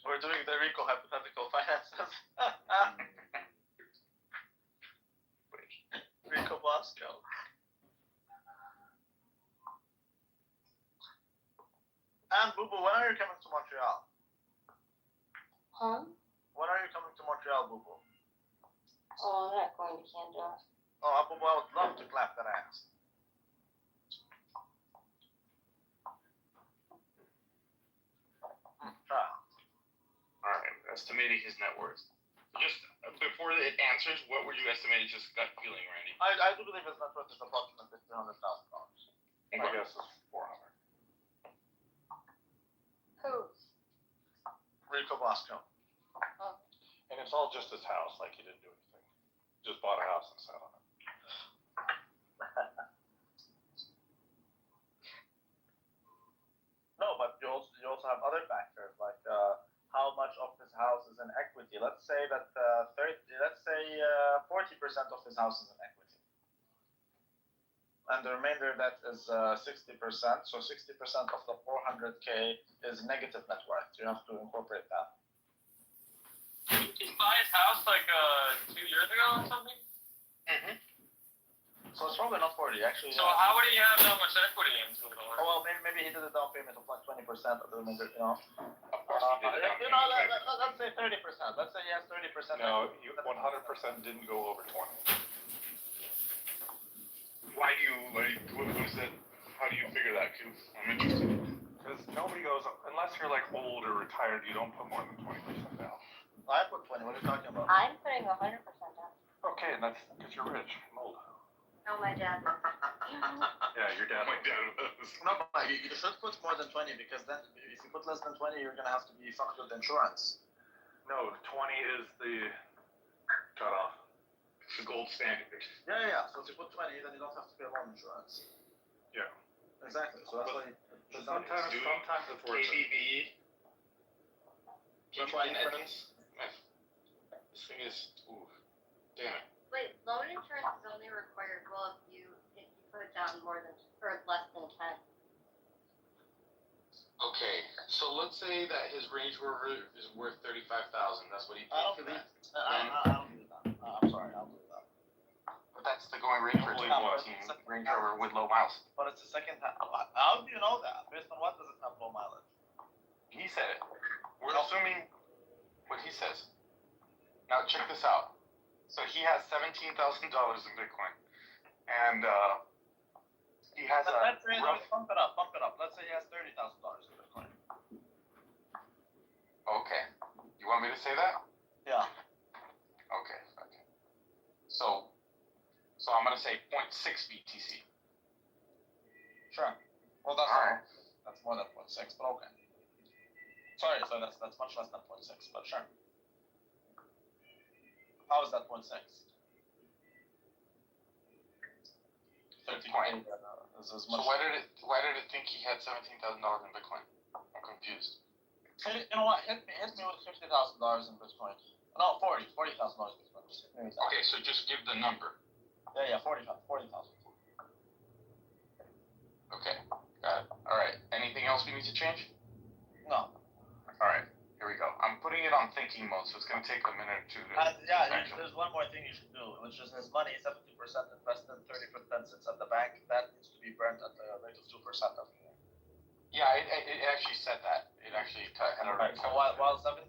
We're doing the Rico hypothetical finances. Rico Bosco. And Boo Boo, when are you coming to Montreal? Huh? When are you coming to Montreal, Boo Boo? Oh, I'm not going to Canada. Oh, Boo Boo, I would love to clap that ass. Alright, estimating his net worth. Just before it answers, what would you estimate just gut feeling, Randy? I do believe his net worth is approximately $300,000. My guess is 400. Whose? Rico Bosco. Oh. And it's all just his house, like he didn't do anything. Just bought a house and sat on it. No, but you also have other factors like how much of his house is in equity. Let's say that 40% of his house is in equity, and the remainder of that is 60%. So 60% of the 400K is negative net worth. You have to incorporate that. Did he buy his house like 2 years ago or something? Mm-hmm. So it's probably not 40 actually. So how would he have that much equity into it? Oh, well, maybe he did a down payment of like 20% of the remainder. Of course he did a down payment. Let's say 30%. Let's say he has 30%. No, 100% didn't go over 20. Why do you, what is that? How do you figure that, Coop? I'm interested. Because nobody goes, unless you're like old or retired, you don't put more than 20% down. I put 20. What are you talking about? I'm putting 100% down. Okay, and that's because you're rich and old. No, my dad. Yeah, your dad. My dad was. No, but you should put more than 20 because then if you put less than 20, you're gonna have to be fucked with insurance. No, 20 is the cutoff. It's the gold standard. Yeah. So if you put 20, then you don't have to pay loan insurance. Yeah. Exactly. So that's why. Sometimes it's worth it. KBB. That's why Edmonds. This thing is. Ooh. Damn it. Wait, loan insurance is only required if you put down more than or less than 10. Okay, so let's say that his Range Rover is worth $35,000. That's what he paid for that. I don't do that. I'm sorry, I'll do that. But that's the going rate for a 2014 Range Rover with low miles. But it's a second hand. How do you know that? Based on what does it have low mileage? He said it. We're assuming what he says. Now check this out. So he has $17,000 in Bitcoin, and he has Let's say, rough. bump it up. Let's say he has $30,000 in Bitcoin. Okay. You want me to say that? Yeah. Okay. So I'm gonna say 0.6 BTC. Sure. Well, that's All right. That's more than 0.6, but okay. Sorry, so that's much less than 0.6, but sure. How is that 0.6? 13 is So much. why did it think he had $17,000 in Bitcoin? I'm confused. You know what? Hit me with $50,000 in Bitcoin. No, $40,000 in Bitcoin. Okay, so just give the number. Yeah, 40,000. Okay, got it. All right. Anything else we need to change? No. All right. Here we go. I'm putting it on thinking mode, so it's gonna take a minute or two to. There's one more thing you should do, which is his money 70% invested, 30% sits at the bank. That needs to be burnt at the rate of 2% every year. Yeah, it actually said that. It actually had a Right. So while 70%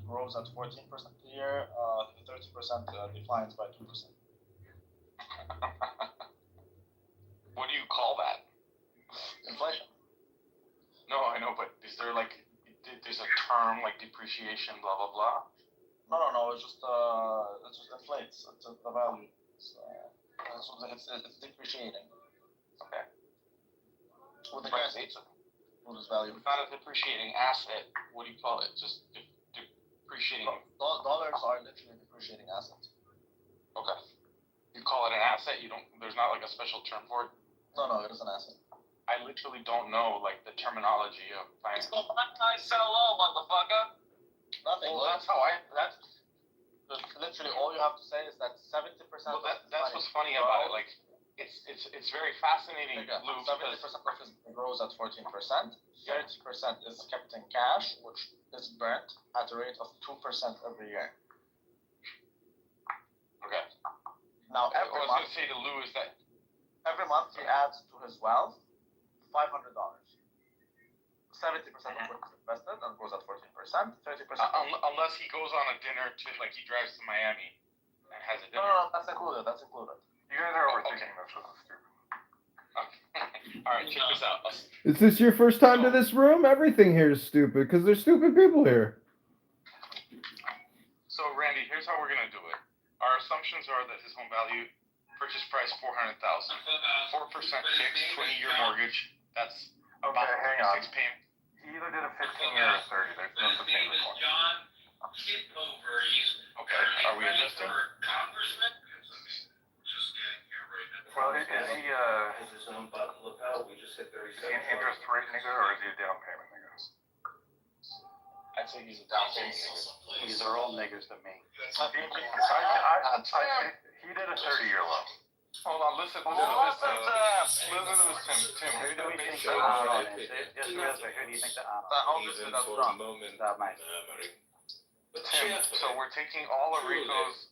grows at 14% a year, the 30% declines by 2%. What do you call that? Inflation. No, I know, but is there like there's a term like depreciation, blah blah blah? No. It's just inflation. inflates. The value. It's depreciating. Okay. With the gas, what is value? It's not a depreciating asset. What do you call it? Just depreciating. Dollars are literally depreciating assets. Okay. You call it an asset. You don't. There's not like a special term for it. No, it is an asset. I literally don't know like the terminology of finance. So buy, sell low, motherfucker. Nothing. Well, that's literally all you have to say is that 70%. Well, that's what's funny about it. Like, it's very fascinating, Lou, 70% of it grows at 14%. 30% is kept in cash, which is burnt at a rate of 2% every year. Okay. Now I was going to say to Lou is that every month he adds to his wealth $500. 70% of it is invested and goes at 14%. 30%. Unless he goes on a dinner to, like, he drives to Miami and has a dinner. No, that's included. You guys are overthinking this. This is stupid. Okay. All right, check this out. Is this your first time to this room? Everything here is stupid because there's stupid people here. So, Randy, here's how we're gonna do it. Our assumptions are that his home value, purchase price $400,000, 4% fixed, 20-year mortgage. That's about hang on. 6 payment. He either did a 15-year or a 30. There's no such thing as 20. John Kitover. He's Okay. Are we adjusting? Congressman. Well, is he an interest rate nigga or is he a down payment nigga? I'd say he's a down payment nigga. These are all niggas to me. He did a 30-year loan. Hold on, listen to this. Tim. Who do we think the on is? Just real quick, who do you think the on is? Obviously that's Trump. Tim, so we're taking all of Rico's.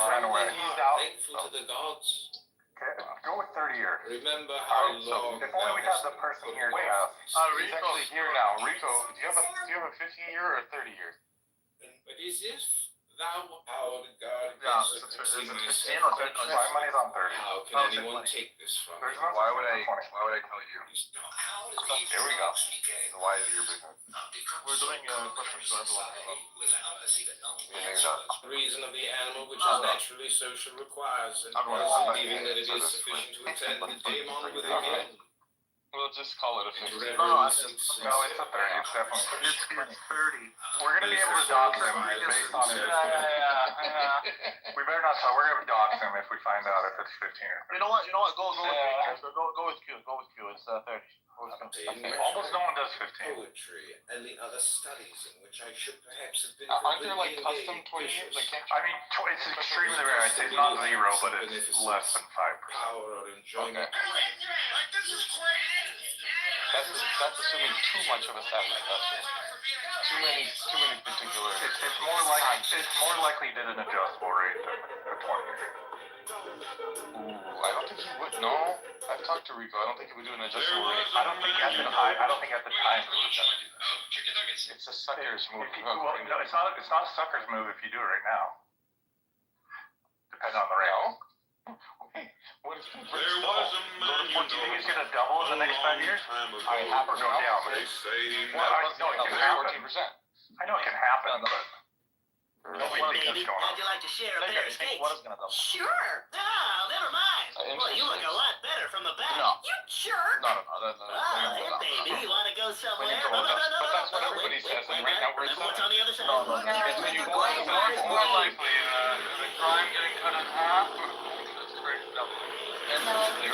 Ran away. He's out. Thankful to the gods. Okay, go with 30 years. Remember how long. If only we had the person here. Wait, he's actually here now. Rico, do you have a 15-year or a 30-year? But is this thou our God? Yeah, is it 15 or 30? My money's on 30. How can anyone take this from me? Why would I tell you? Here we go. Why is it your business? We're doing questions for everyone. The reason of the animal which is naturally social requires, and believing that it is sufficient to attend the daemon within him. We'll just call it a 15. No, it's a 30. It's definitely. It's 30. We're gonna be able to dox him based on it. We better not tell. We're gonna dox him if we find out if it's 15 or 30. You know what? Go with Q. It's 30. Almost no one does 15. Poetry and the other studies in which I should perhaps have been. Aren't there like custom 20 years? Like, I mean, it's extremely rare. I'd say not 0, but it's less than 5%. Power or enjoyment. That's assuming too much of a savage custom. Too many particular. It's more likely did an adjustable rate than a 20. Ooh, I don't think he would. No, I've talked to Rico. I don't think he would do an adjustable rate. I don't think at the time it was done. It's a sucker's move. No, it's not a sucker's move if you do it right now. Depending on the rate. No? Okay. What if he breaks There was a man Do you think he's gonna double in the next 5 years? I have Or to go down? No, it can happen. 14%. I know it can happen, but nobody thinks it's going on. How'd you like to share a pair of skates? What is gonna double? Sure. Oh, never mind. Well, you look a lot better from the back. No. You jerk. No. Oh, hey, baby, you want to go somewhere? But that's what everybody says, and right now we're at Remember what's on the other side? No. It's more likely the crime getting cut in half. There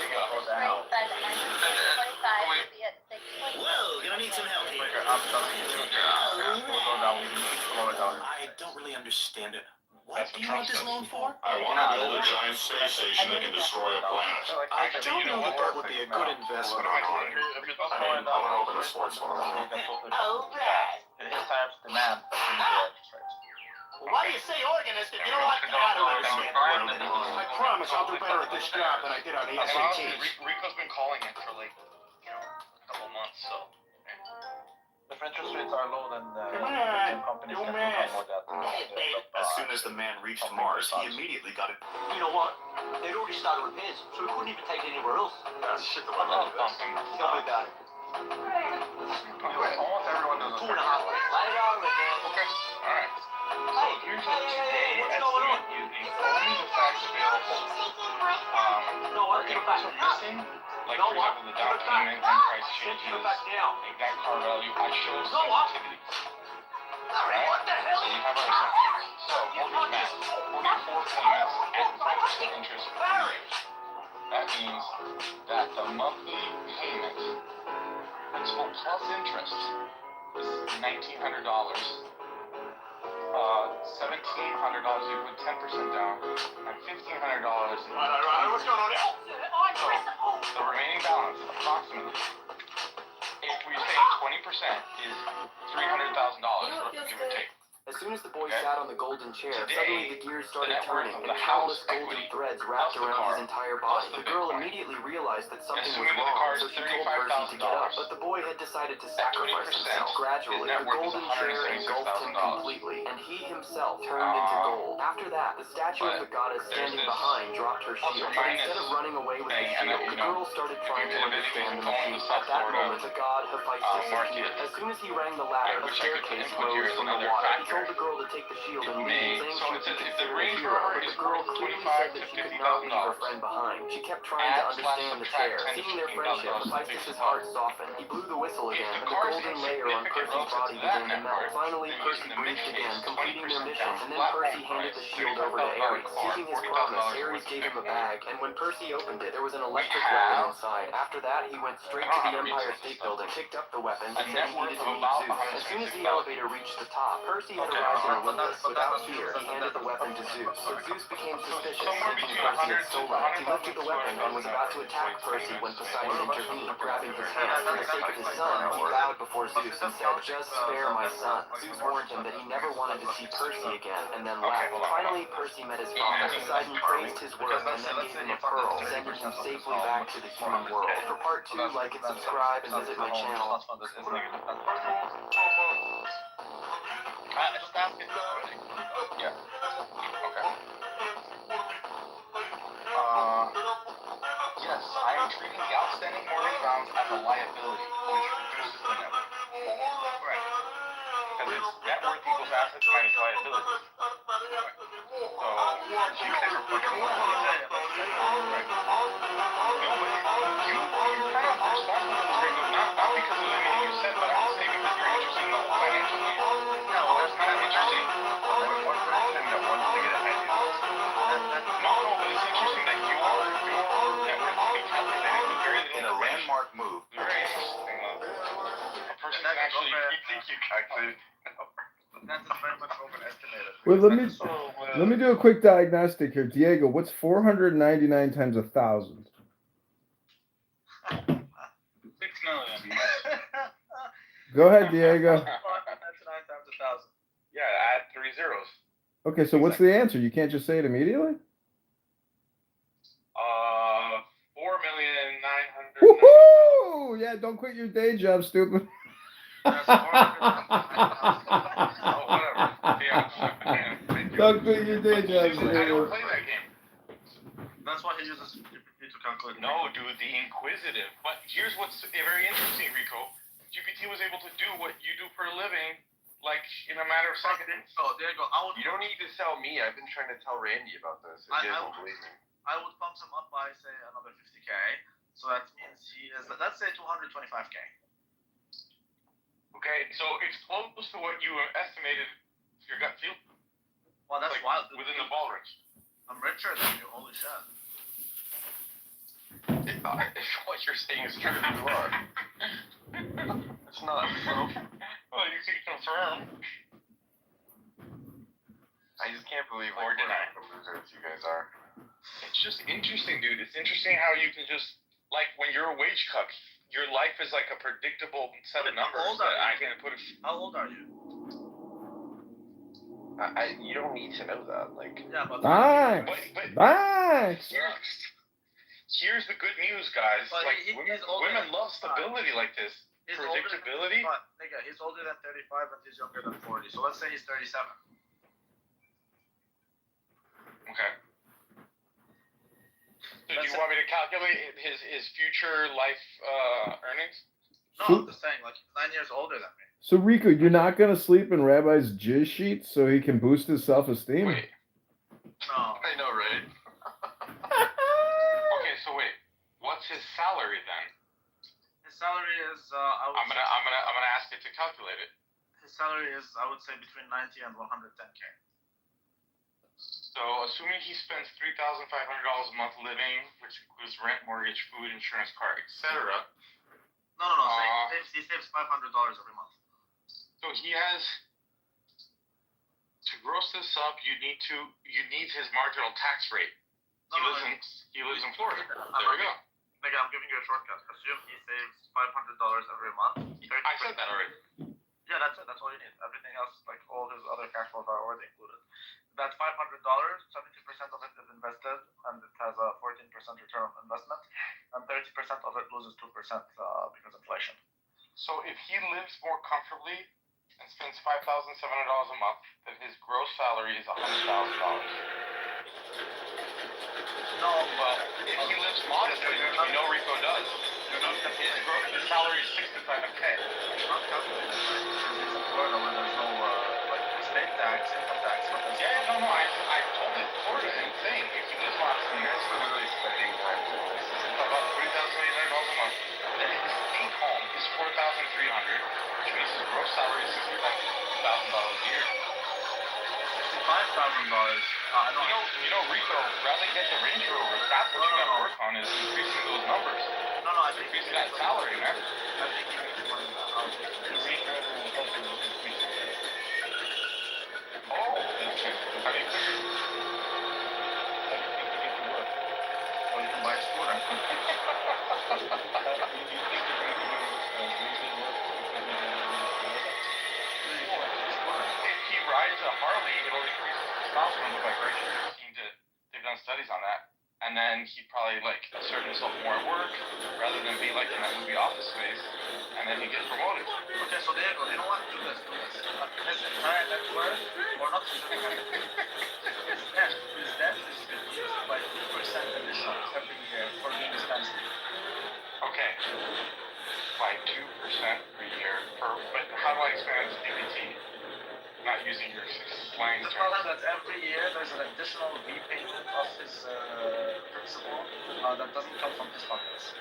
we go. Right by the end of 2025 will be at 6.5. Whoa, gonna need some help here. I'm telling you. We'll go down. We need to slow it down. I don't really understand it. What do you want this loan for? I want to build a giant space station that can destroy a planet. I don't know that that would be a good investment on mine. If you're not going down, open a sports bar. Oh, right. his times demand for interest rates. Why do you say organist if you don't like to I don't understand? I promise I'll do better at this job than I did on the SATs. Rico's been calling it for like, a couple months, so. If interest rates are low, then companies do can math. afford that. As soon as the man reached Mars, he immediately got it. You know what? They'd already started repairs, so we couldn't even take it anywhere else. Shit, the one that Tell me about it. Anyway, almost everyone does 2.5 days. Later on, Rick. Okay, alright. Hey, what's going on? back. what's missing, like No, for what? example, the Give down it back. payment and price Give changes, it back now. exact car value, I show No, what? sensitivities. Larry, what the hell? So you have our assumptions. So mortgage math, 44 payments at 5% interest for 3 years. That means that the monthly payment, principal plus interest, is $1,900. $1,700 you put 10% down, and $1,500 in Right, what's going on here? the remaining balance, approximately, if we pay 20%, is $300,000, give or take. As soon as the boy Okay. sat on the golden chair, Today, suddenly the gears started the net worth turning, of and the countless house golden equity threads plus wrapped the around car his entire plus body. the The girl Bitcoin. immediately realized that something was Assuming that the car wrong, is so she told Percy to get up, $35,000. but the boy had decided to At sacrifice 20%, himself. Gradually, his net the worth is golden chair engulfed him $176,000. completely, and he himself turned into gold. After that, the statue of the goddess there's standing this behind dropped her plus shield, or but minus instead of running away with the thing, and shield, you the know, girl started trying to if understand the anything, machine. South At that Florida, moment, the god Hephaestus market. appeared. As soon as he rang the ladder, the Which I could staircase input here rose as from the another water. He factor. told the girl to take the shield and It leave, may, saying so she it's would be if the considered a Range hero, Rover but the is girl worth clearly $25,000 said that she could not leave her $50,000. friend behind. She kept trying to understand the chair. Seeing their friendship, Hephaestus' heart softened. He blew the whistle again, and the golden layer on Percy's body began to melt. Finally, Percy breathed again, completing their mission, and then Percy handed the shield over to Ares. Keeping his promise, Ares gave him a bag, and when Percy opened it, there was an electric weapon inside. After that, he went straight to the Empire State Building, picked up the weapon, and said he needed to meet Zeus. As soon as the elevator reached the top, Percy had arrived in Olympus. Without fear, he handed the weapon to Zeus. But Zeus became suspicious, thinking Percy had stolen it. He lifted the weapon and was about to attack Percy when Poseidon intervened, grabbing his hand. For the sake of his son, he bowed before Zeus and said, "Just spare my son." Zeus warned him that he never wanted to see Percy again, and then left. Finally, Percy met his father. Poseidon praised his work and then gave him a pearl, sending him safely back to the human world. For part 2, like and subscribe and visit my channel. Just ask it already. Yeah. Okay. Yes, I am treating the outstanding mortgage balance as a liability, which reduces the net worth. Correct. Because it's net worth equals assets minus liabilities. So, you said you're pushing more. Right. No, but you kind of responded to this right now, not because of anything you said, but I would say because you're interested in the whole financial thing. No, it's kind of interesting. One person that wants to get ahead of you. No, but it's interesting that your net worth can be calculated with very little. In a landmark move, Very interesting. A person can actually think you calculate. That is very much overestimated. Well, let me do a quick diagnostic here, Diego. What's 499 times 1,000? 6 million. Go ahead, Diego. 499 times 1,000. Yeah, add 3 zeros. Okay, so what's the answer? You can't just say it immediately? 4,900,000. Woohoo! Yeah, don't quit your day job, stupid. Don't quit your day job, I don't stupid. play that game. That's why he uses GPT to calculate. No, dude, the Inquisitive. But here's what's very interesting, Rico. GPT was able to do what you do for a living, like in a matter of seconds. Oh, there you go. You don't need to tell me. I've been trying to tell Randy about this. He doesn't believe me. I would pump him up by, say, another 50K. So that means he is, let's say, 225K. Okay, so it's close to what you estimated your gut feel. Well, that's like wild. Within the ball range. I'm richer than you. Holy shit. If what you're saying is true, you are. It's not. Well, you can confirm. I just can't believe or deny the losers you guys are. It's just interesting, dude. It's interesting how you can just, like, when you're a wage cuck, your life is like a predictable set of numbers that I can put. How old are you? You don't need to know that. Like, yeah, but Bye. Bye. Here's the good news, guys. But like, women love stability like this. He's Predictability. Nigga, he's older than 35 and he's younger than 40. So let's say he's 37. Okay. So do you want me to calculate his future life earnings? No, I'm just saying, like, he's 9 years older than me. So, Rico, you're not going to sleep in Rabbi's jizz sheets so he can boost his self-esteem? Wait. No. I know, right? Okay, so wait. what's his salary then? His salary is I'm gonna ask it to calculate it. his salary is I would say between 90 and 110K. So assuming he spends $3,500 a month living, which includes rent, mortgage, food, insurance, car, etc. No. He saves $500 every month. So he has to gross this up. You need his marginal tax rate. He lives in Florida. There we go. Nigga, I'm giving you a shortcut. Assume he saves $500 every month. I said that already. Yeah, that's it. That's all you need. Everything else, like all his other cash flows, are already included. That $500, 70% of it is invested, and it has a 14% return on investment, and 30% of it loses 2% because of inflation. So if he lives more comfortably and spends $5,700 a month, then his gross salary is $100,000. No, but if he lives modestly, which we know Rico does, his salary is $65K. You're not calculating it right. Because he's in Florida where there's no state tax, income tax. I told it Florida and saying if he lives modestly, that's really spending time. About $3,800 a month. Then his take home is $4,300, which means his gross salary is $65,000 a year. $65,000. You know, Rico, rather than get the Range Rover, that's what you got to work on is increasing those numbers. No, I think increasing that salary, man. I think he makes more than that. I don't think the Range Rover will help him increase it. Oh, interesting. How do you think? How do you think you get to work? Well, you can buy a scooter. If he rides a Harley, it'll increase his testosterone vibration. They've done studies on that. And then he'd probably assert himself more at work rather than be like in that movie Office Space. And then he'd get promoted. Okay, so Diego, you know what? Do this. His entire net worth, or not his debt is reduced by 2% additional every year for being expensive. Okay. By 2% per year. But how do I expand DBT? Not using your slang Just terms. tell him that every year there's an additional repayment of his principal that doesn't come from his pockets.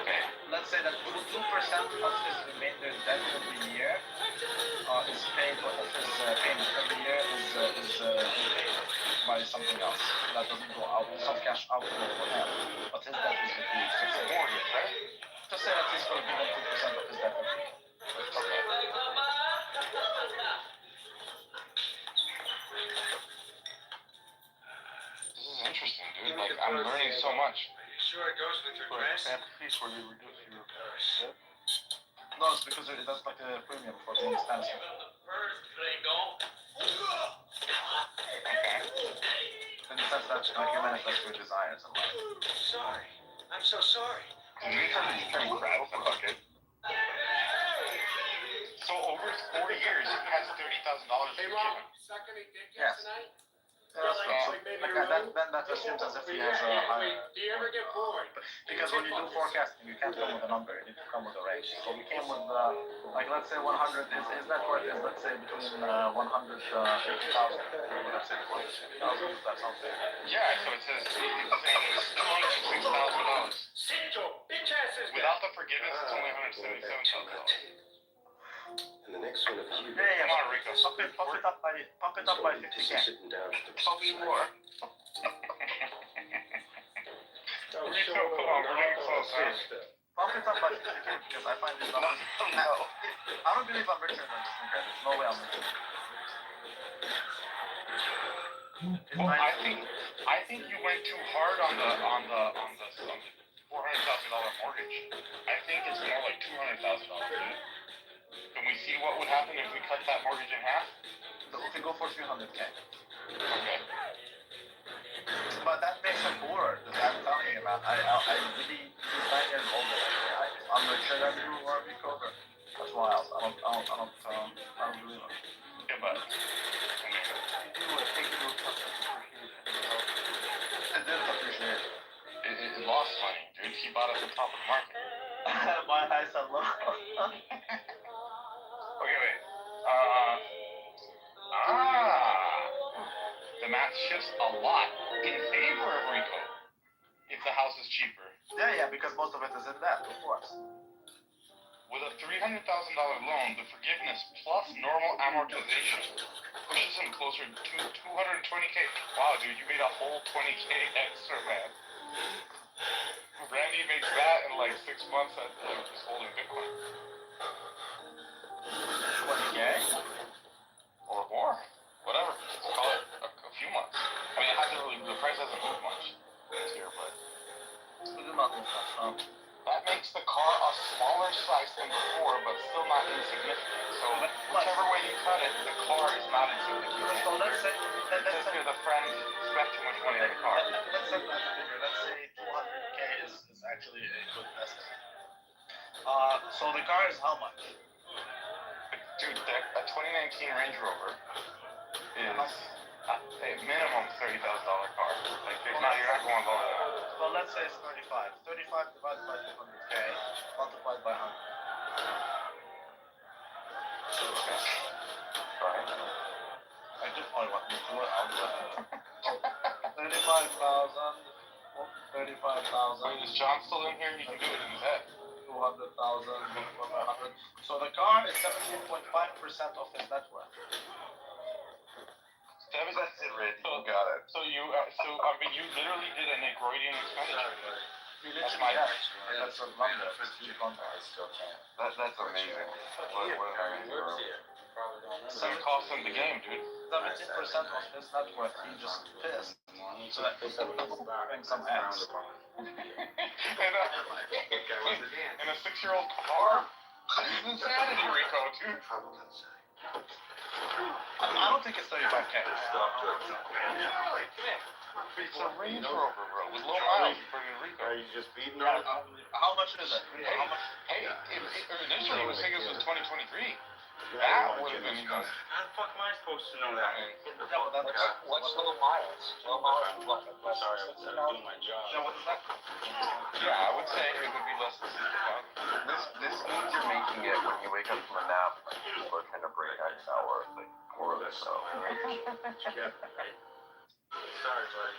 Okay. Let's say that 2% of his remainder debt every year is paid, of his payment every year is repaid by something else. That doesn't go out, some cash outflow for him. But his debt is reduced. Just say mortgage, right? Just say that he's going to give him 2% of his debt every year. Okay. This is interesting, dude. I'm learning so much. Are you sure it goes with your dress? Piece where you reduce your debt. No, it's because that's like a premium for being expensive. In the sense that you manifest your desires in life. Sorry. I'm so sorry. So over 40 years, he has $30,000 Hey, Rob, suck any dick Yes. tonight? Yeah, that's cool. Then that assumes as if he has a higher. Do you ever get bored? Because when you do forecasting, you can't come with a number. You need to come with a range. So we came with, let's say 100. His net worth is, let's say, between 150,000. Let's say 150,000. That sounds fair. Yeah, so it says it's $206,000. Without the forgiveness, it's only $177,000. And the next one of you. Yeah, come on, Rico. Pump it up by 50K. Sitting down. Pump it more. Rico, come on, we're getting close, man. Pump it up by 50K because I find this numbers. No. I don't believe I'm richer than this guy. There's no way I'm richer. Well, I think you went too hard on the $400,000 mortgage. I think it's more like $200,000. Can we see what would happen if we cut that mortgage in half? We go for 300K. Okay. But that makes him bored. I'm telling you, man. I really, he's 9 years older than me. I'm richer than you or Kitover. That's wild. I don't believe it. Yeah, but it didn't appreciate. It lost money, dude. He bought at the top of the market. Buy high, sell low. Okay, wait. The math shifts a lot in favor of Rico if the house is cheaper. Yeah, because most of it is in debt, of course. With a $300,000 loan, the forgiveness plus normal amortization pushes him closer to 220K. Wow, dude, you made a whole 20K extra, man. Randy makes that in like 6 months at just holding Bitcoin. 20K? Or more. Whatever. Let's call it a few months. I mean, it hasn't really, the price hasn't moved much this year, but. We do not move much, That makes the car a smaller size than before, but still not insignificant. So whichever way you cut it, the car is not insignificant. So let's say the friend spent too much money on the car. Let's set that figure. Let's say 200K is actually a good estimate. So the car is how much? Dude, a 2019 Range Rover is a minimum $30,000 car. Like, you're not going lower than that. So let's say it's 35. 35 divided by 200K multiplied by 100. Right. I just only want to do it. I'll do it. 35,000. 35,000. Wait, is John still in here? He can do it in his head. 200,000 multiplied by 100. So the car is 17.5% of his net worth. That's it, Red. You got it. So you literally did a Negroidian expenditure. That's my That's a number. That's amazing. What so it cost him the game, dude. 17% of his net worth he just pissed. So that he's having some ads. In a 6-year-old car? This is insanity, Rico, dude. I don't think it's 35K. It's a Range Rover, bro, with low miles for Rico. Are you just beating on it? How much is it? How much? Hey, initially it was thinking it was 2023. That would have been How the fuck am I supposed to know that? What's low miles? Low miles, what? Sorry, I was doing my job. Yeah, I would say it would be less than 60,000. This means you're making it when you wake up from a nap. Like, people are trying to break X hour, like, more or less so. Yeah, right. Sorry, buddy.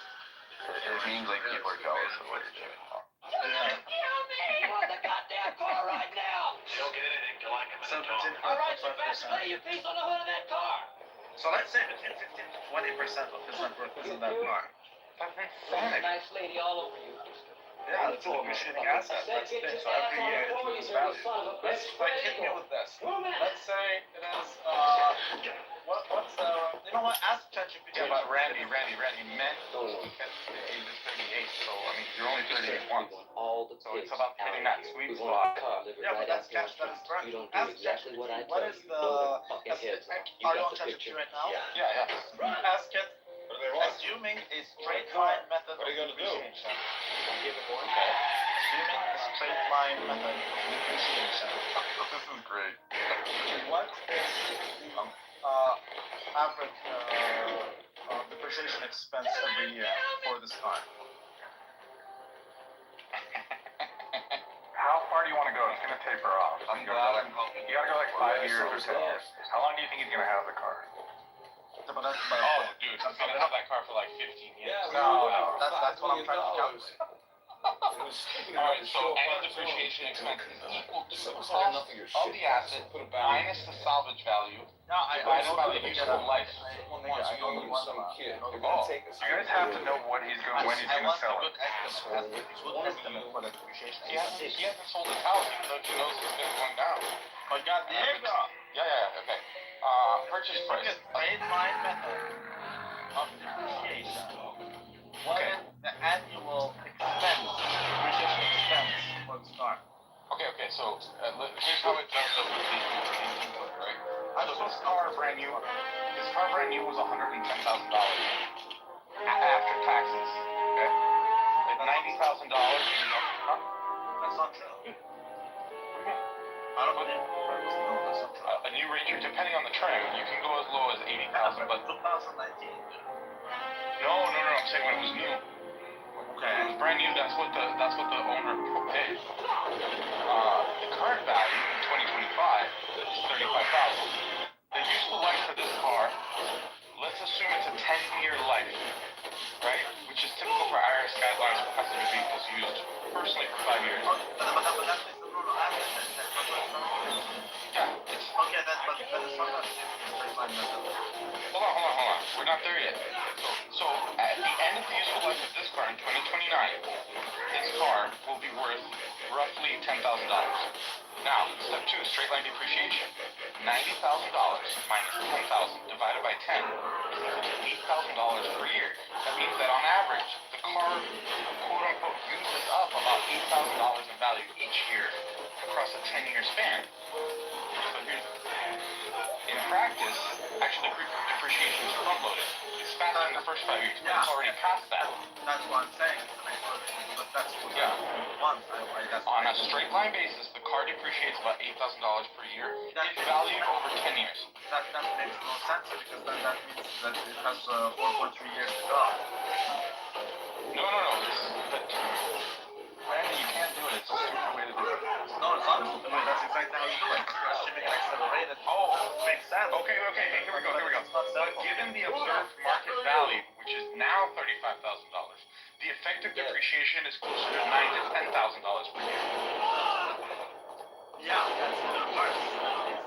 It means, like, people are jealous of what you're doing. Kill me with the goddamn car right now! You don't get anything till I come in and talk. All right, you best lay your piece on the hood of that car. So let's say between 15 to 20% of his net worth is in that car. That's There's a insanity. nice lady all over you. Yeah, it's a appreciating asset. That's the thing. So every year it loses value. Let's hit me with this. Let's say it is what's you know what? Ask ChatGPT. Yeah, but Randy meant because the age is 38, so I mean you're only 38 once. So it's about hitting that sweet spot. Yeah, but that's cash that is burnt. Ask ChatGPT. What is the? Are you on ChatGPT right now? Yeah. Ask it. Assuming a straight line method of depreciation. Assuming a straight line method of depreciation. This is great. What is average depreciation expense every year for this car? How far do you want to go? It's gonna taper off. You gotta go like 5 years or 10 years. How long do you think he's gonna have the car? But that's Dude, he's gonna have that car for like 15 years. No, that's what I'm trying to calculate. Alright, so annual depreciation expense is equal to the cost of the asset minus the salvage value divided by the useful life. You guys have to know what he's going when he's gonna sell it. He hasn't sold his house even though he knows it's been going down. My God, Diego! Yeah, okay. Purchase price. Straight line method of depreciation. What is the annual depreciation expense for this car? Okay, so here's how it does the input, right? So this car brand new was $110,000 after taxes, okay? At $90,000, That's not true. I don't believe that's not true. A new Ranger, depending on the trim, you can go as low as $80,000, but 2019. no, I'm saying when it was new. Okay. It was brand new. That's what the owner paid. The current value in 2025 is $35,000. The useful life for this car, let's assume it's a 10-year life, right? Which is typical for IRS guidelines for passenger vehicles used personally for 5 years. Okay, but that means no, I understand that. Yeah, it's... Okay, then, but it's not that straight line method. Hold on. We're not there yet. So at the end of the useful life of this car in 2029, this car will be worth roughly $10,000. Now, step 2, straight line depreciation. $90,000 minus 10,000 divided by 10 is equal to $8,000 per year. That means that on average, the car, quote unquote, uses up about $8,000 in value each year across a 10-year span. So here's, in practice, actually depreciation is front-loaded. It's faster in the first 5 years, but it's already past that. That's what I'm saying. But that's what once. On a straight line basis, the car depreciates about $8,000 per year. It's valued over 10 years. That makes no sense because then that means that it has 4.3 years to go. No. Randy, you can't do it. It's a stupid way to do it. No, it's not a stupid way. That's exactly how you do it. You're assuming an accelerated. Oh, makes sense. Okay. Hey, here we go. But given the observed market value, which is now $35,000, the effective depreciation is closer to $9,000 to $10,000 per year. Yeah, that's even worse.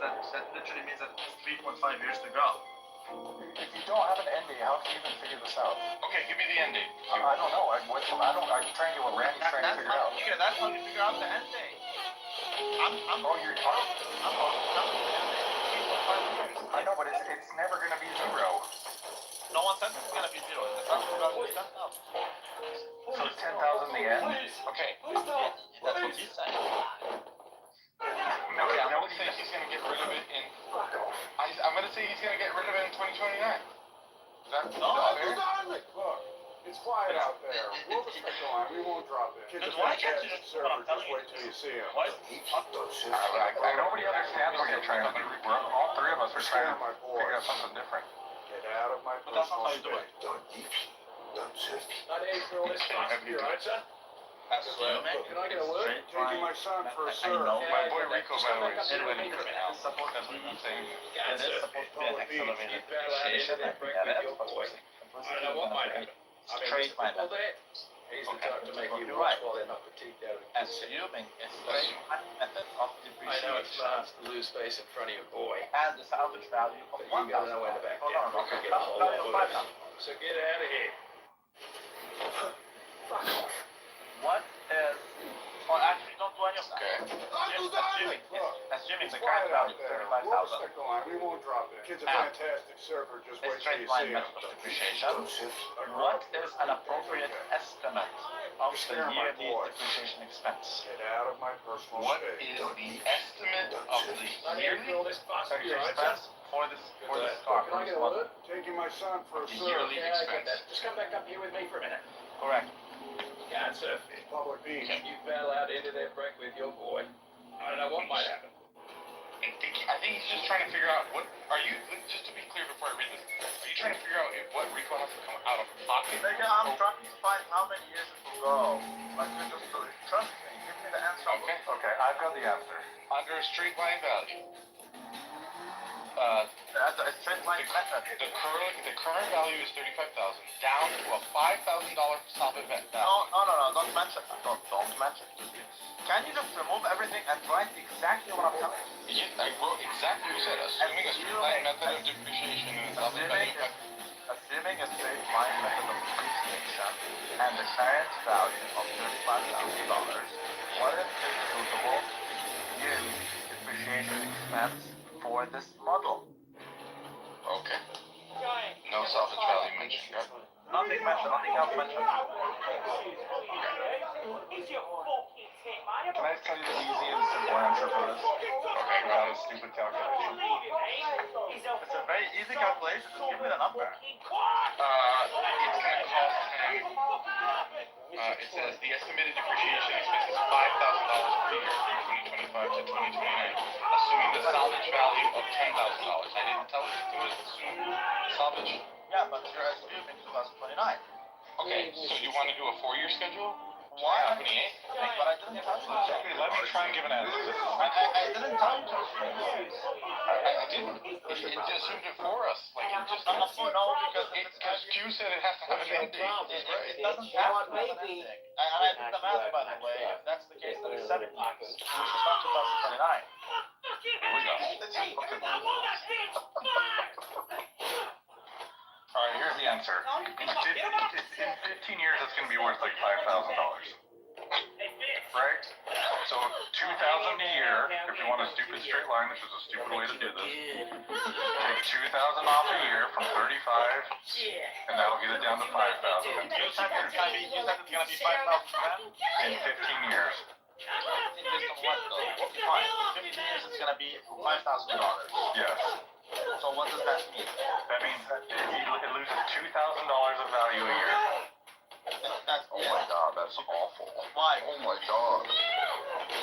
That literally means that it's 3.5 years to go. If you don't have an end date, how can you even figure this out? Okay, give me the end date. I don't know. I'm trying to do what Randy's trying to figure out. Yeah, that's how you figure out the end date. I'm talking the end date. I know, but it's never going to be 0. No one said it's going to be 0. It's not going to be 10,000. So it's 10,000 the end? Okay. That's what he's saying. Okay, I'm going to say he's going to get rid of it in... I'm going to say he's going to get rid of it in 2029. Is that fair? Look, it's quiet out there. We'll respect the line. We won't drop it. Then why can't you just server, just wait till you see him. Nobody understands what you're trying to do. All three of us are trying to figure out something different. Get out of my But that's not how you do it. Not April, this time. Here, right, son? Assuming Can I get a word? Taking my son for a serve. My boy Rico, by the way, is doing it now. That's what I'm saying. It is supposed to be an accelerated depreciation. I don't know what might happen. Straight line method. He's the type to make you Right. swallow enough for teeth out of Assuming a straight line method of depreciation. I know it's fast to lose space in front of your boy. And the salvage value of You $1,000. gotta know when to back Hold down. on. Okay, Value of $5,000. So get out of here. What is... Well, actually, don't do any of that. Assuming the current value is $35,000. We won't drop it. Kid's a fantastic server. Just A wait till straight you line see him. method of depreciation. What is an appropriate estimate of the yearly depreciation expense? Get out of my personal What space. is the estimate of the yearly Expense for this car? Can I get a word? Taking my son for a serve. yearly expense? Just come back up here with me for a minute. Correct. God, sir. Public beach. You battle out into that break with your boy. I don't know what might happen. I think he's just trying to figure out what are you. Just to be clear before I read this, are you trying to figure out what Rico has to come out of pocket? I'm trying to find how many years it will go. Like, you just trust me. Give me the answer. Okay, I've got the answer. Under a straight line value. A straight line method. The current value is $35,000 down to a $5,000 solid bet value. No, don't mention that. Don't mention it. Can you just remove everything and write exactly what I'm telling you? Yes, I wrote exactly what you said. Assuming a straight line method of depreciation is solid value. Assuming a straight line method of depreciation and the current value of $35,000, what is the suitable yearly depreciation expense for this model? Okay. No salvage value mentioned. Yep. Nothing mentioned. Nothing else mentioned. Can I tell you the easy and simple answer for this? Okay, not a stupid calculation. It's a very easy calculation. Just give me the number. It's going to cost him. It says the estimated depreciation expense is $5,000 per year from 2025 to 2029, assuming the salvage value of $10,000. I didn't tell you to assume salvage. Yeah, but you're assuming 2029. Okay, so you want to do a 4-year schedule? Why? But I didn't tell you. Okay, let me try and give an answer. I didn't tell you to assume this. I didn't. It assumed it for us. Like, it just. No, because Because Q said it has to have an end date. it doesn't have to have an ending. And I did the math, by the way. If that's the case, then it's 7 years, which is not 2029. Here we go. Alright, here's the answer. In 15 years, it's going to be worth like $5,000. Right? So 2,000 a year, if you want a stupid straight line, which is a stupid way to do this. Take 2,000 off a year from 35, and that'll get it down to 5,000. You said it's gonna be 5,000 In 15 years. Based on what though? Fine. 15 years it's gonna be $5,000. Yes. So what does that mean? That means that it loses $2,000 of value a year. That's Oh my god, that's awful. why? Oh my god.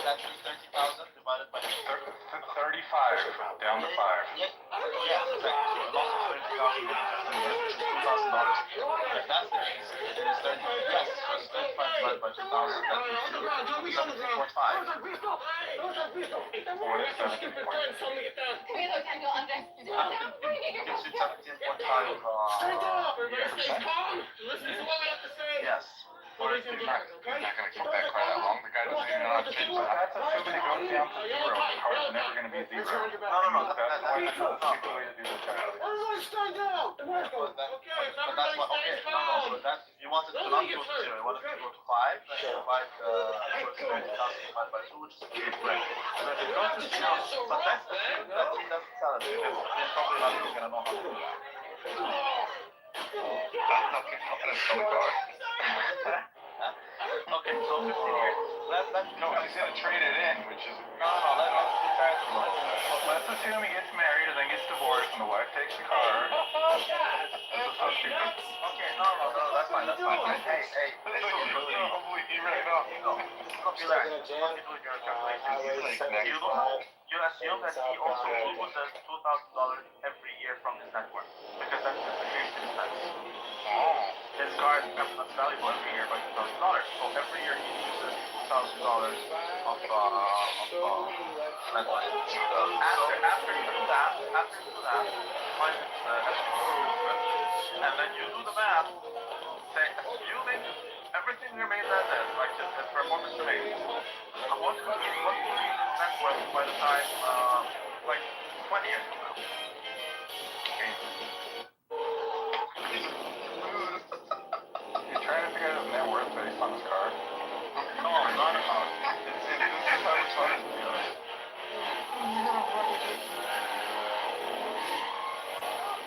That means 30,000 divided by 35 down to 5. Yeah, exactly. So it lost 30,000 $2,000 a year. If that's the case, it is 30. Yes, so it's 35 divided by 2,000. That means 17.5. What is 17.5? Gives you 17.5 yes. He's not going to keep that car that long. The guy doesn't even know how to change that. That's assuming it goes down to 0. The car's never going to be 0. No. That's why that's a stupid way to do this. But that's what, okay, no, so that, if you wanted to not go to 0, you wanted to go to 5, then you divide 30,000 divided by 2, which is correct. So if it goes to 0, but that's the thing that he doesn't tell us, because he's probably not even going to know how to do that. Okay, so 15 years. No, he's going to trade it in, which is... let's be fair to him. Let's assume he gets married and then gets divorced and the wife takes the car. This is so stupid. Okay, no, that's fine. Hey. He read it off. Don't be like, you do your calculations. You assume that he also loses $2,000 every year from his net worth, because that's the depreciation expense. His car becomes less valuable every year by $2,000. So every year he loses $2,000 of net worth. After you do that, find his improvement, and then you do the math, say, assuming everything remains as is, like his performance remains, what will be his net worth by the time, like 20 years from now? You're trying to figure out his net worth based on his car? No, not at all. It's how it's hard to be honest.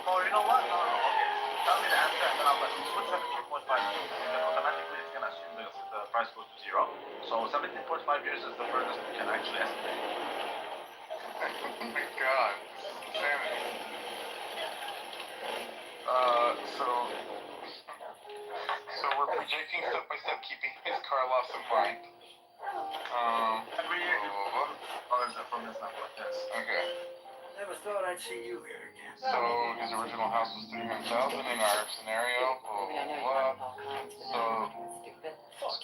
Oh, you know what? No, okay. Tell me the answer and then I'll let you put 17.5 years. Because automatically it's gonna assume the price goes to 0. So 17.5 years is the furthest we can actually estimate. Oh my god. Insanity. So we're projecting step by step, keeping his car loss in mind. Every year. Oh, is that from this number? Yes. Okay. Never thought I'd see you here again. So his original house was $300,000 in our scenario. So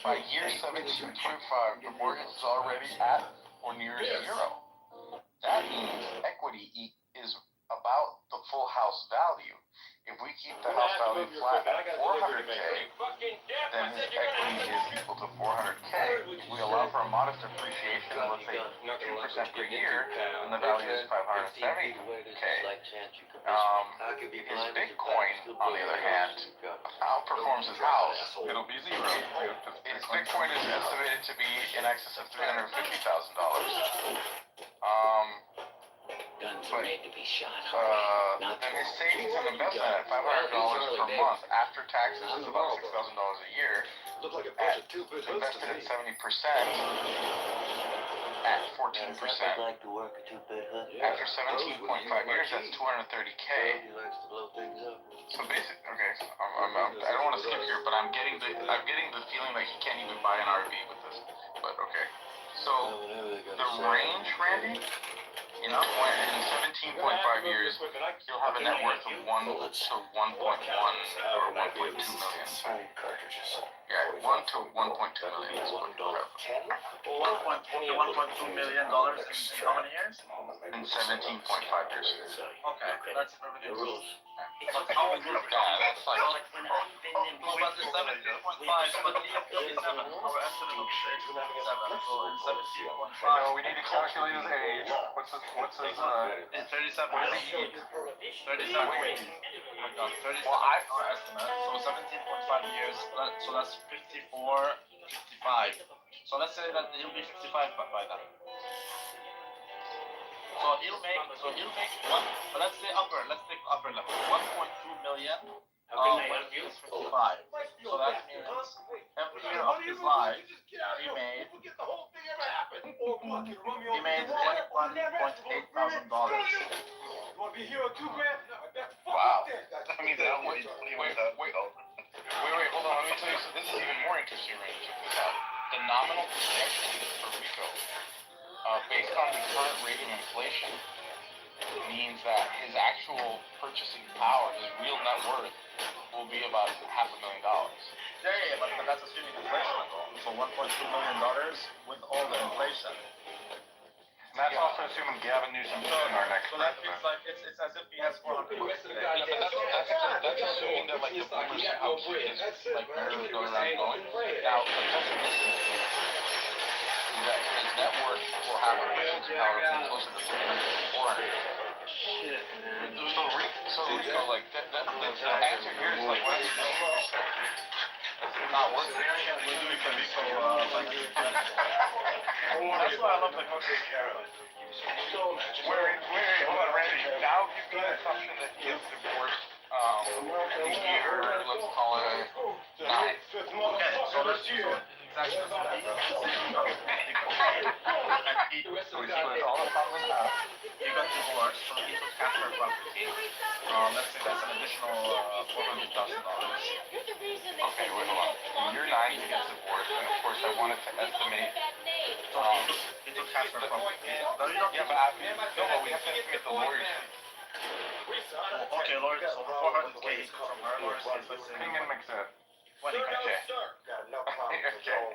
by year 17.5, the mortgage is already at or near 0. That means equity is about the full house value. If we keep the house value flat at 400K, then his equity is equal to 400K. If we allow for a modest appreciation of, let's say, 2% per year, then the value is 570K. His Bitcoin, on the other hand, outperforms his house. It'll be 0. His Bitcoin is estimated to be in excess of $350,000. Then his savings and investment at $500 per month after taxes is about $6,000 a year. Invested at 70% at 14%. After 17.5 years, that's 230K. So basically, okay, I don't want to skip here, but I'm getting the feeling like he can't even buy an RV with this. But okay, so the range, Randy, in 17.5 years, he'll have a net worth of 1 to 1.1 or 1.2 million. Yeah, 1 to 1.2 million is what he'll have. $1.2 million in how many years? In 17.5 years. Okay, that's revenue. Yeah, that's like. But the 17.5, but the 37, our estimate of the age is 37, so in 17.5. No, we need to calculate his age. What's his, It's 37. What does he eat? 37. Wait. Oh my God, 37 our estimate. So 17.5 years, so that's 54, 55. So let's say that he'll be 55 by then. So he'll make one, but let's take upper level, 1.2 million when he is 55. So that means every year of his life, he made $21.8 thousand. Wow. That means that wait, hold on. Let me tell you. So this is even more interesting, right? Check this out. The nominal projection for Rico, based on the current rate of inflation, means that his actual purchasing power, his real net worth, will be about $500,000. Yeah, but that's assuming inflation as well. So $1.2 million with all the inflation. And that's also assuming Gavin Newsom's in our next. So that means like it's as if he has 400 bucks today. Yeah, but that's assuming that like the boomers how quick his like nerves go around going. Now the pessimistic case is that his net worth will have a purchasing power of closer to 300 to 400. So Rico, like the answer here is like, what is not worth it. We're doing the Rico that's why I love the country. Wait, hold on, Randy. Now give me the assumption that he gets divorced in a year, let's call it 9. Okay, so let's use exactly. So we split all the problems out. He got divorced, so he took half her property. Let's say that's an additional $400,000. Okay, wait, hold on. In year 9, he gets divorced, and of course I wanted to estimate. He took half her property. Yeah, but we have to estimate the lawyer's fees. Okay, lawyers, so 400K from her lawyer's fees, let's say. Hang on, makes that. 20K. Okay,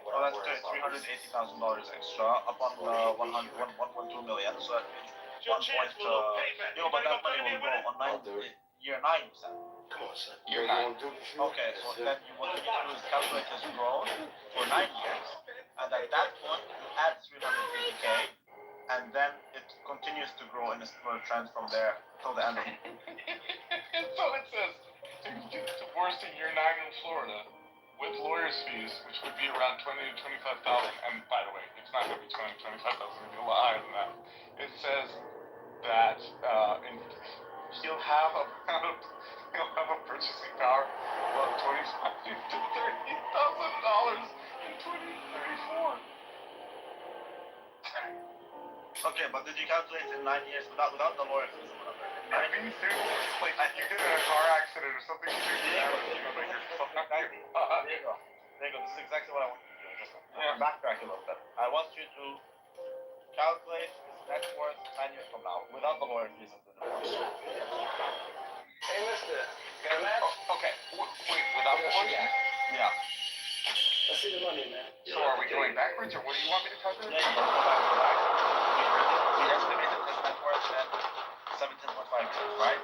well that's $380,000 extra upon 1.2 million. So that means 1 point. But that money will go on year 9. You said. Come on, son. Year 9. Okay, so then what you need to do is calculate his growth for 9 years, and at that point you add 380K, and then it continues to grow in a similar trend from there till the end of it. So it says, divorced in year 9 in Florida, with lawyer's fees, which would be around $20,000 to $25,000, and by the way, it's not going to be $20,000 to $25,000, it's going to be a lot higher than that. It says that he'll have a purchasing power of $25,000 to $30,000 in 2034. Okay, but did you calculate in 9 years without the lawyer fees? Are you being serious? Like, you get in a car accident or something stupid happens to you, like, There you go. This is exactly what I want you to do. Just backtrack a little bit. I want you to calculate his net worth 9 years from now without the lawyer fees of the divorce. Hey, mister, got a match? Okay, wait, without the lawyer fees? Yeah. Let's see the money, man. So are we going backwards, or what do you want me to calculate? Yeah, you go back. We estimated his net worth at 17.5 years, right?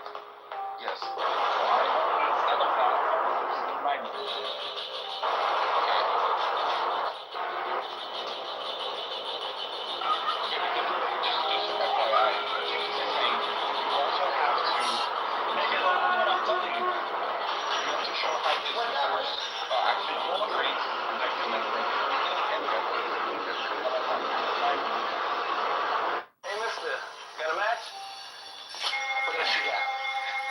Yes. So I instead of that, just do 9 years. Just FYI, he's saying you also have to Make it up what I'm telling you. you have to show how this divorce actually creates projected net worth. Hey, mister, got a match? What else you got?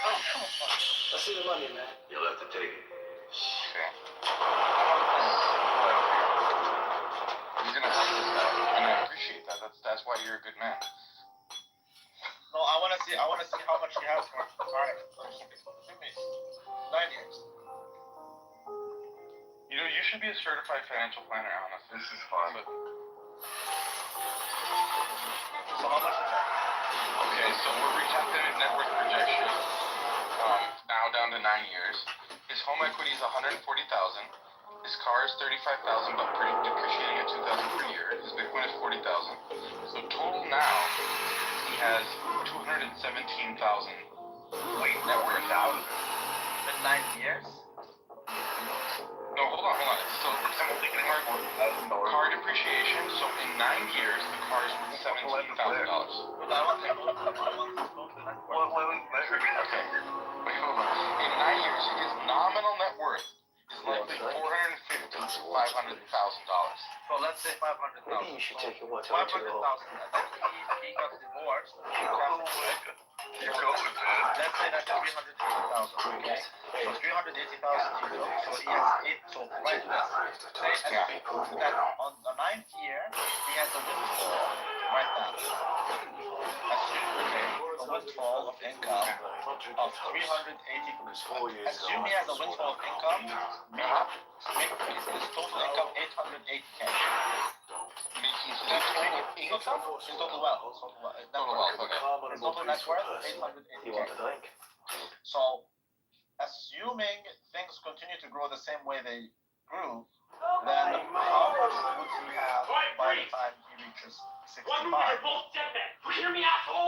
Oh, come on. Let's see the money, man. You'll have to take it. Okay. He's gonna help this guy, and I appreciate that. That's why you're a good man. No, I want to see how much he has for. Alright. Give me 9 years. You know, you should be a certified financial planner, honestly. This is fun. But So how much is that? Okay, so we're recalculating net worth projection. Now down to 9 years. His home equity is $140,000. His car is $35,000, but depreciating at $2,000 per year. His Bitcoin is $40,000. So total now, he has $217,000 net worth out. In 9 years? No, hold on. So car depreciation. So in 9 years, the car is worth $17,000. But I want to go to the net worth. Okay. Wait, hold on. In 9 years, his nominal net worth is likely $450,000 to $500,000. So let's say 500,000. Maybe you should take it once. 500,000. He got divorced. You're going, man. Let's say that's 380,000. Okay. So 380,000 he took. So he has 8. So right now, say that on the 9th year he has a windfall. Right now. A windfall of income of 380. Assume he has a windfall of income. Make his total income 808K. His total wealth. His total net worth 808K. So, assuming things continue to grow the same way they grew, then how much would he have by the time he reaches 65?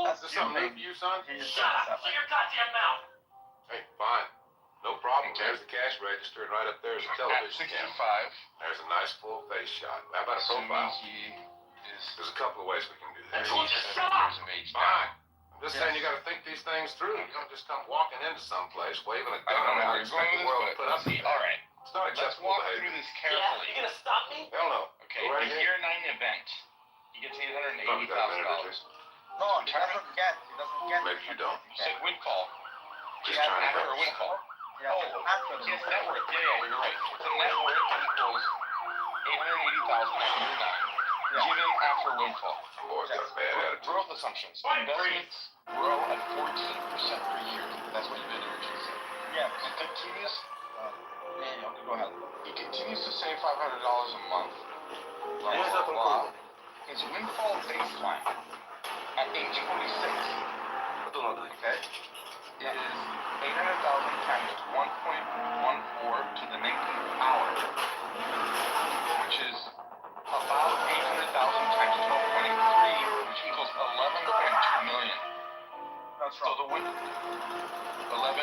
That's assuming he is 67. Hey, fine. No problem. There's the cash register, and right up there's the television At 65. camera. There's a nice full face shot. How about a profile? There's a couple of ways we can do that. Fine. I'm just saying you got to think these things through. You don't just come walking into someplace waving a gun around and expect the world to put up with you. All right. It's not Let's acceptable walk behavior. through this carefully. You gonna stop me? Hell no. Okay, Go right the ahead. year 9 event. He gets $880,000. No, he doesn't get. Maybe you don't. You said windfall. Just trying to After help. a windfall. He has Net worth. Yeah, you're right. The net worth equals $880,000 at year 9, given after windfall. Boy's got a bad attitude. Growth assumptions. Investments grow at 14% per year. That's what you did originally say. Yeah. He continues. Go ahead. He continues to save $500 a month. Here's up and cool. His windfall baseline at age 46. Okay. Is 800,000 times 1.14 to the 19th power, which is about 800,000 times 12.3, which equals 11.2 million. That's right. So the win 11.29.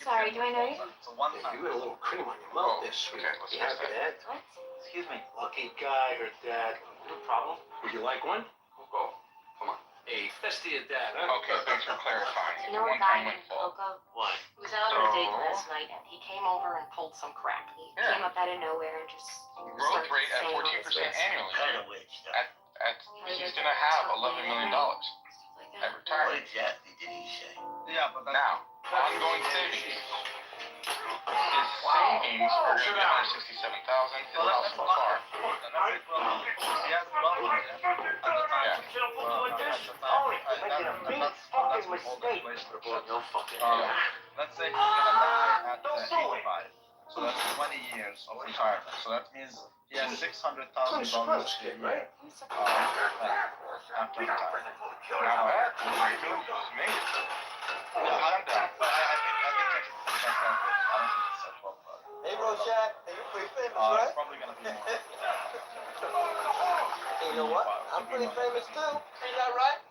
Sorry, do I know you? It's a one-time. You got a little cream on your mouth there, sweet. Okay, You happy, Dad? What? Excuse me. Lucky guy or Dad. No problem. Would you like one? Go. Come on. Hey, festa your dad, huh? Okay, thanks for clarifying. You know a One-time guy named windfall. Coco? Why? He was out on a date last night and he came over and pulled some crap. He came up out of nowhere and just Growth rate at 14% annually. He's gonna have $11 million at retirement. Yeah, but that's Now, ongoing savings. His savings are going to be $167,000. His house and car. He has 12 million at the time. Let's say he's gonna die at 85. So that's 20 years of retirement. So that means he has $600,000 a year after retirement. Not bad. Just made it. I'm done. But I think that's not good. I don't think it's at 12. Hey, Rorschach. Hey, you're pretty famous, It's right? probably gonna be more. Hey, you know what? I'm pretty famous too. Ain't that right?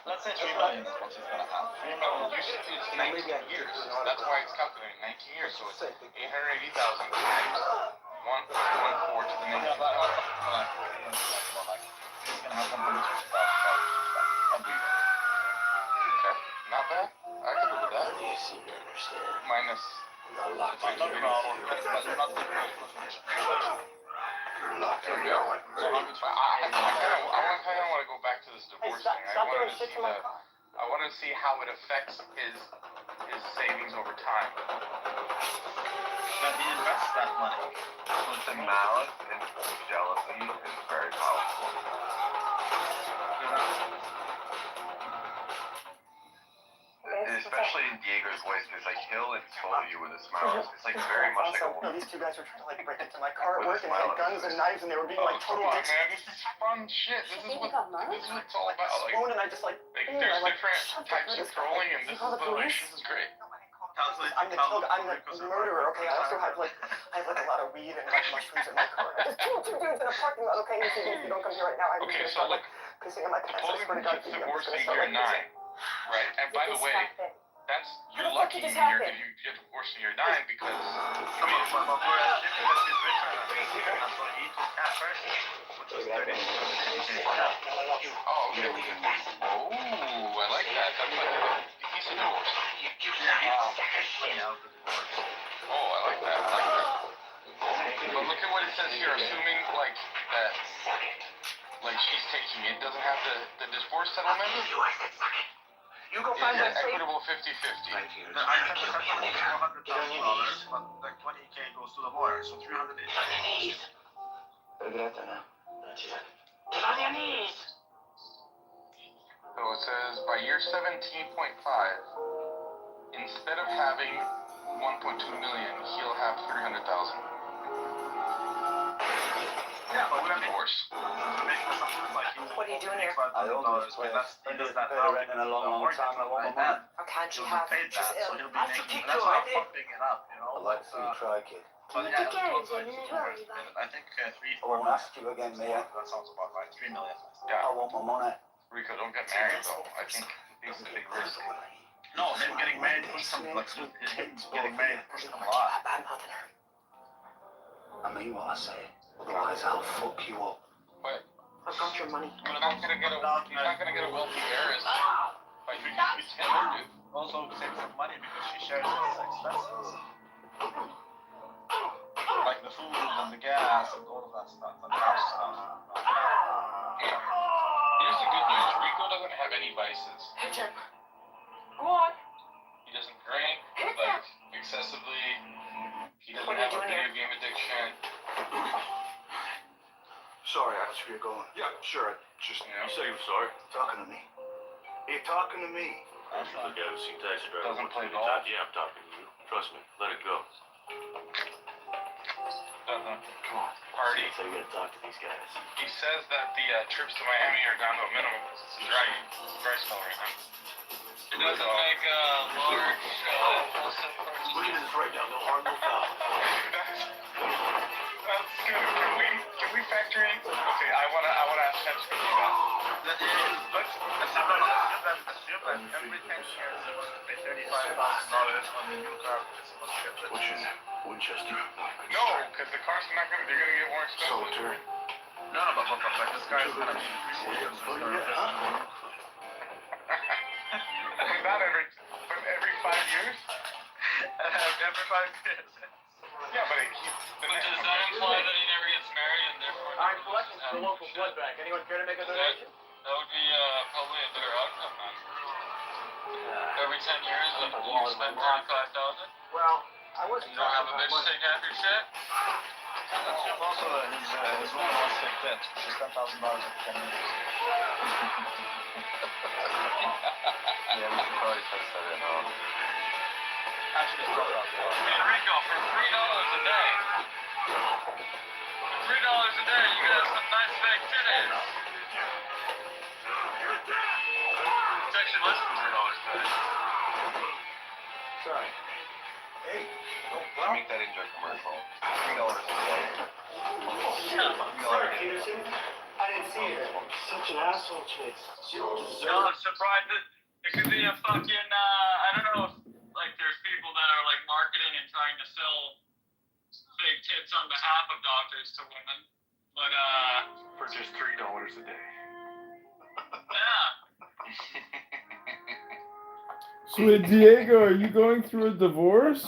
Let's say 3 million is what he's gonna have. 3 million. It's 19 years. That's why it's calculating 19 years. So it's 880,000 times 1.14 to the Yeah, 19th but power. he's gonna have $120,000 every year. Okay. Not bad. I can live with that. Minus. No problem. But you're not the There we go. I want to go back to this divorce thing. I wanted to see how it affects his savings over time. But he invests that money. Listen, malice and jealousy is very powerful. It's especially in Diego's voice, because like he'll insult you with a smile. It's like very much like a Also, woman. these two guys were trying to like break into my car at With a work, and they had smile. guns and knives, and they were being like Come total on, dicks. man. This is fun shit. This is what it's all about. Like, Spoon, and I just like, there's I like different shoved types it of through trolling, and You this call is the the like, police? this is great. I'm the murderer, okay? I also have like a lot of weed and like mushrooms in my car. There's two dudes in a parking lot, okay? If you don't come here right now, I'm Okay, just so gonna start like pissing in my pants. I supposing swear to God, he I'm gets just divorced gonna in start year like 9, right? And by the way, that's you're the fuck lucky did this if happen? you get divorced in year 9 because But we're assuming that he's richer than me, and so he took cash first, which was 30. oh, okay. Oh, I like that. That's like a decent divorce. Oh, I like that. I like that. But look at what it says here. Assuming like that, like she's taking it, doesn't have the divorce settlement. You go find that safe. Equitable 50-50. I said the settlement is $400,000, but the 20K goes to the lawyer, so $300 is Get on your knees. So it says by year 17.5, instead of having 1.2 million, he'll have 300,000. Yeah, but we're divorce. What are you doing here? I always play. He does that now. In a long time. I want my money. How can't you He'll have paid that, so he'll be making. That's why I'm pumping it up, you know. I'd like to see you try, kid. But yeah, I think 3, 4. I won't ask you again, Mayor. That sounds about right. 3 million. Yeah. I want my money. Rico, don't get married though. I think it's a big risk. No, him getting married pushed him. Like him getting married pushed him a lot. I mean what I say. Otherwise, I'll fuck you up. But I've got your money. you're not gonna get a wealthy heiress by you tender, dude. Also saves some money because she shares his expenses. Like the food and the gas and all of that stuff. And the house stuff. Here's the good news. Rico doesn't have any vices. Hey, Jim. Go on. He doesn't drink, like, excessively. He doesn't What are you have a doing video here? game addiction. Sorry, that's where you're going. Yeah, sure. Just Yeah. you say you're sorry. Talking to me. You're talking to me. Doesn't play golf. Yeah, I'm talking to you. Trust me. Let it go. Doesn't Come on. party. So you gotta talk to these guys. He says that the trips to Miami are down to a minimum because it's a dry spell right now. It doesn't make large impulsive purchases. Look at this right now. No harm, no foul. That's good. Can we factor in? Okay, I wanna ask Tim to do that. Assume that every 10 years they must pay $35,000 on the new car because it must ship it. What's your name? Winchester. No, because the cars are not gonna. They're gonna get more expensive. Solitaire. No, but this guy's gonna be appreciated. Not every 5 years. Every 5 years. Yeah, but But does that imply that he never gets married and therefore I'm collecting for the local blood bank. Anyone care to make a donation? That would be probably a better outcome, man. Every 10 years, like, you spend 35,000. Well, I wasn't You don't have a bitch take half your shit. Also, his woman wants to take that. She's $10,000 every 10 years. Yeah, we should probably test that in on. Actually, it's brought up. Enrico, for $3 a day. For $3 a day, you can have some nice fake titties. It's actually less than $3 a day. Sorry. Hey. Don't make that into a commercial. $3 a day. Sorry, Peterson. I didn't see it. Such an asshole, Chase. You don't deserve No, I'm surprised that it could be a fucking, I don't know if, like, there's people that are, like, marketing and trying to sell fake tits on behalf of doctors to women. But, For just $3 a day. yeah. So, Diego, are you going through a divorce?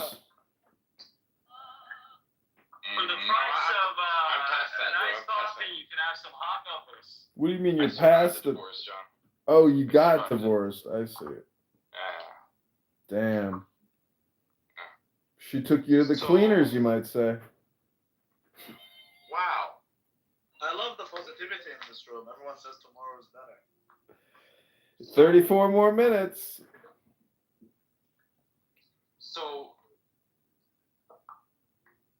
For the price of I'm past that, a bro. nice I'm past coffee, you can have some hot numbers. What do you mean I you're survived past the it? divorce, John. Oh, you got survived it. divorced. I see. Yeah. Damn. She took you to the So- cleaners, you might say. Wow. I love the positivity in this room. Everyone says tomorrow is better. 34 more minutes. So,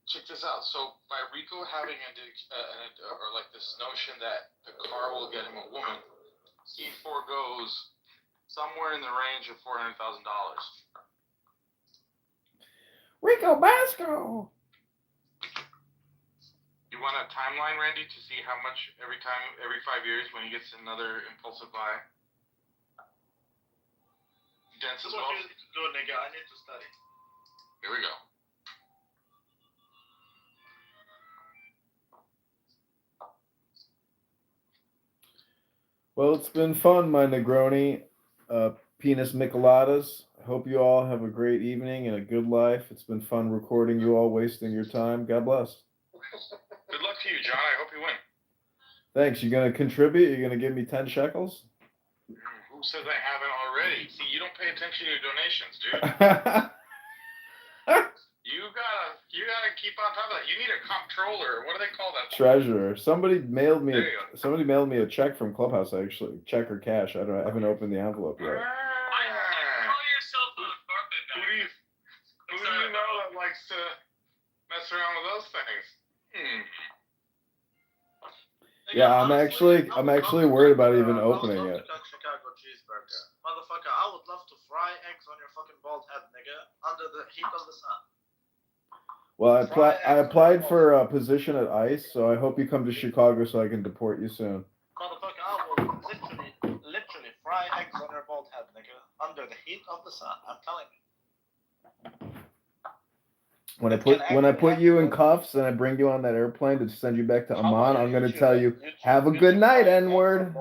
check this out. So, by Rico having or like this notion that the car will get him a woman, he foregoes somewhere in the range of $400,000. Rico Basco. You want a timeline, Randy, to see how much every 5 years when he gets another impulsive buy? Dense as well. What you need to do, nigga? I need to study. Here we go. Well, it's been fun, my Negroni, penis Micheladas. I hope you all have a great evening and a good life. It's been fun recording you all, wasting your time. God bless. Good luck to you, John. I hope you win. Thanks. You gonna contribute? You're gonna give me 10 shekels? Who says I haven't already? See, you don't pay attention to your donations, dude. You gotta keep on top of that. You need a comptroller. What do they call that? Treasurer. Somebody mailed me a check from Clubhouse, actually. Check or cash. I haven't opened the envelope yet. Who do you know that likes to mess around with those things? Yeah, I'm actually worried about even opening it. Chicago cheeseburger. Motherfucker, I would love to fry eggs on your fucking bald head, nigga, under the heat of the sun. Well, I applied for a position at ICE, so I hope you come to Chicago so I can deport you soon. Motherfucker, I will literally fry eggs on your bald head, nigga, under the heat of the sun. I'm telling you. When I put you in cuffs and I bring you on that airplane to send you back to Amman, I'm gonna tell you, have a good night, N-word.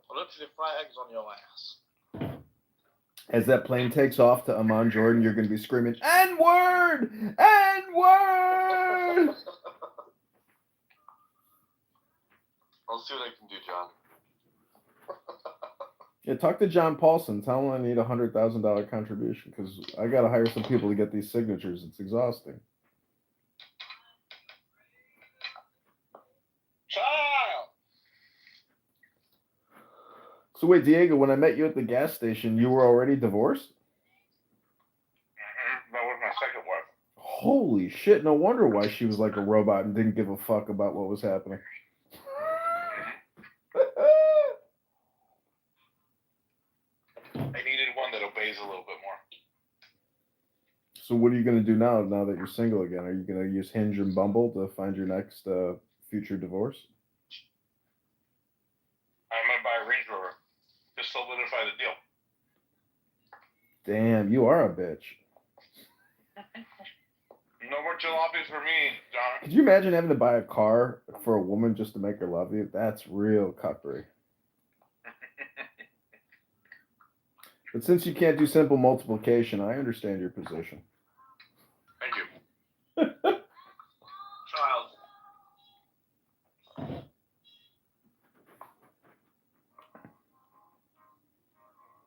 Literally fry eggs on your ass. As that plane takes off to Amman, Jordan, you're gonna be screaming, N-word! N-word! I'll see what I can do, John. Yeah, talk to John Paulson. Tell him I need a $100,000 contribution because I got to hire some people to get these signatures. It's exhausting. Child! So wait, Diego, when I met you at the gas station, you were already divorced? That was my second wife. Holy shit, no wonder why she was like a robot and didn't give a fuck about what was happening. I needed one that obeys a little bit more. So what are you going to do now that you're single again? Are you going to use Hinge and Bumble to find your next future divorce? I'm going to buy a Range Rover to solidify the deal. Damn, you are a bitch. No more jalopies for me, John. Could you imagine having to buy a car for a woman just to make her love you? That's real cuckery. But since you can't do simple multiplication, I understand your position. Thank you. Child.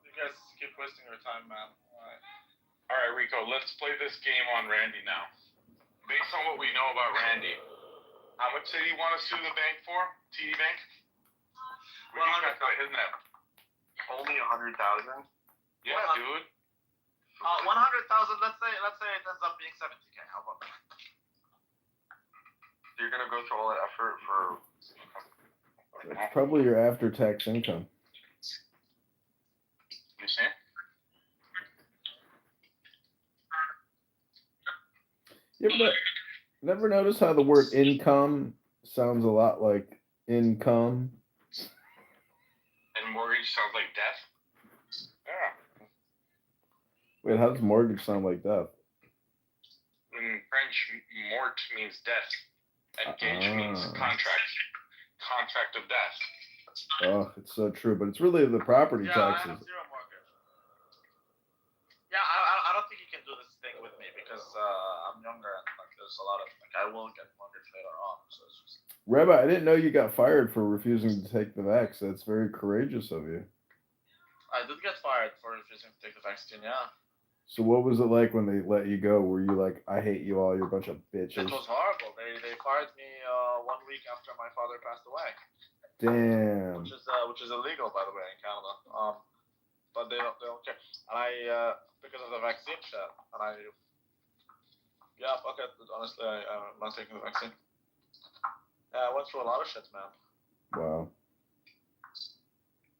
You guys keep wasting your time, man. All right, Rico, let's play this game on Randy now. Based on what we know about Randy, how much did he want to sue the bank for? TD Bank? We can calculate his net. Only 100,000. Yeah, dude. 100,000. Let's say it ends up being 70K. How about that? You're gonna go through all that effort for. That's probably your after-tax income. You see? You never notice how the word income sounds a lot like income? And mortgage sounds like death? Yeah. Wait, how does mortgage sound like death? In French, mort means death. And gage means contract. Contract of death. Oh, it's so true. But it's really the property taxes. I have zero mortgage. Yeah, I don't think you can do this thing with me because I'm younger and like there's a lot of like I will get mortgage later on. So it's just. Rabbi, I didn't know you got fired for refusing to take the vax. That's very courageous of you. I did get fired for refusing to take the vaccine, yeah. So what was it like when they let you go? Were you like, I hate you all, you're a bunch of bitches? It was horrible. They fired me 1 week after my father passed away. Damn. Which is illegal, by the way, in Canada. but they don't care. And because of the vaccine shit, and fuck it. Honestly, I'm not taking the vaccine. Yeah, I went through a lot of shit, man. Wow.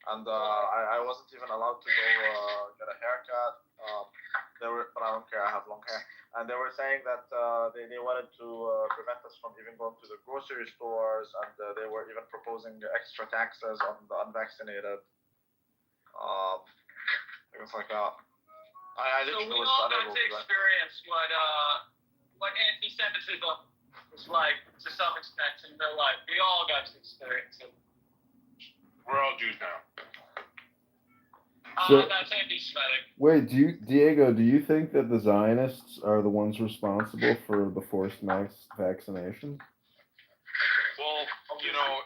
And I wasn't even allowed to go get a haircut. But I don't care. I have long hair. And they were saying that they wanted to prevent us from even going to the grocery stores, and they were even proposing extra taxes on the unvaccinated. Things like that. I So literally we was all got unable to to do that. experience what anti-Semitism is like to some extent in real life. We all got to experience it. We're all Jews now. So- That's anti-Semitic. Wait, Diego, do you think that the Zionists are the ones responsible for the forced vaccination? Well,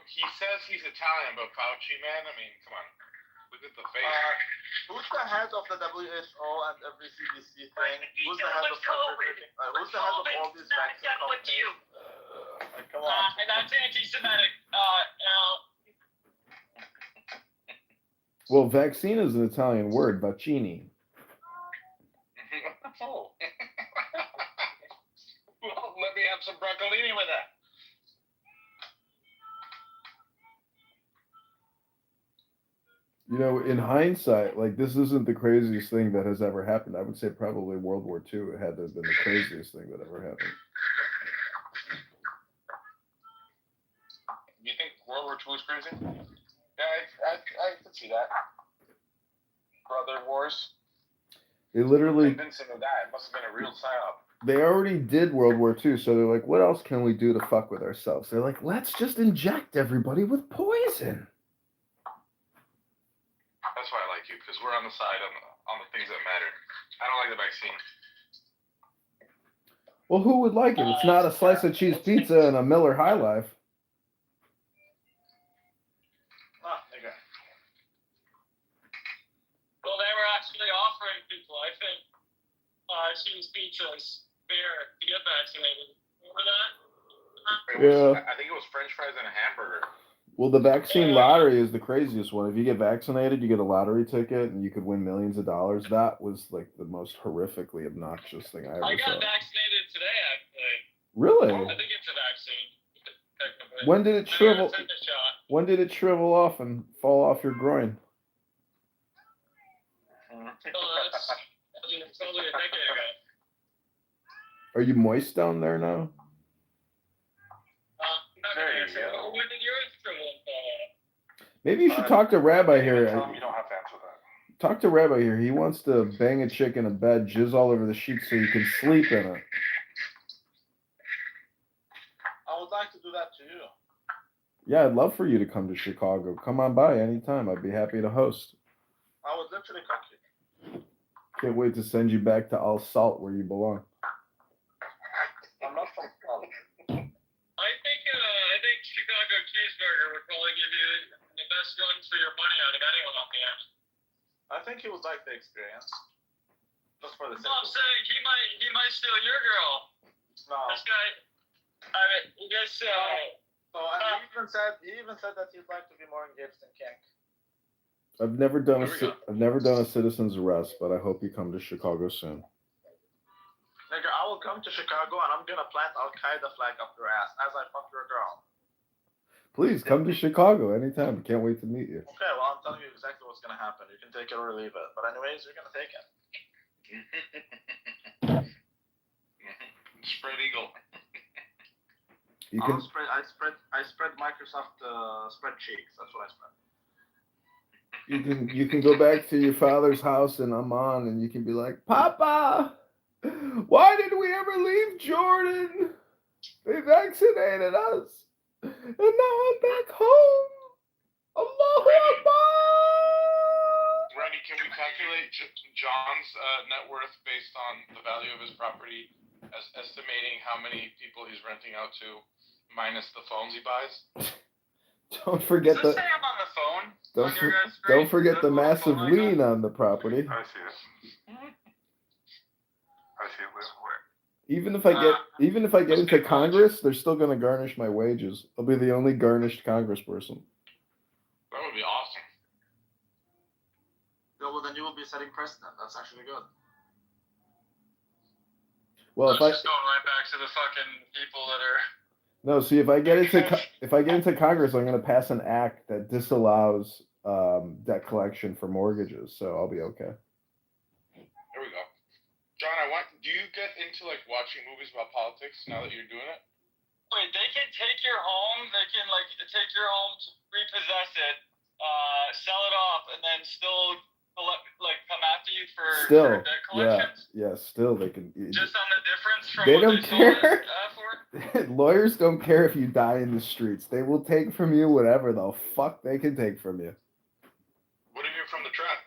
he says he's Italian, but Fauci, man, I mean, come on. Look at the face. Who's the head of the WHO and every CDC thing? Who's the head of everything? Who's the head of all these vaccine companies? Come on. And that's anti-Semitic. Well, vaccine is an Italian word, vaccini. Oh. Well, let me have some broccolini with that. In hindsight, like, this isn't the craziest thing that has ever happened. I would say probably World War II had to have been the craziest thing that ever happened. You think World War II was crazy? Yeah, I could see that. Brother wars. They literally, Convincing of that. It must have been a real psyop. they already did World War II, so they're like, what else can we do to fuck with ourselves? They're like, let's just inject everybody with poison. That's why I like you, because we're on the side on the things that matter. I don't like the vaccine. Well, who would like it? It's not a slice of cheese pizza and a Miller High Life. Nigga. Well, they were actually offering people, I think, cheese pizzas, beer to get vaccinated. Remember that? Yeah. I think it was French fries and a hamburger. Well, the vaccine lottery is the craziest one. If you get vaccinated, you get a lottery ticket, and you could win millions of dollars. That was like the most horrifically obnoxious thing I ever I saw. got vaccinated today, actually. Really? I think it's a vaccine, technically. When did it shrivel? I took a shot. When did it shrivel off and fall off your groin? That's probably a decade ago. Are you moist down there now? When did yours shrivel off? Maybe you should talk to Rabbi here. Tell him you don't have to answer that. Talk to Rabbi here. He wants to bang a chick in a bed, jizz all over the sheets so you can sleep in it. I would like to do that to you. Yeah, I'd love for you to come to Chicago. Come on by anytime. I'd be happy to host. I would literally cook you. Can't wait to send you back to All Salt where you belong. I'm not from college. I think Chicago cheeseburger would probably give you the best run for your money out of anyone on the app. I think he would like the experience. Just for the sake I'm of it. saying he might steal your girl. No. This guy, I mean, he gets So and he even said that he'd like to be more engaged in kink. I've never done a citizen's arrest, but I hope you come to Chicago soon. Nigga, I will come to Chicago and I'm gonna plant Al Qaeda flag up your ass as I fuck your girl. Please come to Chicago anytime. Can't wait to meet you. Okay, well I'm telling you exactly what's gonna happen. You can take it or leave it. But anyways, you're gonna take it. Spread eagle. You can. I spread Microsoft spreadsheets. That's what I spread. You can go back to your father's house in Amman and you can be like, Papa, why did we ever leave Jordan? They vaccinated us. And now I'm back home. Allahu Akbar. Randy, can we calculate John's net worth based on the value of his property as estimating how many people he's renting out to minus the phones he buys? Don't forget Does it say I'm on the phone? don't forget the massive lien on the property. I see it. I see it. Even if I get into Congress, they're still gonna garnish my wages. I'll be the only garnished congressperson. That would be awesome. No, well then you setting precedent. That's actually good. Well, if I Just going right back to the fucking people that are. no, see, if I get into Congress, I'm going to pass an act that disallows debt collection for mortgages, so I'll be okay. There we go. John, do you get into like watching movies about politics now that you're doing it? Wait, they can take your home. They can like take your home, repossess it, sell it off, and then still come after you for debt collections. Yeah, still they can. Just on the difference from They what don't they sold care. it for. Lawyers don't care if you die in the streets. They will take from you whatever the fuck they can take from you. What if you're from the trap?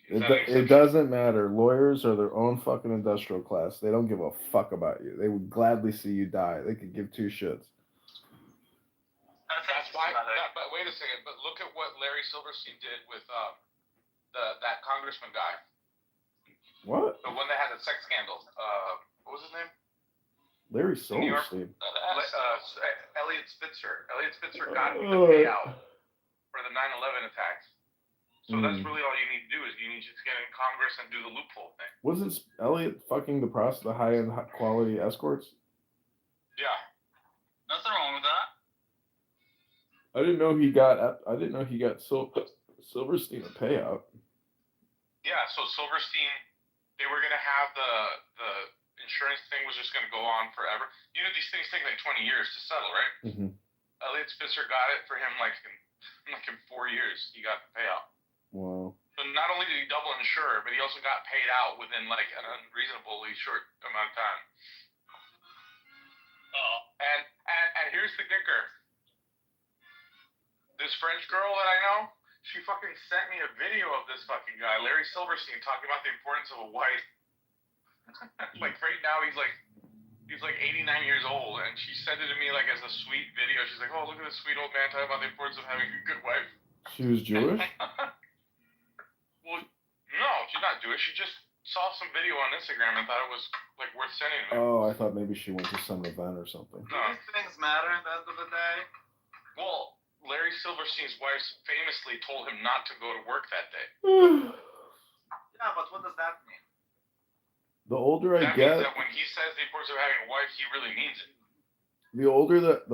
It doesn't matter. Lawyers are their own fucking industrial class. They don't give a fuck about you. They would gladly see you die. They could give two shits. That's why. But wait a second. But look at what Larry Silverstein did with that congressman guy. What? The one that had the sex scandal. What was his name? Larry Silverstein. Elliot Spitzer. Elliot Spitzer got the payout for the 9/11 attacks. So that's really all you need to do is you need to just get in Congress and do the loophole thing. Wasn't Elliot fucking the high-end quality escorts? Yeah. Nothing wrong with that. I didn't know he got Silverstein a payout. Yeah, so Silverstein, they were gonna have the insurance thing was just gonna go on forever. You know these things take like 20 years to settle, right? Mm-hmm. Elliot Spitzer got it for him like in 4 years. He got the payout. Wow. So not only did he double insure, but he also got paid out within like an unreasonably short amount of time. Oh. And here's the kicker. This French girl that I know, she fucking sent me a video of this fucking guy, Larry Silverstein, talking about the importance of a wife. Like right now he's like 89 years old, and she sent it to me like as a sweet video. She's like, "Oh, look at this sweet old man talking about the importance of having a good wife." She was Jewish? Well, no, she's not Jewish. She just saw some video on Instagram and thought it was like worth sending to me. Oh, I thought maybe she went to some event or something. Do these things matter at the end of the day? Well, Larry Silverstein's wife famously told him not to go to work that day. Yeah, but what does that mean? The older I That get, means that when he says the importance of having a wife, he really means it. the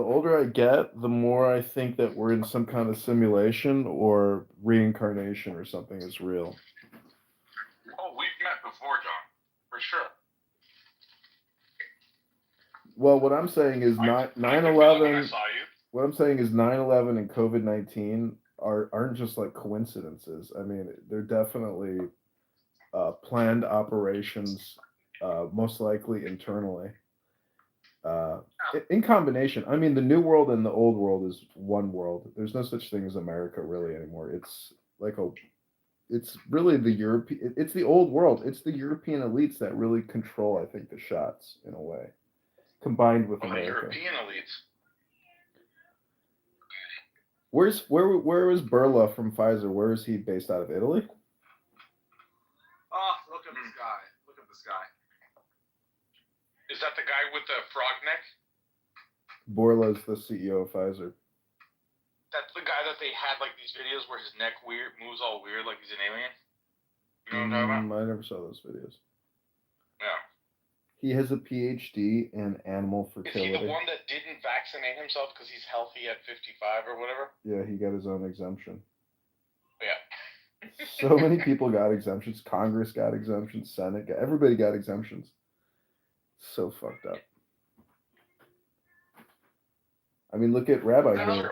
older I get, the more I think that we're in some kind of simulation or reincarnation or something is real. Oh, we've met before, John, for sure. Well, what I'm saying is 9/11. What I'm saying is 9/11 and COVID-19 aren't just like coincidences. I mean, they're definitely planned operations, most likely internally. In combination. I mean, the new world and the old world is one world. There's no such thing as America really anymore. It's like it's really the European. It's the old world. It's the European elites that really control, I think, the shots in a way, combined with America. The European elites. Where is Burla from Pfizer? Where is he based out of? Italy? Oh, look at this guy. Look at this guy. Is that the guy with the frog neck? Borla's the CEO of Pfizer. That's the guy that they had like these videos where his neck moves all weird like he's an alien? You know what I'm talking about? I never saw those videos. Yeah. He has a PhD in animal Is fertility. he the one that didn't vaccinate himself because he's healthy at 55 or whatever? Yeah, he got his own exemption. Yeah. So many people got exemptions. Congress got exemptions. Senate got. Everybody got exemptions. So fucked up. I mean, look at Rabbi here.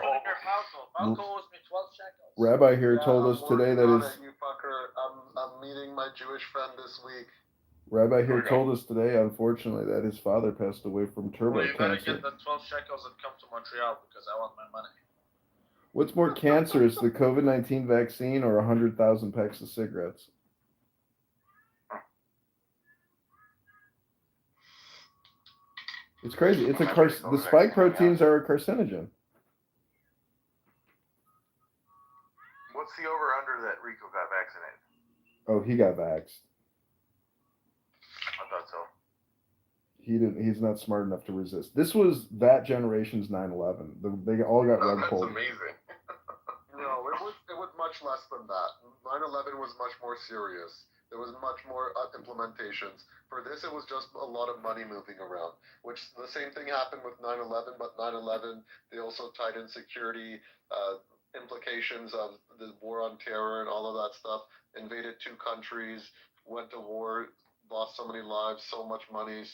Falco owes me 12 shekels. Rabbi here told us today that his. You fucker. I'm meeting my Jewish friend this week. Rabbi here told us today, unfortunately, that his father passed away from turbo Well, you better cancer. get the 12 shekels and come to Montreal because I want my money. What's more cancerous, the COVID-19 vaccine or 100,000 packs of cigarettes? It's crazy. It's the spike proteins are a carcinogen. What's the over-under that Rico got vaccinated? Oh, he got vaxxed. I thought so. He didn't. He's not smart enough to resist. This was that generation's 9/11. They all got rug That's pulled. amazing. No, it was much less than that. 9/11 was much more serious. There was much more implementations. For this, it was just a lot of money moving around, which the same thing happened with 9/11, but 9/11, they also tied in security implications of the war on terror and all of that stuff, invaded 2 countries, went to war, lost so many lives, so much money.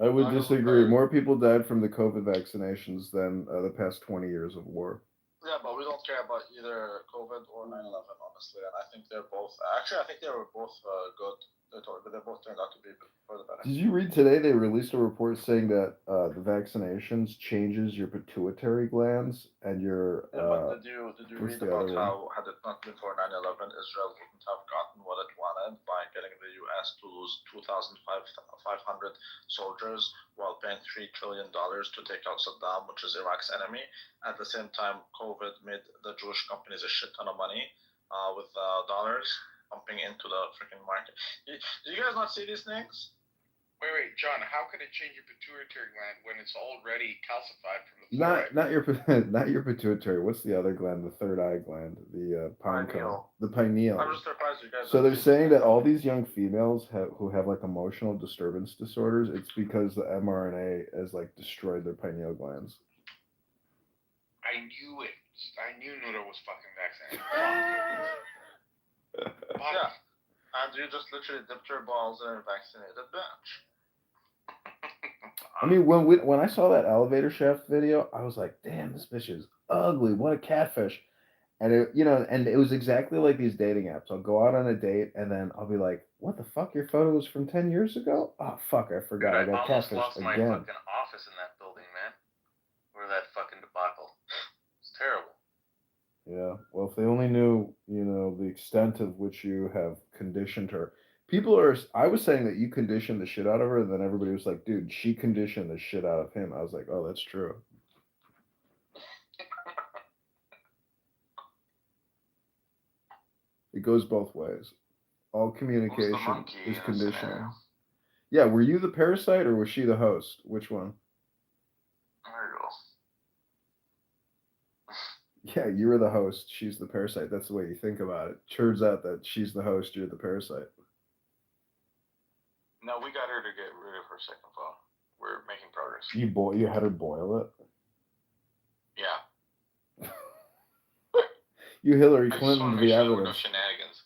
I would disagree. More people died from the COVID vaccinations than the past 20 years of war. Yeah, but we don't care about either COVID or 9/11, honestly. And I think they're both. Actually, I think they were both good. They both turned out to be for the better. Did you read today? They released a report saying that the vaccinations changes your pituitary glands and your. Yeah, but did you read the about other how, had it not been for 9/11, Israel wouldn't have gotten what it wanted by getting the U.S. to lose 2,500 soldiers while paying $3 trillion to take out Saddam, which is Iraq's enemy. At the same time, COVID made the Jewish companies a shit ton of money with dollars pumping into the freaking market. Do you guys not see these things? Wait, John. How could it change your pituitary gland when it's already calcified from the fluoride? Not your pituitary. What's the other gland? The third eye gland, the pineal. The pineal. I'm just surprised you guys. So they're saying that all these young females who have like emotional disturbance disorders, it's because the mRNA has like destroyed their pineal glands. I knew it. I knew Nuno was fucking vaccinated. Yeah. And you just literally dipped your balls in a vaccinated bitch. I mean, when I saw that elevator shaft video, I was like, "Damn, this bitch is ugly. What a catfish!" And it was exactly like these dating apps. I'll go out on a date, and then I'll be like, "What the fuck? Your photo was from 10 years ago? Oh fuck, I forgot. Dude, I got almost catfished lost my again." fucking office in that building, man. Or that fucking debacle. It's terrible. Yeah. Well, if they only knew, the extent of which you have conditioned her. I was saying that you conditioned the shit out of her, and then everybody was like, dude, she conditioned the shit out of him. I was like, oh, that's true. It goes both ways. All communication is conditioning. Yeah, were you the parasite or was she the host? Which one? There you go. Yeah, you were the host. She's the parasite. That's the way you think about it. Turns out that she's the host. You're the parasite. No, we got her to get rid of her second phone. We're making progress. You had her boil it? Yeah. You Hillary I just Clinton want to the make sure there were no evidence. shenanigans.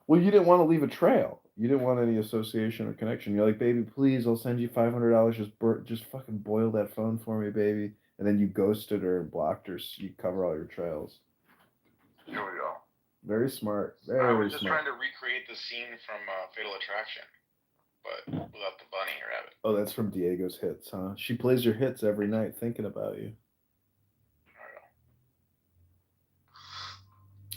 Well, you didn't want to leave a trail. You didn't want any association or connection. You're like, baby, please, I'll send you $500. Just fucking boil that phone for me, baby. And then you ghosted her and blocked her so you cover all your trails. Here we go. Very smart. I Very was just smart. trying to recreate the scene from Fatal Attraction, but without the bunny or rabbit. Oh, that's from Diego's hits, huh? She plays your hits every night thinking about you.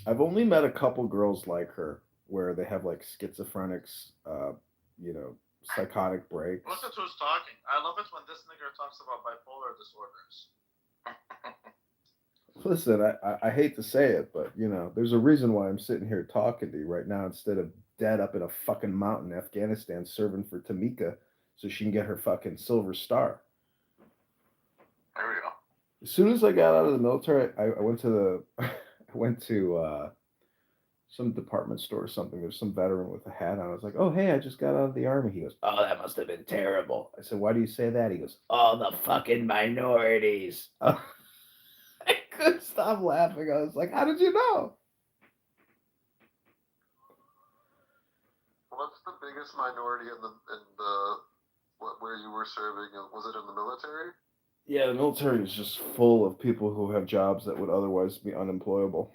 I've only met a couple girls like her where they have like schizophrenics, psychotic breaks. Look at who's talking. I love it when this nigger talks about bipolar disorders. Listen, I hate to say it, but there's a reason why I'm sitting here talking to you right now instead of dead up in a fucking mountain in Afghanistan serving for Tamika so she can get her fucking silver star. There we go. As soon as I got out of the military, I went to some department store or something. There's some veteran with a hat on. I was like, oh, hey, I just got out of the army. He goes, oh, that must have been terrible. I said, why do you say that? He goes, oh, the fucking minorities. I couldn't stop laughing. I was like, how did you know? What's the biggest minority in where you were serving? Was it in the military? Yeah, the military is just full of people who have jobs that would otherwise be unemployable.